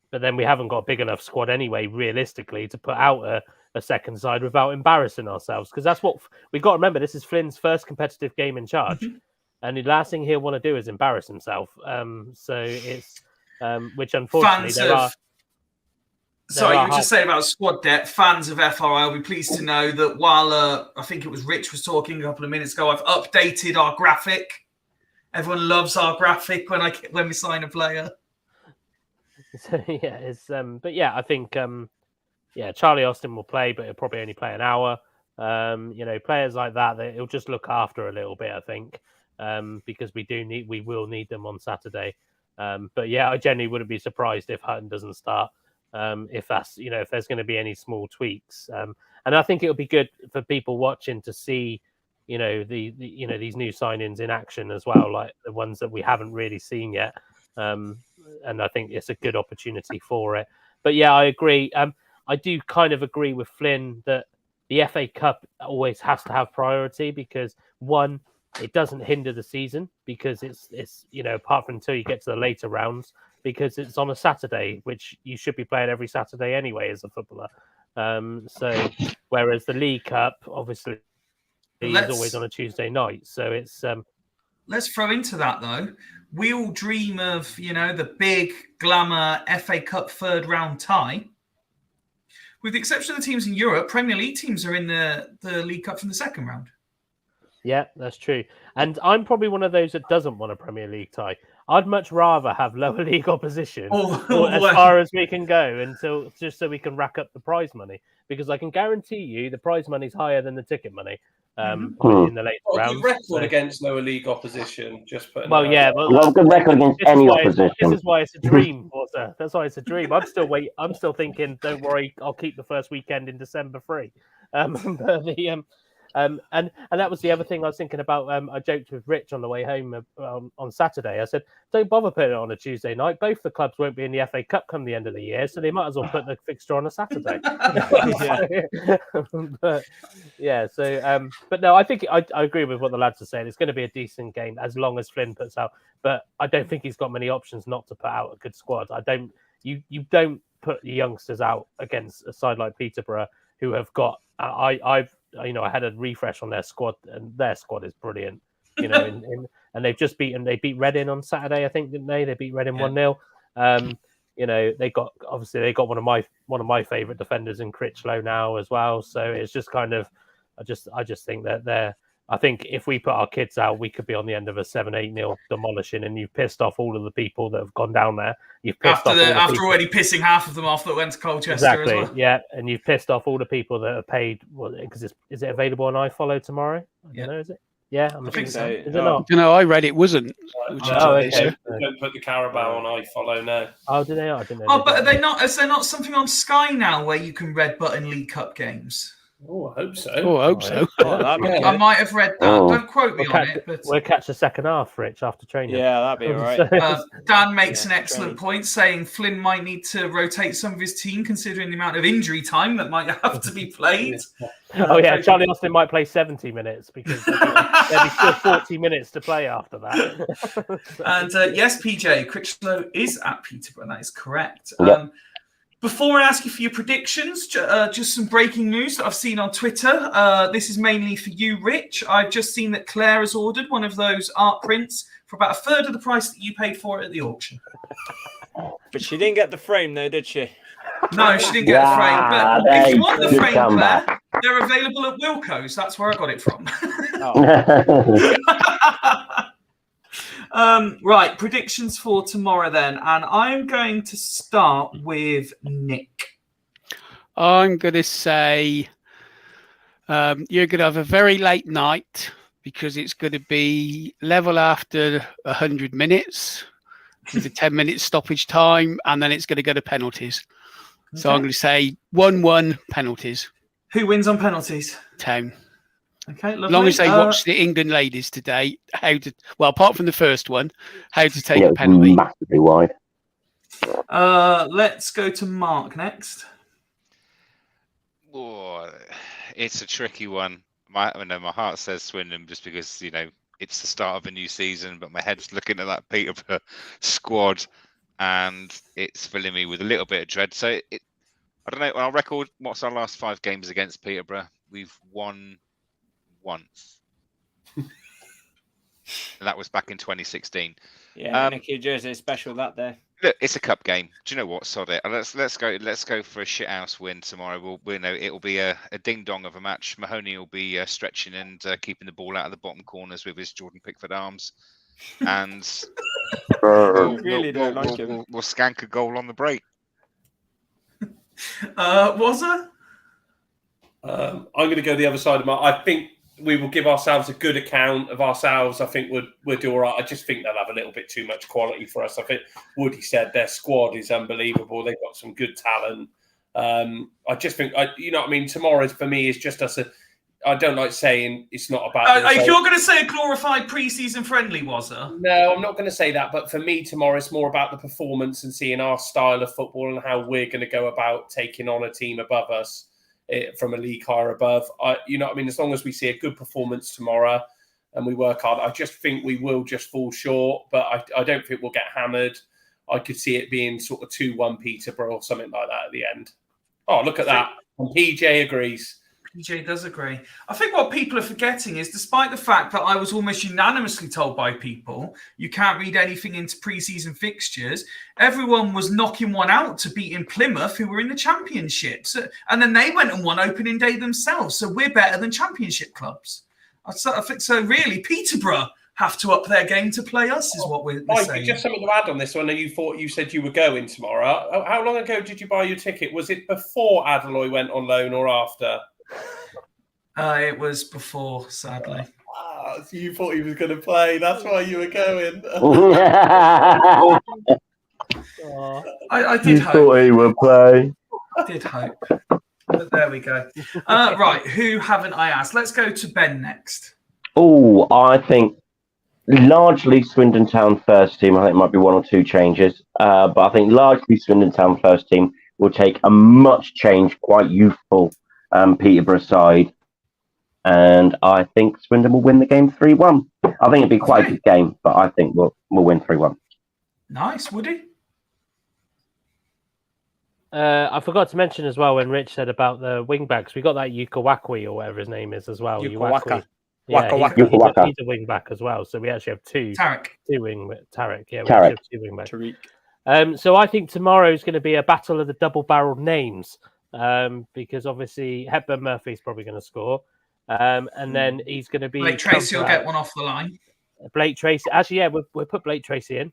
Speaker 3: But then we haven't got a big enough squad anyway, realistically, to put out a second side without embarrassing ourselves. Because that's what we've got to remember. This is Flynn's first competitive game in charge. And the last thing he'll want to do is embarrass himself. So it's, which unfortunately
Speaker 1: Sorry, you were just saying about squad depth. Fans of FRI will be pleased to know that while I think it was Rich was talking a couple of minutes ago, I've updated our graphic. Everyone loves our graphic when we sign a player.
Speaker 3: So but yeah, I think Charlie Austin will play, but he'll probably only play an hour. Players like that, he'll just look after a little bit, I think, because we will need them on Saturday. But yeah, I generally wouldn't be surprised if Hutton doesn't start. If there's going to be any small tweaks, and I think it'll be good for people watching to see, these new signings in action as well, like the ones that we haven't really seen yet. And I think it's a good opportunity for it. But yeah, I agree. I do kind of agree with Flynn that the FA Cup always has to have priority because one, it doesn't hinder the season because it's apart from until you get to the later rounds, because it's on a Saturday, which you should be playing every Saturday anyway as a footballer. So whereas the League Cup obviously is always on a Tuesday night. So it's
Speaker 1: let's throw into that though. We all dream of, the big glamour FA Cup third round tie. With the exception of the teams in Europe, Premier League teams are in the League Cup from the second round.
Speaker 3: Yeah, that's true. And I'm probably one of those that doesn't want a Premier League tie. I'd much rather have lower league opposition as far as we can go just so we can rack up the prize money. Because I can guarantee you the prize money is higher than the ticket money. in the later
Speaker 8: Got a
Speaker 3: rounds.
Speaker 8: good record
Speaker 3: So-
Speaker 8: against lower league opposition. Just putting
Speaker 3: Well,
Speaker 8: that
Speaker 3: yeah,
Speaker 8: out
Speaker 3: but
Speaker 9: We've got a good record against
Speaker 3: this is
Speaker 9: any
Speaker 3: why
Speaker 9: opposition.
Speaker 3: This is why it's a dream, Walter. That's why it's a dream. I'm still thinking. Don't worry, I'll keep the first weekend in December free. But the and that was the other thing I was thinking about. I joked with Rich on the way home on Saturday. I said, "Don't bother putting it on a Tuesday night. Both the clubs won't be in the FA Cup come the end of the year, so they might as well put the fixture on a Saturday." But yeah, so but no, I think I agree with what the lads are saying. It's going to be a decent game as long as Flynn puts out. But I don't think he's got many options not to put out a good squad. You don't put the youngsters out against a side like Peterborough who have got. I had a refresh on their squad, and their squad is brilliant. And they've just beat Reading on Saturday, I think, didn't they? They beat Reading 1-0. They got one of my favourite defenders in Critchlow now as well. So it's just kind of, I just think that I think if we put our kids out, we could be on the end of a 7-8-0 demolishing, and you've pissed off all of the people that have gone down there. You've pissed
Speaker 1: after already pissing half of them off that went to Colchester
Speaker 3: exactly,
Speaker 1: as well.
Speaker 3: Yeah, and you've pissed off all the people that have paid. Because is it available on iFollow tomorrow? I don't know, is it? Yeah,
Speaker 1: I think so.
Speaker 3: Is it not?
Speaker 4: No, I read it wasn't.
Speaker 3: Okay.
Speaker 8: Don't put the Carabao on iFollow now.
Speaker 3: Oh, do they? I didn't know.
Speaker 1: Oh, but are they not? Is there not something on Sky now where you can red button League Cup games?
Speaker 8: Oh, I hope so.
Speaker 4: Oh, I hope so.
Speaker 1: I might have read that. Don't quote me on it. But
Speaker 3: we'll catch the second half, Rich, after training.
Speaker 5: Yeah, that'd be all right.
Speaker 1: Dan makes an excellent point, saying Flynn might need to rotate some of his team, considering the amount of injury time that might have to be played.
Speaker 3: Charlie Austin might play 70 minutes because there'll be still 40 minutes to play after that.
Speaker 1: And yes, PJ, Critchlow is at Peterborough. That is correct.
Speaker 9: Yep.
Speaker 1: Before I ask you for your predictions, just some breaking news that I've seen on Twitter. This is mainly for you, Rich. I've just seen that Claire has ordered one of those art prints for about a third of the price that you paid for it at the auction.
Speaker 5: But she didn't get the frame, though, did she?
Speaker 1: No, she didn't get the frame. But if you want the
Speaker 9: good
Speaker 1: frame,
Speaker 9: comeback.
Speaker 1: Claire, they're available at Wilco's. That's where I got it from. Right, predictions for tomorrow then. And I'm going to start with Nick.
Speaker 4: I'm going to say you're going to have a very late night because it's going to be level after 100 minutes with a 10-minute stoppage time, and then it's going to go to penalties. Okay. So I'm going to say 1-1 penalties.
Speaker 1: Who wins on penalties?
Speaker 4: Town.
Speaker 1: Okay, lovely.
Speaker 4: As long as they watch the England ladies today, apart from the first one, how to take a penalty.
Speaker 9: Massively wide.
Speaker 1: Let's go to Mark next.
Speaker 6: Oh, it's a tricky one. My heart says Swindon just because it's the start of a new season, but my head's looking at that Peterborough squad, and it's filling me with a little bit of dread. So I don't know. Our record. What's our last 5 games against Peterborough? We've won once. And that was back in 2016.
Speaker 5: Yeah, Nicky jersey is special that day.
Speaker 6: Look, it's a cup game. Do you know what? Sod it. Let's go for a shithouse win tomorrow. We'll know it'll be a ding dong of a match. Mahoney will be stretching and keeping the ball out of the bottom corners with his Jordan Pickford arms, and we'll skank a goal on the break.
Speaker 1: Was there?
Speaker 8: I'm going to go the other side of I think we will give ourselves a good account of ourselves. I think we'll do all right. I just think they'll have a little bit too much quality for us. I think Woody said their squad is unbelievable. They've got some good talent. I just think, tomorrow for me is just us. I don't like saying it's not about.
Speaker 1: If you're going to say a glorified pre-season friendly, was there?
Speaker 8: No, I'm not going to say that. But for me, tomorrow it's more about the performance and seeing our style of football and how we're going to go about taking on a team above us. From a league higher above, as long as we see a good performance tomorrow and we work hard, I just think we will just fall short, but I don't think we'll get hammered. I could see it being sort of 2-1 Peterborough or something like that at the end. Oh, look at that. And PJ agrees.
Speaker 1: PJ does agree. I think what people are forgetting is, despite the fact that I was almost unanimously told by people you can't read anything into pre-season fixtures, everyone was knocking one out to beat in Plymouth, who were in the Championship. And then they went and won opening day themselves. So we're better than Championship clubs. I think so. Really, Peterborough have to up their game to play us, is what we're saying.
Speaker 8: Just something to add on this one. You said you were going tomorrow. How long ago did you buy your ticket? Was it before Adeloy went on loan or after?
Speaker 1: It was before, sadly.
Speaker 8: Ah, so you thought he was going to play. That's why you were going.
Speaker 1: I did
Speaker 9: You
Speaker 1: hope.
Speaker 9: thought he would play.
Speaker 1: Did hope. But there we go. Right, who haven't I asked? Let's go to Ben next.
Speaker 9: Oh, I think largely Swindon Town first team. I think it might be one or two changes. But I think largely Swindon Town first team will take a much changed, quite youthful Peterborough side. And I think Swindon will win the game 3-1. I think it'd be quite a good game, but I think we'll win 3-1.
Speaker 1: Nice, Woody.
Speaker 3: I forgot to mention as well when Rich said about the wing backs, we got that Ukawakwi or whatever his name is as well.
Speaker 5: Ukawaka.
Speaker 3: Yeah,
Speaker 9: Waka.
Speaker 3: he's a wing back as well. So we actually have two wing Tarek. Yeah, we
Speaker 9: Tarek.
Speaker 3: have two wing backs.
Speaker 5: Tariq.
Speaker 3: So I think tomorrow is going to be a battle of the double-barreled names because obviously Hepburn Murphy's probably going to score, and then he's going to be
Speaker 1: Blake Tracy will get one off the line.
Speaker 3: Blake Tracy. Actually, yeah, we'll put Blake Tracy in.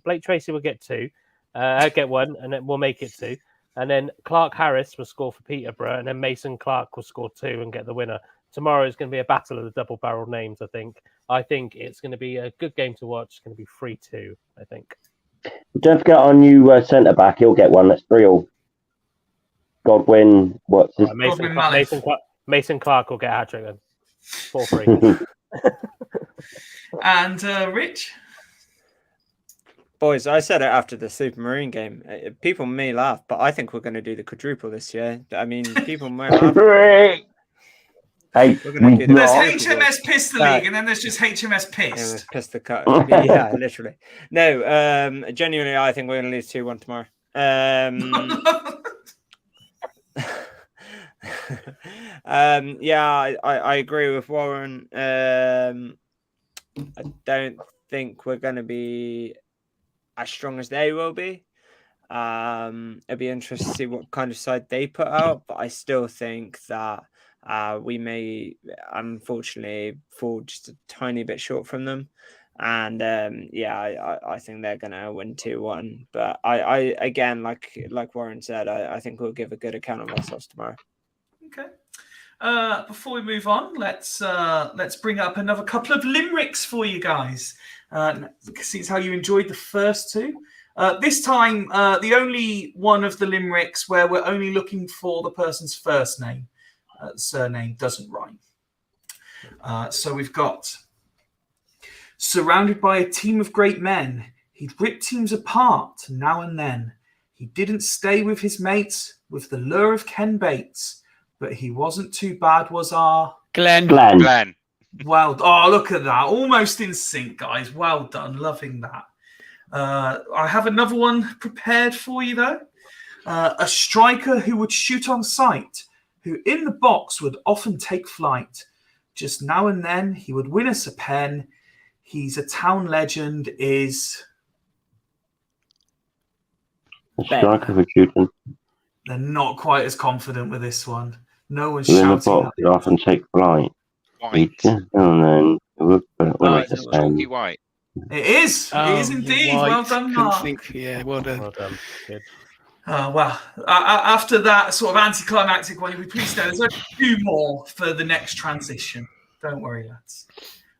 Speaker 3: Blake Tracy will get two. Get one, and then we'll make it two. And then Clark Harris will score for Peterborough, and then Mason Clark will score two and get the winner. Tomorrow is going to be a battle of the double-barreled names, I think. I think it's going to be a good game to watch. It's going to be 3-2, I think.
Speaker 9: Don't forget our new centre-back. He'll get one. That's 3-3. Godwin, what's his...
Speaker 3: Mason Clark will get a hat-trick then. 4-3.
Speaker 1: And Rich?
Speaker 5: Boys, I said it after the Supermarine game. People may laugh, but I think we're going to do the quadruple this year. I mean, people may laugh.
Speaker 9: Hey,
Speaker 1: there's HMS Pissed the League, and then there's just HMS Pissed.
Speaker 5: Yeah, pissed the cut. Yeah, literally. No, genuinely, I think we're going to lose 2-1 tomorrow. Yeah, I agree with Warren. I don't think we're going to be as strong as they will be. It'd be interesting to see what kind of side they put out, but I still think that we may unfortunately fall just a tiny bit short from them. And I think they're gonna win 2-1. But I again, like Warren said, I think we'll give a good account of ourselves tomorrow.
Speaker 1: Okay. Before we move on, let's bring up another couple of limericks for you guys. See how you enjoyed the first two. This time, the only one of the limericks where we're only looking for the person's first name. Surname doesn't rhyme. So we've got: surrounded by a team of great men, he'd rip teams apart now and then. He didn't stay with his mates with the lure of Ken Bates, but he wasn't too bad, was our
Speaker 4: Glenn.
Speaker 1: Well, oh, look at that. Almost in sync, guys. Well done. Loving that. I have another one prepared for you, though. A striker who would shoot on sight, who in the box would often take flight. Just now and then he would win us a pen. He's a town legend, is...
Speaker 9: A striker for shooting.
Speaker 1: They're not quite as confident with this one. No one's
Speaker 9: In the
Speaker 1: shouting.
Speaker 9: box, would often take flight.
Speaker 6: White.
Speaker 9: And then
Speaker 6: Chalky White.
Speaker 1: It is. It is indeed.
Speaker 4: White.
Speaker 1: Well done, Mark.
Speaker 4: Yeah, well done.
Speaker 3: Well done. Good.
Speaker 1: Well, after that sort of anticlimactic one, you'll be pleased to know there's only two more for the next transition. Don't worry, lads.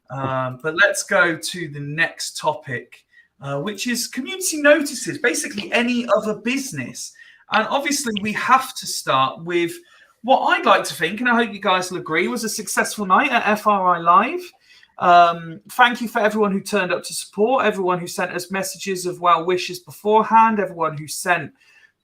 Speaker 1: But let's go to the next topic, which is community notices, basically any other business. And obviously, we have to start with what I'd like to think, and I hope you guys will agree, was a successful night at FRI Live. Thank you for everyone who turned up to support, everyone who sent us messages of well wishes beforehand, everyone who sent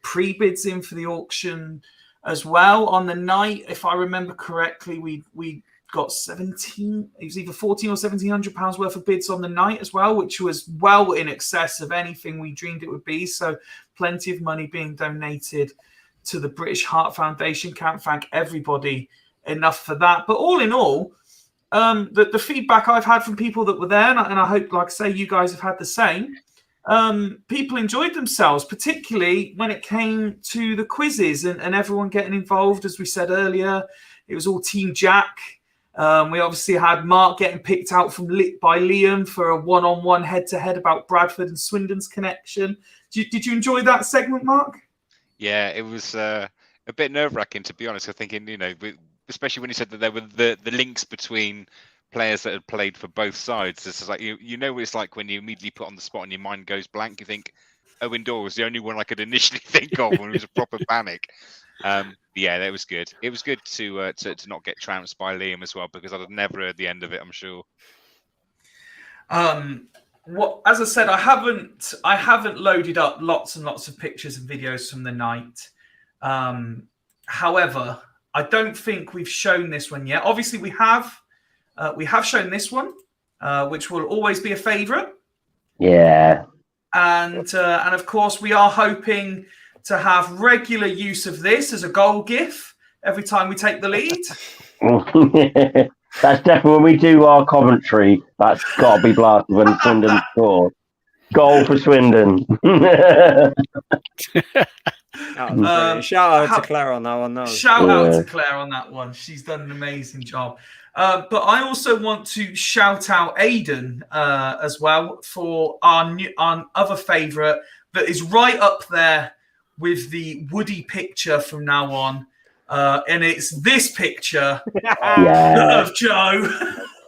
Speaker 1: pre-bids in for the auction as well. On the night, if I remember correctly, we got 17, it was either 14 or £1,700 worth of bids on the night as well, which was well in excess of anything we dreamed it would be. So plenty of money being donated to the British Heart Foundation. Can't thank everybody enough for that. But all in all, the feedback I've had from people that were there, and I hope, like I say, you guys have had the same, people enjoyed themselves, particularly when it came to the quizzes and everyone getting involved. As we said earlier, it was all Team Jack. We obviously had Mark getting picked out by Liam for a one-on-one head-to-head about Bradford and Swindon's connection. Did you enjoy that segment, Mark?
Speaker 6: Yeah, it was a bit nerve-wracking, to be honest. I'm thinking, especially when you said that there were the links between players that had played for both sides. It's like you know what it's like when you immediately put on the spot and your mind goes blank. You think Owen Dorr was the only one I could initially think of when it was a proper panic. Yeah, that was good. It was good to not get trounced by Liam as well, because I'd have never heard the end of it, I'm sure.
Speaker 1: As I said, I haven't loaded up lots and lots of pictures and videos from the night. However, I don't think we've shown this one yet. Obviously, we have shown this one, which will always be a favourite.
Speaker 9: Yeah.
Speaker 1: And of course, we are hoping to have regular use of this as a goal gif every time we take the lead.
Speaker 9: That's definitely when we do our commentary. That's got to be blasted when Swindon scores. Goal for Swindon.
Speaker 5: Shout out to Claire on that one.
Speaker 1: Shout out to Claire on that one. She's done an amazing job. But I also want to shout out Aidan as well for our other favourite that is right up there with the Woody picture from now on. And it's this picture of Joe.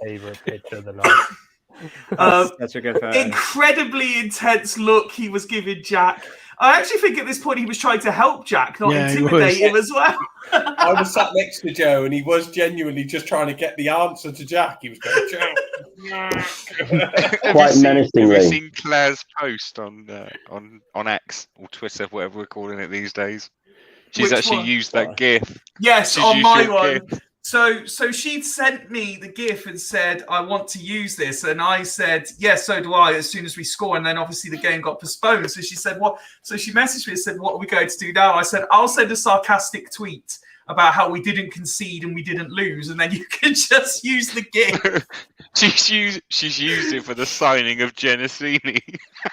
Speaker 3: Favourite picture of the night.
Speaker 5: That's a good photo.
Speaker 1: Incredibly intense look he was giving Jack. I actually think at this point he was trying to help Jack, not intimidate him as well.
Speaker 8: I was sat next to Joe, and he was genuinely just trying to get the answer to Jack. He was going, Jack.
Speaker 9: Quite menacingly.
Speaker 6: Have you seen Claire's post on X or Twitter, whatever we're calling it these days? She's actually used that GIF.
Speaker 1: Yes,
Speaker 6: She's
Speaker 1: on
Speaker 6: used
Speaker 1: my
Speaker 6: your
Speaker 1: one.
Speaker 6: GIF.
Speaker 1: So she'd sent me the GIF and said, I want to use this. And I said, yeah, so do I, as soon as we score. And then obviously the game got postponed. So she said, what? So she messaged me and said, what are we going to do now? I said, I'll send a sarcastic tweet about how we didn't concede and we didn't lose. And then you can just use the GIF.
Speaker 6: She's used it for the signing of Genesini.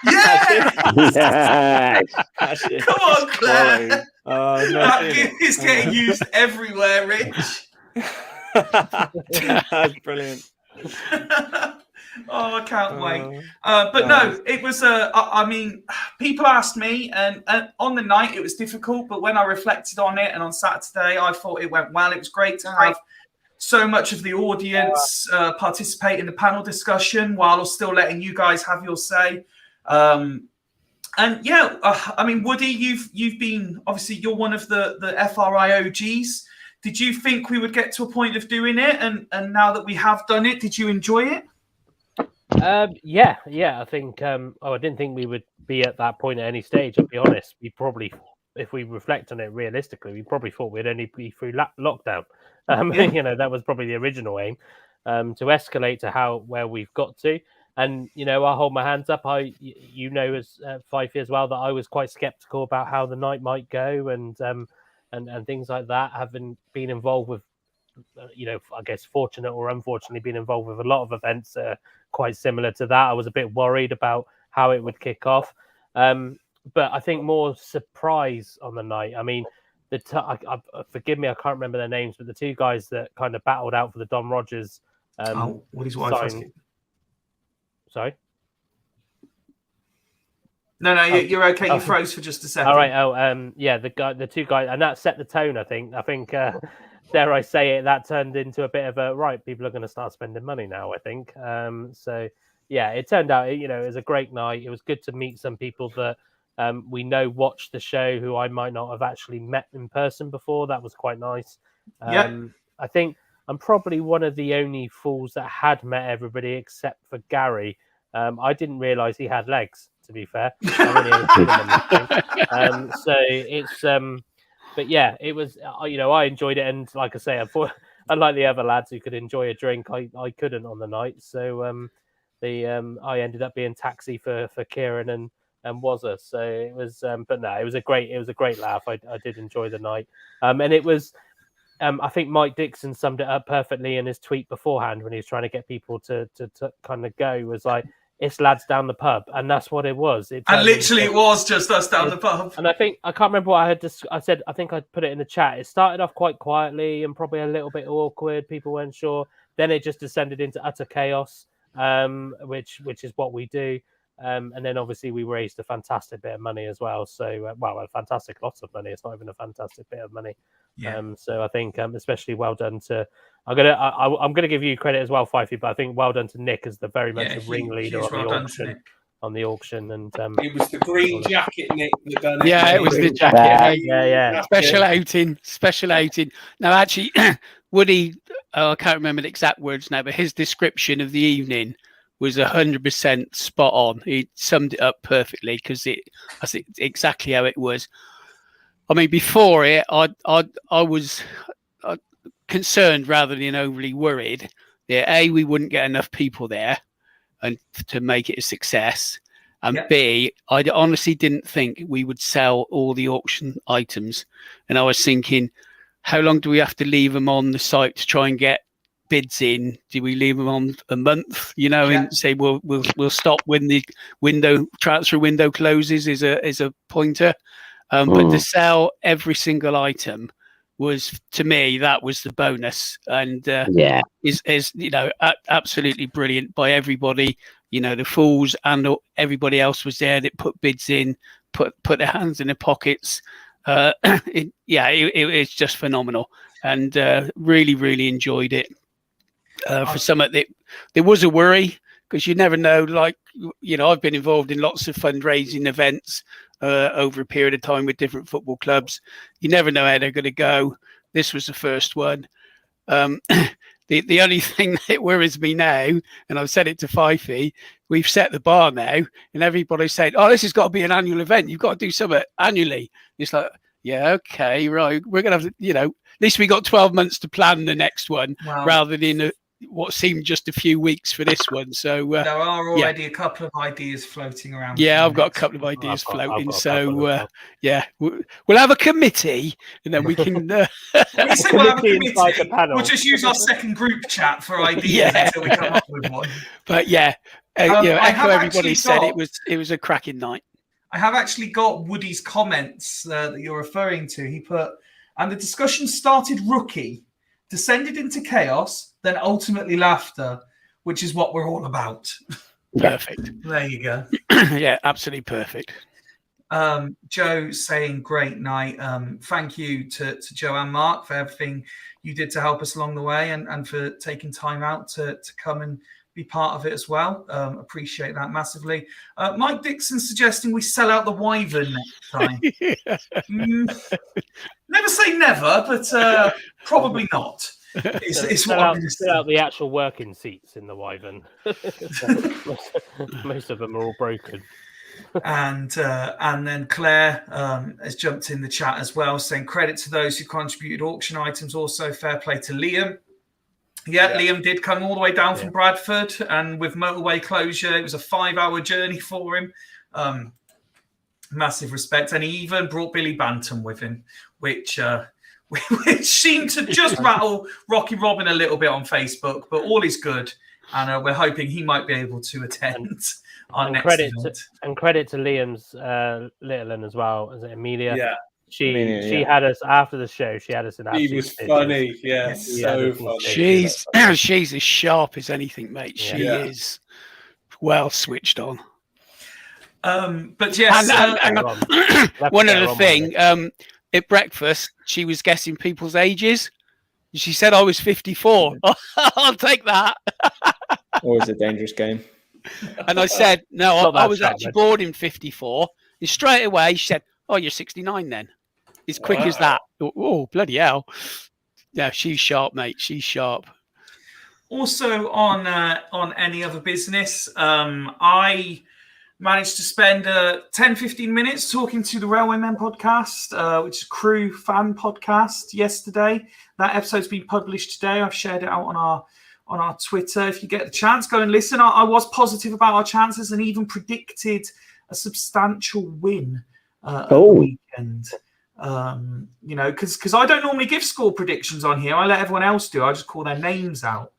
Speaker 1: Yeah! Come on, Claire.
Speaker 5: That
Speaker 1: GIF is getting used everywhere, Rich.
Speaker 5: That's brilliant.
Speaker 1: I can't wait. But no, it was. I mean, people asked me, and on the night it was difficult. But when I reflected on it, and on Saturday, I thought it went well. It was great to have so much of the audience participate in the panel discussion while still letting you guys have your say. And yeah, I mean, Woody, you've been, obviously you're one of the FRI OGs. Did you think we would get to a point of doing it? And now that we have done it, did you enjoy it?
Speaker 3: Yeah. I think. I didn't think we would be at that point at any stage. I'll be honest. We probably, if we reflect on it realistically, we probably thought we'd only be through lockdown. You know, that was probably the original aim. To escalate to where we've got to. And you know, I'll hold my hands up. You know, as Fifey as well, that I was quite skeptical about how the night might go, and things like that. Having been involved with, you know, I guess fortunate or unfortunately, been involved with a lot of events quite similar to that. I was a bit worried about how it would kick off, but I think more surprise on the night. I mean, forgive me, I can't remember their names, but the two guys that kind of battled out for the Don Rogers.
Speaker 1: What is wife?
Speaker 3: Sorry.
Speaker 1: No, you're okay. You froze for just a second.
Speaker 3: All right. Yeah, the two guys, and that set the tone. I think, dare I say it, that turned into a bit of a right. People are going to start spending money now. I think. So yeah, it turned out, you know, it was a great night. It was good to meet some people that we know watched the show who I might not have actually met in person before. That was quite nice. I think I'm probably one of the only fools that had met everybody except for Gary. I didn't realise he had legs, to be fair. So it's but yeah, it was, you know, I enjoyed it, and like I say, unlike the other lads who could enjoy a drink, I couldn't on the night. So I ended up being taxi for Kieran and Wazza. So it was but no, it was a great laugh. I did enjoy the night. And it was I think Mike Dixon summed it up perfectly in his tweet beforehand when he was trying to get people to kind of go, was like, it's lads down the pub, and that's what it was. It
Speaker 1: was just us down the pub.
Speaker 3: And I think, I can't remember what I had I said, I think I put it in the chat. It started off quite quietly and probably a little bit awkward. People weren't sure. Then it just descended into utter chaos, which is what we do. And then obviously we raised a fantastic bit of money as well. So, a fantastic lot of money. It's not even a fantastic bit of money.
Speaker 1: Yeah.
Speaker 3: So I think especially well done to. I'm gonna give you credit as well, Fifey, but I think well done to Nick as the very much a ringleader
Speaker 1: huge
Speaker 3: on the
Speaker 1: well done to
Speaker 3: auction.
Speaker 1: Nick.
Speaker 3: On the auction, and
Speaker 8: It was the green jacket, Nick, that done it.
Speaker 4: Yeah, it was the jacket.
Speaker 3: Yeah.
Speaker 4: Special outing. No, actually, Woody, I can't remember the exact words now, but his description of the evening was 100% spot on. He summed it up perfectly because I think exactly how it was. I mean, before it, I was concerned rather than overly worried that we wouldn't get enough people there and to make it a success, and B, I honestly didn't think we would sell all the auction items. And I was thinking, how long do we have to leave them on the site to try and get bids in? Do we leave them on a month, and say we'll stop when the transfer window closes is a pointer? But to sell every single item was, to me, that was the bonus, and is absolutely brilliant by everybody. The fools and everybody else was there that put bids in, put their hands in their pockets. It's just phenomenal, and really, really enjoyed it. For some of it, there was a worry because you never know. Like, I've been involved in lots of fundraising events over a period of time with different football clubs. You never know how they're going to go. This was the first one. The only thing that worries me now, and I've said it to Fifey, we've set the bar now, and everybody's saying, "Oh, this has got to be an annual event. You've got to do something annually." It's like, yeah, okay, right. We're gonna have to, at least we got 12 months to plan the next one, rather than what seemed just a few weeks for this one. So
Speaker 1: there are already a couple of ideas floating around.
Speaker 4: Yeah, I've got a couple of ideas floating. We'll have a committee, and then we can.
Speaker 1: We'll have a committee. We'll just use our second group chat for ideas until we come up with one.
Speaker 4: But echo everybody said it was a cracking night.
Speaker 1: I have actually got Woody's comments that you're referring to. He put, and the discussion started rookie, descended into chaos, then ultimately laughter, which is what we're all about.
Speaker 4: Perfect.
Speaker 1: There you go.
Speaker 4: Yeah, absolutely perfect.
Speaker 1: Joe saying great night. Thank you to Joe and Mark for everything you did to help us along the way, and for taking time out to come and be part of it as well. Appreciate that massively. Mike Dixon suggesting we sell out the Wyvern next time. Never say never, but probably not.
Speaker 3: Sell out the actual working seats in the Wyvern. Most of them are all broken.
Speaker 1: And then Claire has jumped in the chat as well, saying credit to those who contributed auction items. Also, fair play to Liam. Yeah, Liam did come all the way down from Bradford, and with motorway closure, it was a 5-hour journey for him. Massive respect, and he even brought Billy Bantam with him, which seemed to just rattle Rocky Robin a little bit on Facebook, but all is good, and we're hoping he might be able to attend our next event.
Speaker 3: And credit to Liam's little one as well, is it Amelia?
Speaker 8: Yeah.
Speaker 3: She had us after the show. She had us in.
Speaker 8: She was funny, so funny.
Speaker 4: She's as sharp as anything, mate. She is well switched on.
Speaker 1: But yes,
Speaker 4: one other thing. At breakfast, she was guessing people's ages. She said I was 54. I'll take that.
Speaker 5: Always a dangerous game.
Speaker 4: And I said, no, I was actually born in 54. And straight away, she said, "Oh, you're 69 then." As quick as that. Oh, bloody hell. Yeah, she's sharp, mate. She's sharp.
Speaker 1: Also on any other business, I managed to spend 10-15 minutes talking to the Railway Men podcast, which is a crew fan podcast yesterday. That episode's been published today. I've shared it out on our Twitter. If you get the chance, go and listen. I was positive about our chances and even predicted a substantial win at the weekend. Because I don't normally give score predictions on here. I let everyone else do. I just call their names out.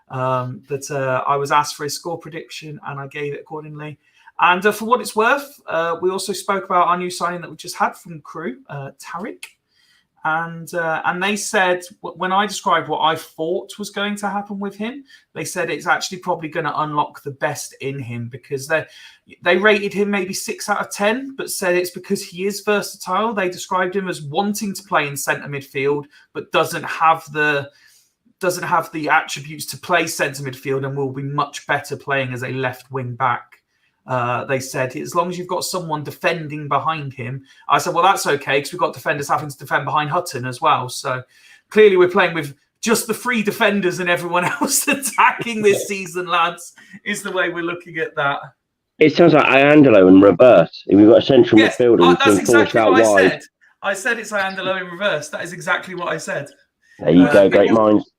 Speaker 1: But I was asked for a score prediction and I gave it accordingly. And for what it's worth, we also spoke about our new signing that we just had from Crew, Tariq. And they said, when I described what I thought was going to happen with him, they said it's actually probably going to unlock the best in him, because they rated him maybe 6 out of 10, but said it's because he is versatile. They described him as wanting to play in centre midfield, but doesn't have the attributes to play centre midfield, and will be much better playing as a left wing back. They said, as long as you've got someone defending behind him. I said, well, that's okay, because we've got defenders having to defend behind Hutton as well. So clearly we're playing with just the 3 defenders and everyone else attacking this season, lads, is the way we're looking at that.
Speaker 9: It sounds like Iandolo in reverse. We've got a central midfielder who's
Speaker 1: that's
Speaker 9: been forced
Speaker 1: exactly
Speaker 9: out
Speaker 1: what I
Speaker 9: wide.
Speaker 1: said. I said it's Iandolo in reverse. That is exactly what I said.
Speaker 9: There you go, great minds.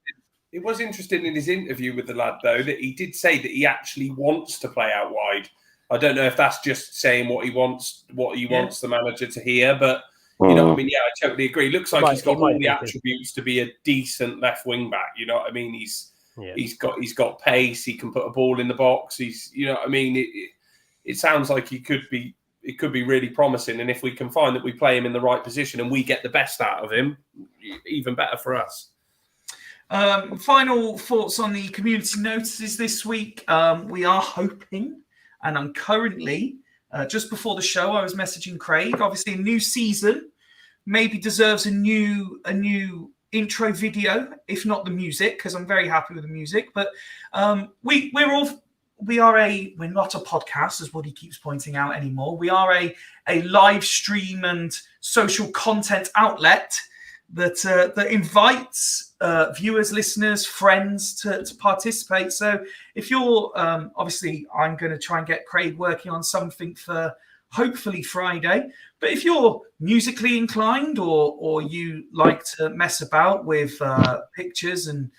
Speaker 8: It was interesting in his interview with the lad, though, that he did say that he actually wants to play out wide. I don't know if that's just saying what he wants the manager to hear, but you know what I mean? Yeah, I totally agree. Looks like he's got all the attributes to be a decent left wing back. You know what I mean? He's got pace. He can put a ball in the box. You know what I mean? It sounds like it could be really promising. And if we can find that we play him in the right position and we get the best out of him, even better for us.
Speaker 1: Final thoughts on the community notices this week. We are hoping, and I'm currently, just before the show, I was messaging Craig. Obviously, a new season maybe deserves a new intro video, if not the music, because I'm very happy with the music. But we're not a podcast, as Woody keeps pointing out anymore. We are a live stream and social content outlet that invites viewers, listeners, friends to participate. So if you're obviously, I'm going to try and get Craig working on something for hopefully Friday. But if you're musically inclined, or you like to mess about with pictures and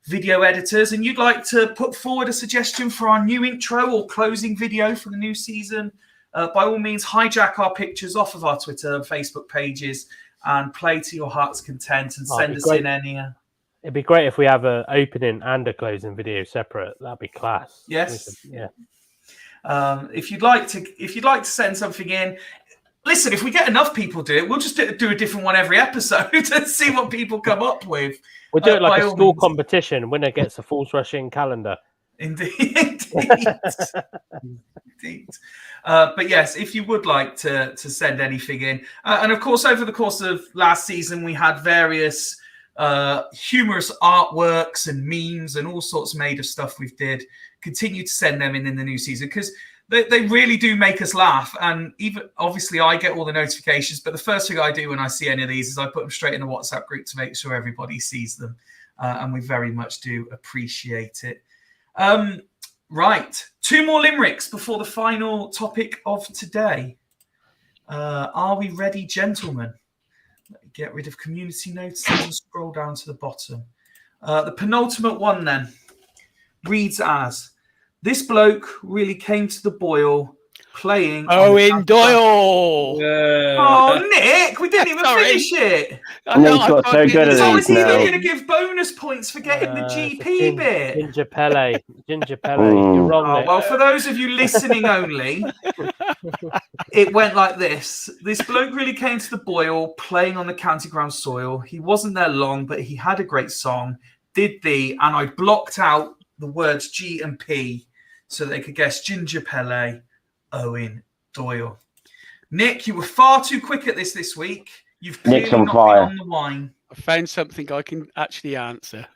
Speaker 1: video editors, and you'd like to put forward a suggestion for our new intro or closing video for the new season, by all means, hijack our pictures off of our Twitter and Facebook pages and play to your heart's content, and send us in any.
Speaker 3: It'd be great if we have an opening and a closing video separate. That'd be class.
Speaker 1: Yes.
Speaker 3: Yeah.
Speaker 1: If you'd like to send something in, listen. If we get enough people do it, we'll just do a different one every episode and see what people come up with.
Speaker 3: We'll do it like a school competition. Winner gets a Fools Rush In calendar.
Speaker 1: Indeed. But yes, if you would like to send anything in, and of course, over the course of last season, we had various humorous artworks and memes and all sorts made of stuff we did. Continue to send them in the new season, because they really do make us laugh. And even obviously, I get all the notifications, but the first thing I do when I see any of these is I put them straight in the WhatsApp group to make sure everybody sees them, and we very much do appreciate it. Right, 2 more limericks before the final topic of today. Are we ready, gentlemen? Let me get rid of community notices and scroll down to the bottom. The penultimate one then reads as, this bloke really came to the boil playing.
Speaker 4: Owen Doyle.
Speaker 1: Oh, Nick, we didn't even finish it.
Speaker 9: Nick's got so good at
Speaker 1: So
Speaker 9: these
Speaker 1: is he
Speaker 9: now.
Speaker 1: going to give bonus points for getting the GP bit?
Speaker 3: Ginger Pele. You're wrong, Nick.
Speaker 1: Well, for those of you listening only, it went like this. This bloke really came to the boil playing on the county ground soil. He wasn't there long, but he had a great song. And I blocked out the words G and P so they could guess Ginger Pele, Owen Doyle. Nick, you were far too quick at this week. You've clearly
Speaker 9: Nick's on
Speaker 1: not
Speaker 9: fire.
Speaker 1: been on the wine.
Speaker 4: I found something I can actually answer.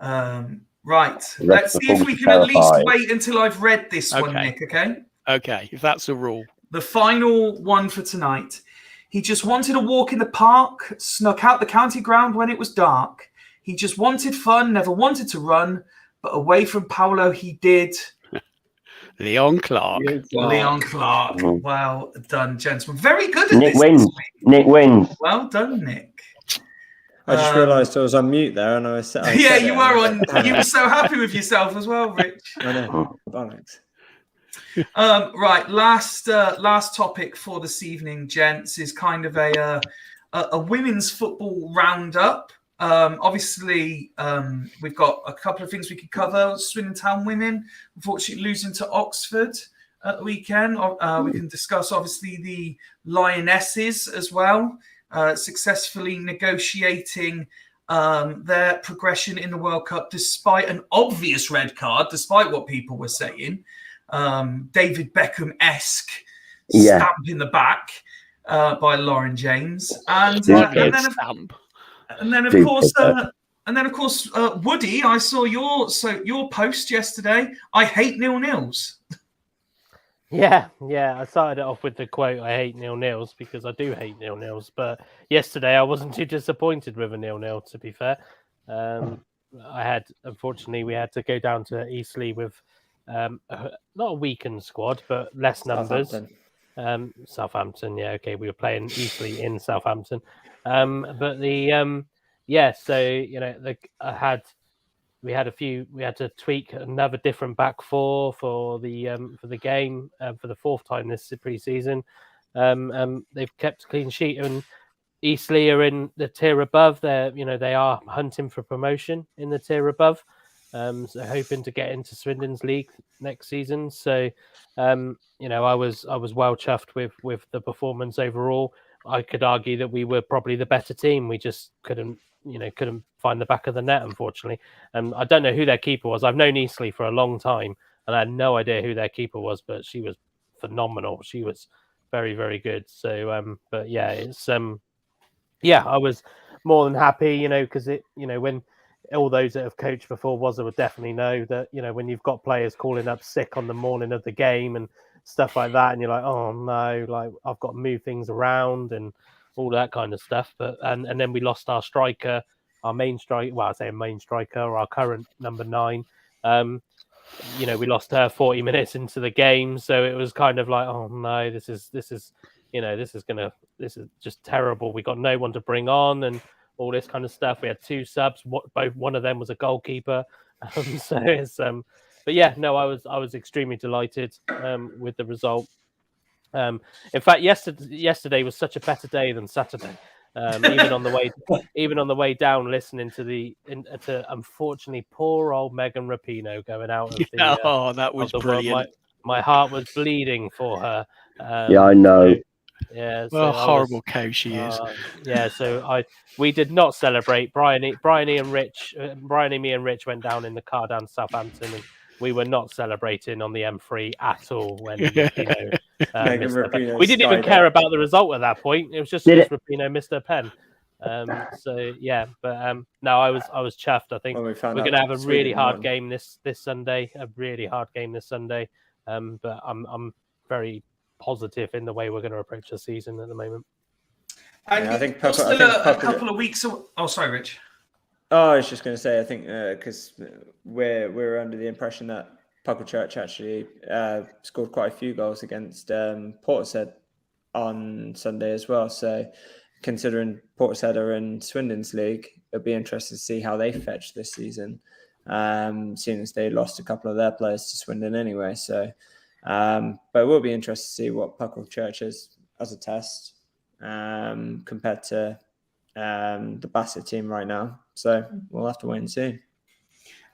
Speaker 1: Right. Let's see if we can at least wait until I've read this one, Nick, okay?
Speaker 4: Okay, if that's a rule.
Speaker 1: The final one for tonight. He just wanted a walk in the park, snuck out the county ground when it was dark. He just wanted fun, never wanted to run, but away from Paolo he did.
Speaker 4: Leon Clark.
Speaker 1: Leon Clark. Well done, gentlemen. Very good at
Speaker 9: Nick
Speaker 1: this.
Speaker 9: wins. Nick wins.
Speaker 1: Well done, Nick.
Speaker 5: I just realised I was on mute there, and I said,
Speaker 1: you were on. You were so happy with yourself as well, Rich.
Speaker 5: I know. Bollocks.
Speaker 1: Right, last topic for this evening, gents, is kind of a women's football roundup. Obviously, we've got a couple of things we could cover. Swindon Town women, unfortunately, losing to Oxford at the weekend. We can discuss, obviously, the Lionesses as well. successfully negotiating their progression in the World Cup despite an obvious red card, despite what people were saying. David Beckham-esque stamp in the back by Lauren James. And then of course, Woody, I saw your post yesterday. I hate 0-0s.
Speaker 3: Yeah. I started it off with the quote, I hate 0-0s, because I do hate 0-0s. But yesterday I wasn't too disappointed with a 0-0, to be fair. Unfortunately, we had to go down to Eastleigh with not a weakened squad, but less numbers. Southampton, yeah, okay. We were playing Eastleigh in Southampton. But we had to tweak another different back four for the game for the fourth time this pre-season. They've kept a clean sheet, and Eastleigh are in the tier above. They are hunting for promotion in the tier above, so hoping to get into Swindon's league next season. So I was well chuffed with the performance overall. I could argue that we were probably the better team. We just couldn't find the back of the net, unfortunately. I don't know who their keeper was. I've known Eastleigh for a long time, and I had no idea who their keeper was, but she was phenomenal. She was very, very good. So, but yeah, it's I was more than happy, because when all those that have coached before would definitely know that, when you've got players calling up sick on the morning of the game and stuff like that, and you're like, oh no, like I've got to move things around and all that kind of stuff. But and then we lost our striker, our main striker. Well, I say main striker, our current number 9. We lost her 40 minutes into the game, so it was kind of like, oh no, this is just terrible. We got no one to bring on and all this kind of stuff. We had 2 subs. One of them was a goalkeeper. So it's but yeah, no, I was extremely delighted with the result. In fact, yesterday was such a better day than Saturday. Even on the way down, listening to unfortunately poor old Megan Rapinoe going out of the
Speaker 4: that was brilliant.
Speaker 3: My heart was bleeding for her.
Speaker 9: I know.
Speaker 3: So
Speaker 4: horrible cow she is.
Speaker 3: So we did not celebrate. Bryony, me and Rich went down in the car down to Southampton, and we were not celebrating on the M3 at all when Rapinoe missed her pen. We didn't even care about the result at that point. It was just Rapinoe missed her pen. No, I was chuffed. I think we're going to have a really hard game this Sunday. But I'm very positive in the way we're going to approach the season at the moment.
Speaker 1: I think a couple of weeks. Oh, sorry, Rich.
Speaker 5: Oh, I was just going to say, I think because we're under the impression that Pucklechurch actually scored quite a few goals against Portishead on Sunday as well. So considering Portishead are in Swindon's league, it'll be interesting to see how they fetch this season, seeing as they lost a couple of their players to Swindon anyway. So, but it will be interesting to see what Pucklechurch is as a test compared to the Bassett team right now. So we'll have to wait and see.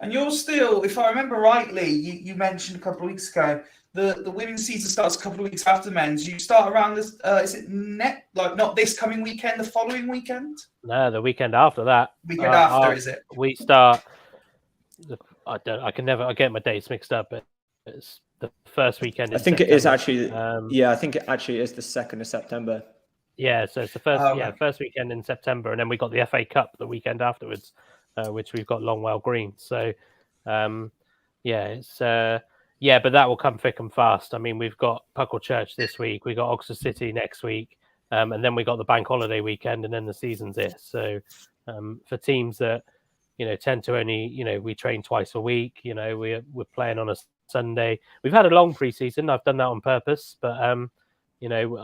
Speaker 1: And you're still, if I remember rightly, you mentioned a couple of weeks ago, the women's season starts a couple of weeks after men's. You start around this, is it not this coming weekend, the following weekend?
Speaker 3: No, the weekend after that.
Speaker 1: Weekend after, is it?
Speaker 3: We start, I get my dates mixed up, but it's the first weekend in September.
Speaker 5: It is actually, I think it actually is the 2nd of September.
Speaker 3: Yeah, so it's the first weekend in September, and then we got the FA Cup the weekend afterwards, which we've got Longwell Green. So, but that will come thick and fast. I mean, we've got Pucklechurch this week, we got Oxford City next week, and then we got the bank holiday weekend, and then the season's here. So, for teams that tend to only we train twice a week, we're playing on a Sunday. We've had a long preseason. I've done that on purpose, but I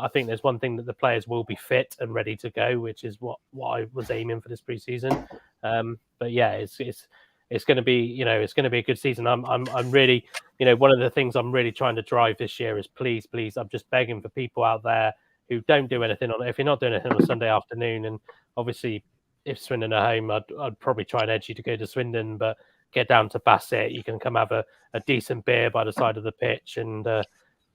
Speaker 3: think there's one thing that the players will be fit and ready to go, which is what I was aiming for this preseason. But yeah, it's going to be it's going to be a good season. I'm really one of the things I'm really trying to drive this year is please I'm just begging for people out there who don't do anything if you're not doing anything on a Sunday afternoon, and obviously if Swindon are home, I'd probably try and edge you to go to Swindon, but get down to Bassett. You can come have a decent beer by the side of the pitch and.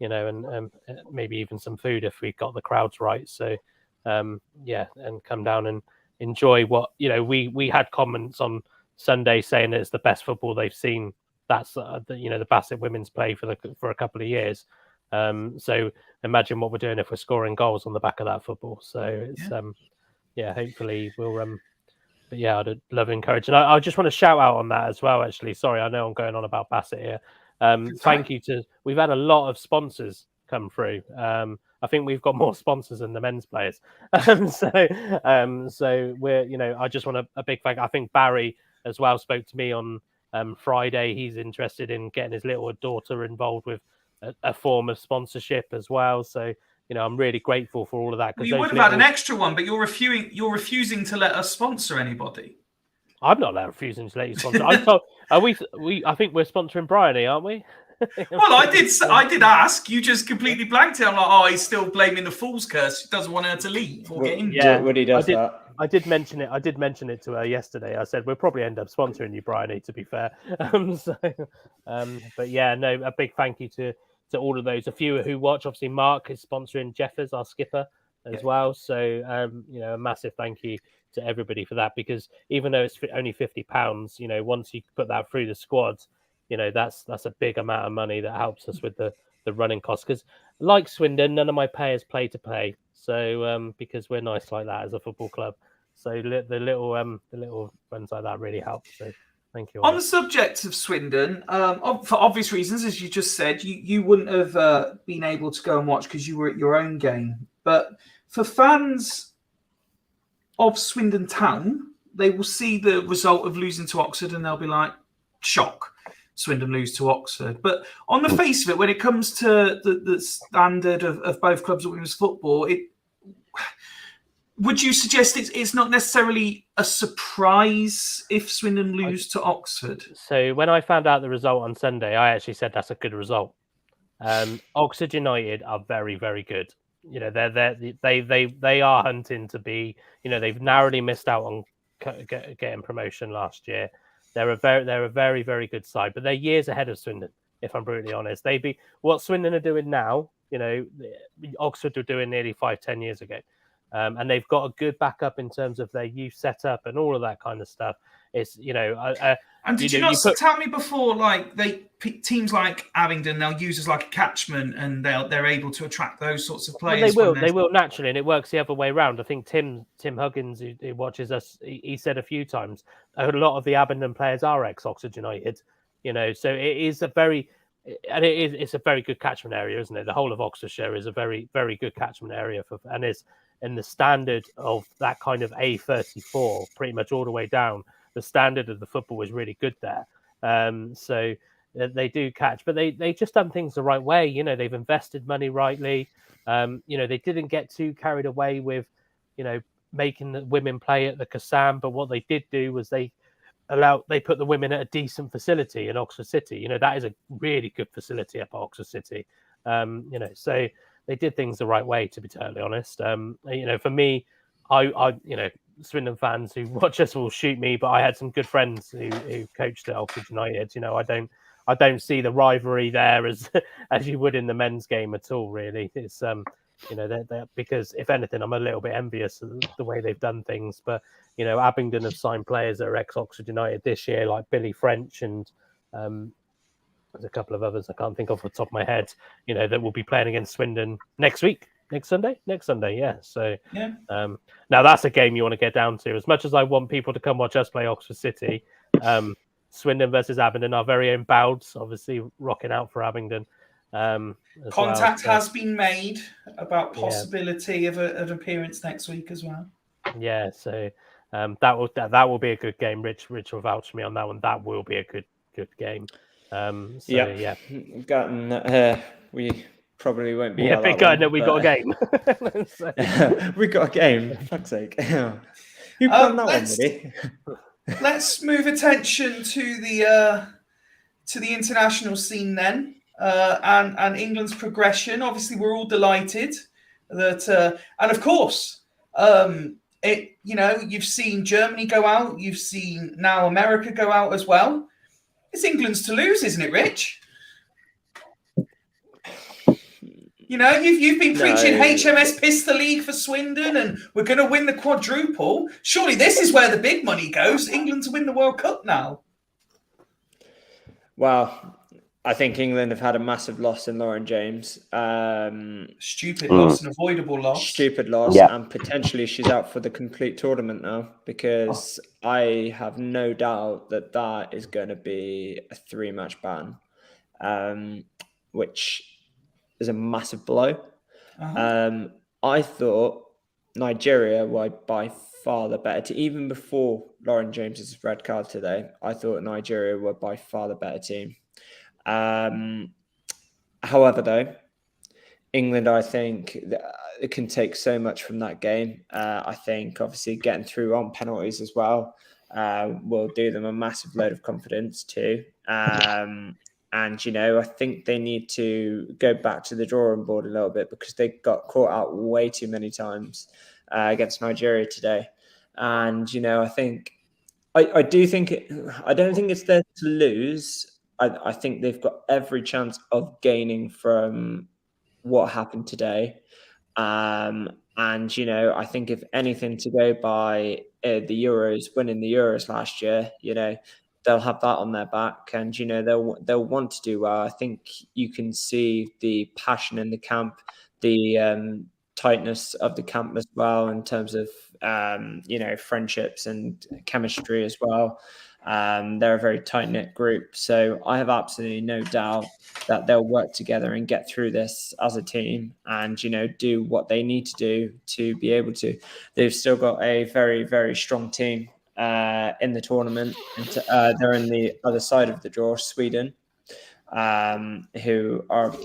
Speaker 3: And maybe even some food if we got the crowds right. So, yeah, and come down and enjoy what we had comments on Sunday saying that it's the best football they've seen. That's the Bassett women's play for a couple of years. So imagine what we're doing if we're scoring goals on the back of that football. So it's hopefully we'll but yeah, I'd love to encourage. And I just want to shout out on that as well, actually. Sorry, I know I'm going on about Bassett here. Thank you we've had a lot of sponsors come through. I think we've got more sponsors than the men's players. So we're, I just want a big thank. I think Barry as well spoke to me on Friday. He's interested in getting his little daughter involved with a form of sponsorship as well. So, I'm really grateful for all of that.
Speaker 1: Well, you would have had an extra one, but you're refusing to let us sponsor anybody.
Speaker 3: I'm not refusing to let you sponsor. I think we're sponsoring Bryony, aren't we?
Speaker 1: Well, I did ask. You just completely blanked it. I'm like, oh, he's still blaming the fool's curse. He doesn't want her to leave or get injured.
Speaker 5: Yeah, Woody does that.
Speaker 3: I did mention it. I did mention it to her yesterday. I said we'll probably end up sponsoring you, Bryony. To be fair, but yeah, no, a big thank you to all of those. A few who watch. Obviously, Mark is sponsoring Jeffers, our skipper, as well. So, a massive thank you to everybody for that, because even though it's only £50, once you put that through the squad, that's a big amount of money that helps us with the running costs. Because like Swindon, none of my players play to play. So because we're nice like that as a football club, so the little ones like that really help. So thank you.
Speaker 1: On the subject of Swindon, for obvious reasons, as you just said, you wouldn't have been able to go and watch because you were at your own game. But for fans of Swindon Town, they will see the result of losing to Oxford and they'll be like, shock. Swindon lose to Oxford. But on the face of it, when it comes to the standard of both clubs of women's football, would you suggest it's not necessarily a surprise if Swindon lose to Oxford?
Speaker 3: So when I found out the result on Sunday, I actually said that's a good result. Oxford United are very, very good. They are hunting to be. They've narrowly missed out on getting promotion last year. They're a very, very good side, but they're years ahead of Swindon, if I'm brutally honest. What Swindon are doing now, Oxford were doing nearly 5-10 years ago. And they've got a good backup in terms of their youth setup and all of that kind of stuff. It's,
Speaker 1: and did you not tell me before, like teams like Abingdon, they'll use as like a catchment and they're able to attract those sorts of players.
Speaker 3: Well, they will naturally, and it works the other way around. I think Tim Huggins, who watches us, he said a few times, a lot of the Abingdon players are ex-Oxford United, so it is a very good catchment area, isn't it? The whole of Oxfordshire is a very, very good catchment area and the standard of that kind of A34, pretty much all the way down, the standard of the football is really good there. So they do catch, but they just done things the right way. They've invested money rightly. They didn't get too carried away with, making the women play at the Kassam. But what they did do was they put the women at a decent facility in Oxford City. That is a really good facility up at Oxford City. So they did things the right way, to be totally honest. For me, I Swindon fans who watch us will shoot me, but I had some good friends who coached at Oxford United. I don't see the rivalry there as you would in the men's game at all. Really, it's because if anything, I'm a little bit envious of the way they've done things. But Abingdon have signed players that are ex-Oxford United this year, like Billy French and there's a couple of others I can't think of the top of my head. That will be playing against Swindon next Sunday, yeah. So
Speaker 1: yeah.
Speaker 3: Now that's a game you want to get down to. As much as I want people to come watch us play Oxford City, Swindon versus Abingdon, our very own Bouds, obviously rocking out for Abingdon.
Speaker 1: Contact has been made about possibility of an appearance next week as well.
Speaker 3: Yeah, so that will be a good game. Rich will vouch for me on that one. That will be a good game.
Speaker 5: We probably won't be.
Speaker 3: Yeah, big guy that we got a game.
Speaker 5: We got a game. For fuck's sake. Who done that one, Woody?
Speaker 1: Let's move attention to the international scene then, and England's progression. Obviously, we're all delighted that, and of course, you've seen Germany go out, you've seen now America go out as well. It's England's to lose, isn't it, Rich? You know, you've been preaching
Speaker 5: No.
Speaker 1: HMS Pistol League for Swindon, and we're going to win the quadruple. Surely this is where the big money goes. England to win the World Cup now.
Speaker 5: Well, I think England have had a massive loss in Lauren James.
Speaker 1: Stupid loss, an avoidable loss.
Speaker 5: Stupid loss,
Speaker 9: Yeah.
Speaker 5: and potentially she's out for the complete tournament now, because I have no doubt that that is going to be a 3-match ban, which is a massive blow. I thought Nigeria were by far the better team. Even before Lauren James's red card today, I thought Nigeria were by far the better team. However, though, England, I think, it can take so much from that game. I think, obviously, getting through on penalties as well will do them a massive load of confidence too. And, you know, I think they need to go back to the drawing board a little bit, because they got caught out way too many times against Nigeria today. And, you know, I think, I do think, I don't think it's theirs to lose. I think they've got every chance of gaining from what happened today. And, you know, I think if anything to go by the Euros, winning the Euros last year, you know, they'll have that on their back, and, you know, they'll want to do well. I think you can see the passion in the camp, the tightness of the camp as well, in terms of, you know, friendships and chemistry as well. They're a very tight-knit group. So I have absolutely no doubt that they'll work together and get through this as a team, and, you know, do what they need to do to be able to. They've still got a very, very strong team in the tournament. They're in the other side of the draw, Sweden, who are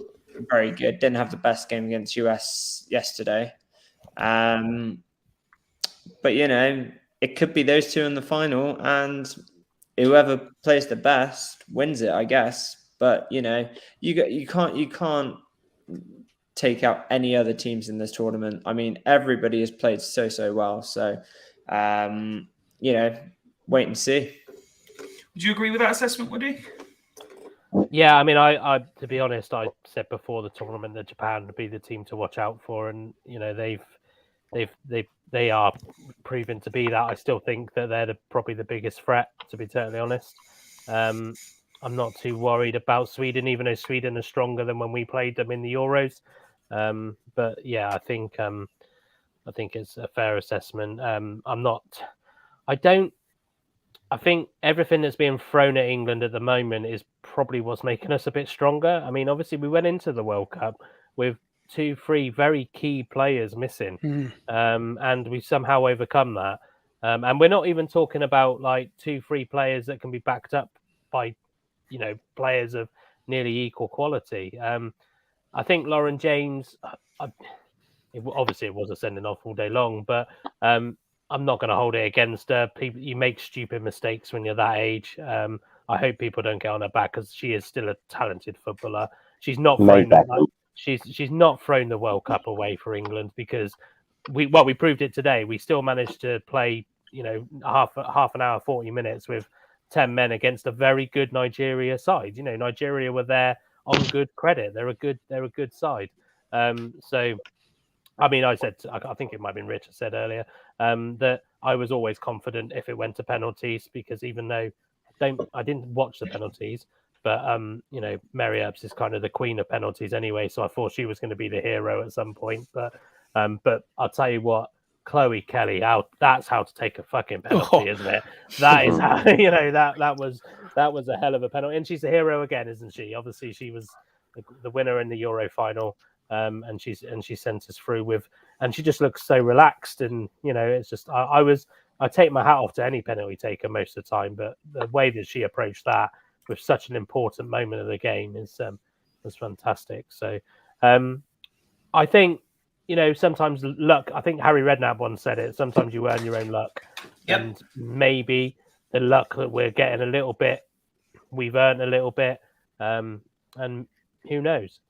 Speaker 5: very good. Didn't have the best game against US yesterday. But, you know, it could be those two in the final, and whoever plays the best wins it, I guess. But, you know, you can't take out any other teams in this tournament. I mean, everybody has played so well. So, you know, wait and see.
Speaker 1: Would you agree with that assessment, Woody?
Speaker 3: Yeah, I mean, I to be honest, I said before the tournament that Japan would be the team to watch out for, and, you know, they are proven to be that. I still think that they're probably the biggest threat, to be totally honest. I'm not too worried about Sweden, even though Sweden is stronger than when we played them in the Euros. But yeah, I think it's a fair assessment. I think everything that's being thrown at England at the moment is probably what's making us a bit stronger. I mean, obviously we went into the World Cup with 2-3 very key players missing, and we somehow overcome that. And we're not even talking about like 2-3 players that can be backed up by, you know, players of nearly equal quality. I think Lauren James, obviously it was a sending off all day long, but I'm not going to hold it against her. People, you make stupid mistakes when you're that age. I hope people don't get on her back, because she is still a talented footballer. She's not she's not thrown the World Cup away for England, because we proved it today. We still managed to play, you know, half an hour, 40 minutes with 10 men against a very good Nigeria side. You know, Nigeria were there on good credit. They're a good side. So, I mean, I think it might have been Rich, I said earlier, that I was always confident if it went to penalties, because even though I didn't watch the penalties, but you know, Mary Earps is kind of the queen of penalties anyway, so I thought she was going to be the hero at some point. But I'll tell you what, Chloe Kelly, that's how to take a fucking penalty, isn't it? That is how, you know, that was a hell of a penalty, and she's the hero again, isn't she? Obviously, she was the winner in the Euro final. And she sent us through with, and she just looks so relaxed, and, you know, it's just I take my hat off to any penalty taker most of the time, but the way that she approached that with such an important moment of the game was fantastic. So I think, you know, sometimes luck. I think Harry Redknapp once said it. Sometimes you earn your own luck, and maybe the luck that we're getting a little bit, we've earned a little bit, and who knows?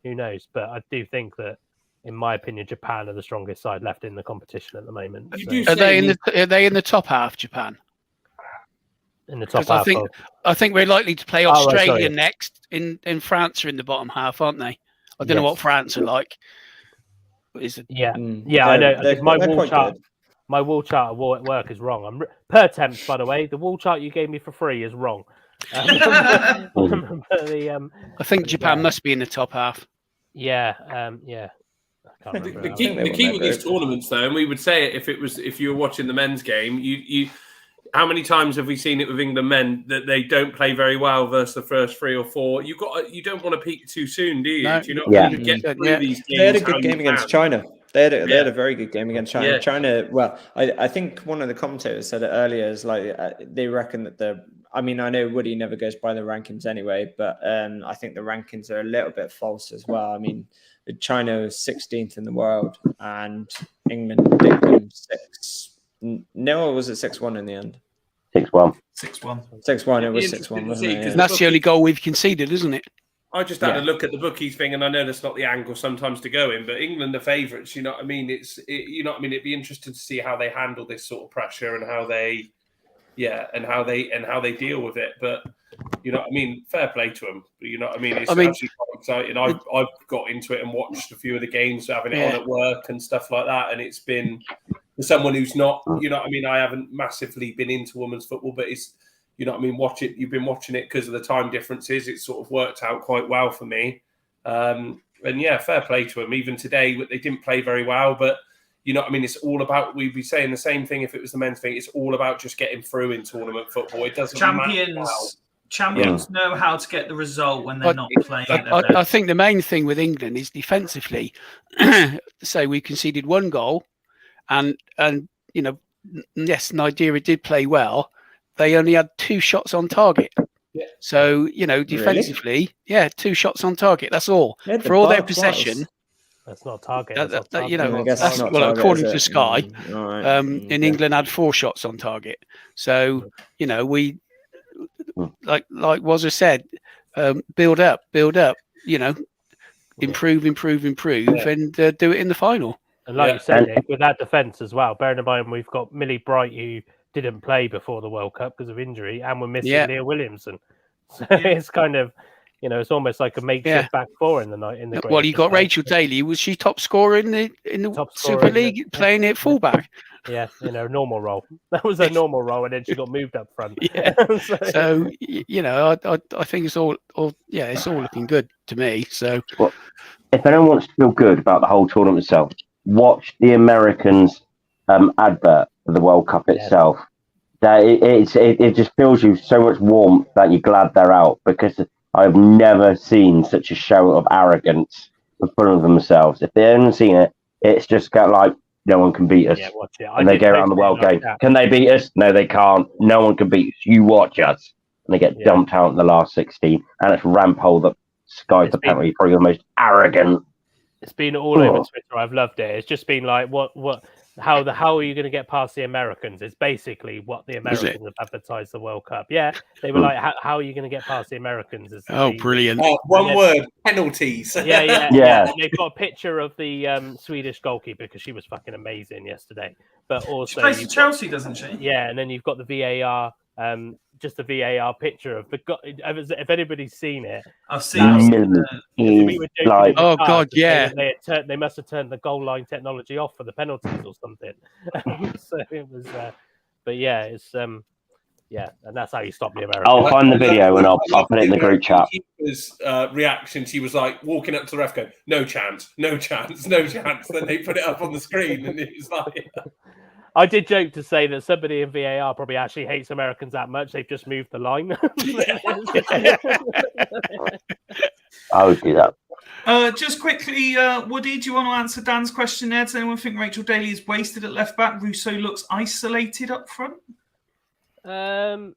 Speaker 3: But I do think that, in my opinion, Japan are the strongest side left in the competition at the moment.
Speaker 4: Are they in the top half, Japan?
Speaker 3: In the top half.
Speaker 4: I think we're likely to play Australia next. In France are in the bottom half, aren't they? I don't know
Speaker 3: Yes.
Speaker 4: what France are like. But is it?
Speaker 3: Yeah,
Speaker 5: Mm.
Speaker 3: yeah, I know.
Speaker 5: They're,
Speaker 3: Because my
Speaker 5: they're
Speaker 3: wall
Speaker 5: quite
Speaker 3: chart,
Speaker 5: good.
Speaker 3: my wall chart at work is wrong. I'm per temps, by the way. The wall chart you gave me for free is wrong. But the
Speaker 4: I think Japan
Speaker 3: yeah.
Speaker 4: must be in the top half.
Speaker 3: Yeah, yeah. I can't remember.
Speaker 8: The
Speaker 3: now.
Speaker 8: key,
Speaker 5: they
Speaker 8: the
Speaker 5: won
Speaker 8: key
Speaker 5: that
Speaker 8: with these
Speaker 5: group.
Speaker 8: tournaments, though, and we would say it if you were watching the men's game, you how many times have we seen it with England men that they don't play very well versus the first 3 or 4? You don't want to peak too soon, do you?
Speaker 4: No,
Speaker 8: Do you know
Speaker 9: Yeah.
Speaker 8: what I mean? Get through
Speaker 4: Yeah.
Speaker 8: these games.
Speaker 5: They had a
Speaker 8: how
Speaker 5: good
Speaker 8: you
Speaker 5: game against
Speaker 8: can.
Speaker 5: China. They had
Speaker 8: Yeah.
Speaker 5: a very good game against China.
Speaker 8: Yeah.
Speaker 5: China, well, I think one of the commentators said it earlier, is like they reckon that I mean, I know Woody never goes by the rankings anyway, but I think the rankings are a little bit false as well. I mean, China was 16th in the world and England beat them 6-0, or was it 6-1 in the end?
Speaker 9: 6-1.
Speaker 1: 6-1.
Speaker 5: 6-1, it was
Speaker 8: It'd be
Speaker 5: 6-1,
Speaker 8: interesting to
Speaker 5: wasn't
Speaker 8: see,
Speaker 5: it?
Speaker 8: 'cause
Speaker 4: And that's the only goal we've conceded, isn't it?
Speaker 8: I just had
Speaker 5: Yeah.
Speaker 8: a look at the bookies thing, and I know that's not the angle sometimes to go in, but England are favourites. You know what I mean? You know what I mean. It'd be interesting to see how they handle this sort of pressure and how they deal with it. But you know what I mean? Fair play to them. You know what I mean? It's actually quite exciting. I've got into it and watched a few of the games, having it on at work and stuff like that, and it's been for someone who's not. You know what I mean? I haven't massively been into women's football, but it's. You know what I mean? You've been watching it because of the time differences. It's sort of worked out quite well for me. And yeah, fair play to them. Even today, they didn't play very well, but you know what I mean? It's all about, we'd be saying the same thing if it was the men's thing. It's all about just getting through in tournament football. It doesn't matter.
Speaker 1: Champions know how to get the result when they're not playing.
Speaker 4: I think the main thing with England is defensively. Say we conceded 1 goal, and you know, yes, Nigeria did play well. They only had 2 shots on target.
Speaker 8: Yeah.
Speaker 4: So, you know, defensively, 2 shots on target. That's all. For all their possession.
Speaker 3: That's not target.
Speaker 4: You know,
Speaker 5: I guess that's not
Speaker 4: well,
Speaker 5: target,
Speaker 4: according
Speaker 5: is
Speaker 4: to
Speaker 5: it?
Speaker 4: Sky,
Speaker 5: Right.
Speaker 4: in England had 4 shots on target. So, you know, we, like Wazza said, build up, you know, improve, and do it in the final.
Speaker 3: And like you said, Nick, with that defence as well, bearing in mind we've got Millie Bright, who didn't play before the World Cup because of injury, and we're missing Leah Williamson. So it's kind of, you know, it's almost like a makeshift back 4 in the night. In the
Speaker 4: well, you got Rachel Daly. Was she top scorer in the Super League, playing at fullback?
Speaker 3: Yeah, in her normal role. That was her normal role, and then she got moved up front.
Speaker 4: Yeah. So you know, I think it's all it's all looking good to me. So,
Speaker 9: well, if anyone wants to feel good about the whole tournament itself, watch the Americans' advert for the World Cup itself. That it just fills you so much warmth that you're glad they're out, because I've never seen such a show of arrogance in front of themselves. If they haven't seen it, it's just got like no one can beat us.
Speaker 3: Yeah, watch it.
Speaker 9: And they go around the world going, can they beat us? No, they can't. No one can beat us. You watch us. And they get dumped out in the last 16. And it's Rampole that Sky's apparently probably the most arrogant.
Speaker 3: It's been all over Twitter. I've loved it. It's just been like, how are you going to get past the Americans? It's basically what the Americans have advertised the World Cup. Yeah, they were like, how are you going to get past the Americans?
Speaker 4: Brilliant.
Speaker 8: One word, penalties.
Speaker 3: Yeah. They've got a picture of the Swedish goalkeeper because she was fucking amazing yesterday. But also,
Speaker 1: she plays for Chelsea, doesn't she?
Speaker 3: Yeah, and then you've got the VAR, just the VAR picture of the. If anybody's seen it,
Speaker 1: I've seen it.
Speaker 3: We were joking
Speaker 4: oh God, yeah.
Speaker 3: They must have turned the goal line technology off for the penalties or something. So it was, but yeah, it's and that's how you stop the Americans.
Speaker 9: I'll find the video and I'll put it in the group chat.
Speaker 8: His reaction, she was like walking up to the ref, going, "No chance, no chance, no chance." Then they put it up on the screen, and it was like.
Speaker 3: I did joke to say that somebody in VAR probably actually hates Americans that much. They've just moved the line.
Speaker 9: I would do that.
Speaker 1: Just quickly, Woody, do you want to answer Dan's question there? Does anyone think Rachel Daly is wasted at left back? Russo looks isolated up front?
Speaker 3: No,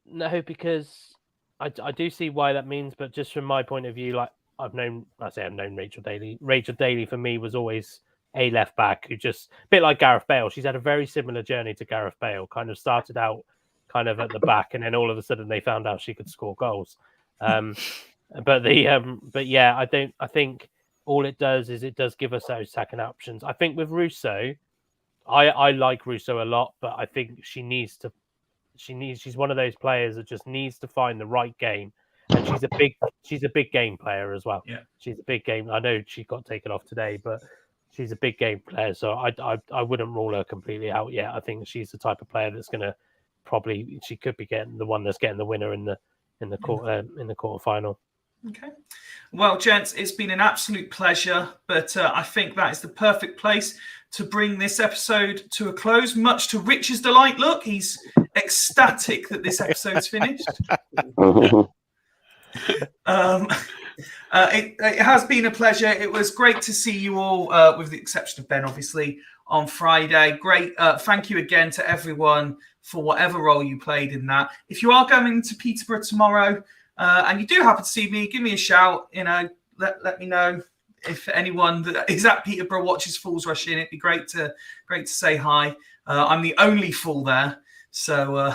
Speaker 3: because I do see why that means, but just from my point of view, like I've known Rachel Daly. Rachel Daly for me was always a left back who just a bit like Gareth Bale. She's had a very similar journey to Gareth Bale. Kind of started out kind of at the back, and then all of a sudden they found out she could score goals. But yeah, I think all it does is it does give us those second options. I think with Russo, I like Russo a lot, but I think she's one of those players that just needs to find the right game and she's a big game player as well.
Speaker 1: Yeah.
Speaker 3: She's a big game. I know she got taken off today, but she's a big game player, so I wouldn't rule her completely out yet. I think she's the type of player that's going to she could be getting the one that's getting the winner in the quarterfinal.
Speaker 1: Okay. Well, gents, it's been an absolute pleasure, but I think that is the perfect place to bring this episode to a close, much to Rich's delight. Look, he's ecstatic that this episode's finished. It has been a pleasure. It was great to see you all, with the exception of Ben, obviously, on Friday. Great. Thank you again to everyone for whatever role you played in that. If you are going to Peterborough tomorrow and you do happen to see me, give me a shout. Let me know. If anyone that is at Peterborough watches Fools Rush In, it'd be great to say hi. I'm the only fool there, so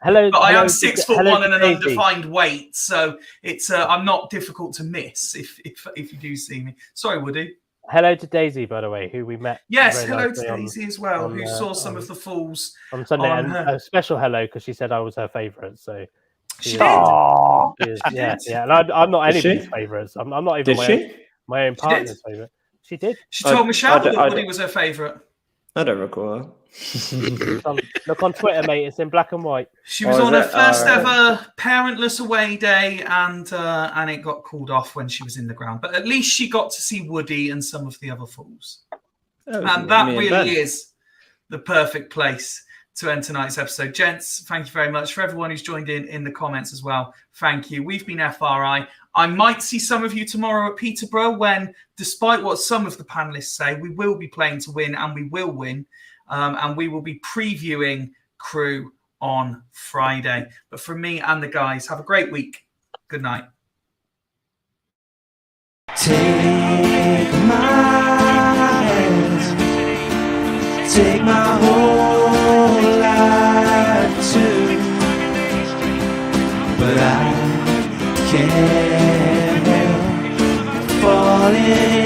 Speaker 3: hello.
Speaker 1: But I am
Speaker 3: hello,
Speaker 1: 6'1" and an
Speaker 3: Daisy.
Speaker 1: undefined weight, so it's I'm not difficult to miss if you do see me. Sorry, Woody.
Speaker 3: Hello to Daisy, by the way, who we met.
Speaker 1: Yes,
Speaker 3: very
Speaker 1: hello to
Speaker 3: nicely
Speaker 1: Daisy as well,
Speaker 3: on,
Speaker 1: who saw some of the Fools
Speaker 3: on Sunday,
Speaker 1: on
Speaker 3: and
Speaker 1: her.
Speaker 3: a special hello because she said I was her favourite. So
Speaker 1: She
Speaker 3: is-
Speaker 1: did.
Speaker 9: Aw.
Speaker 3: she is-
Speaker 1: She
Speaker 3: yeah,
Speaker 1: did.
Speaker 3: yeah. And I'm not
Speaker 2: Did she?
Speaker 3: anybody's favourites. I'm not even
Speaker 2: Did
Speaker 3: my own
Speaker 2: she?
Speaker 3: partner's favourite. She did.
Speaker 1: She told
Speaker 2: I
Speaker 1: Michelle
Speaker 2: don't-
Speaker 1: that
Speaker 2: I
Speaker 1: Woody
Speaker 2: don't-
Speaker 1: was her favourite.
Speaker 2: I don't recall.
Speaker 3: Look on Twitter, mate. It's in black and white.
Speaker 1: She was
Speaker 2: Oh, is
Speaker 1: on her
Speaker 2: it?
Speaker 1: first
Speaker 2: Alright.
Speaker 1: ever parentless away day, and it got called off when she was in the ground. But at least she got to see Woody and some of the other Fools. And that really is the perfect place to end tonight's episode. Gents, thank you very much. For everyone who's joined in the comments as well, thank you. We've been FRI. I might see some of you tomorrow at Peterborough when, despite what some of the panelists say, we will be playing to win, and we will win. And we will be previewing Crew on Friday. But from me and the guys, have a great week. Good night.
Speaker 2: Take my hands, take my whole life too, but I can't help falling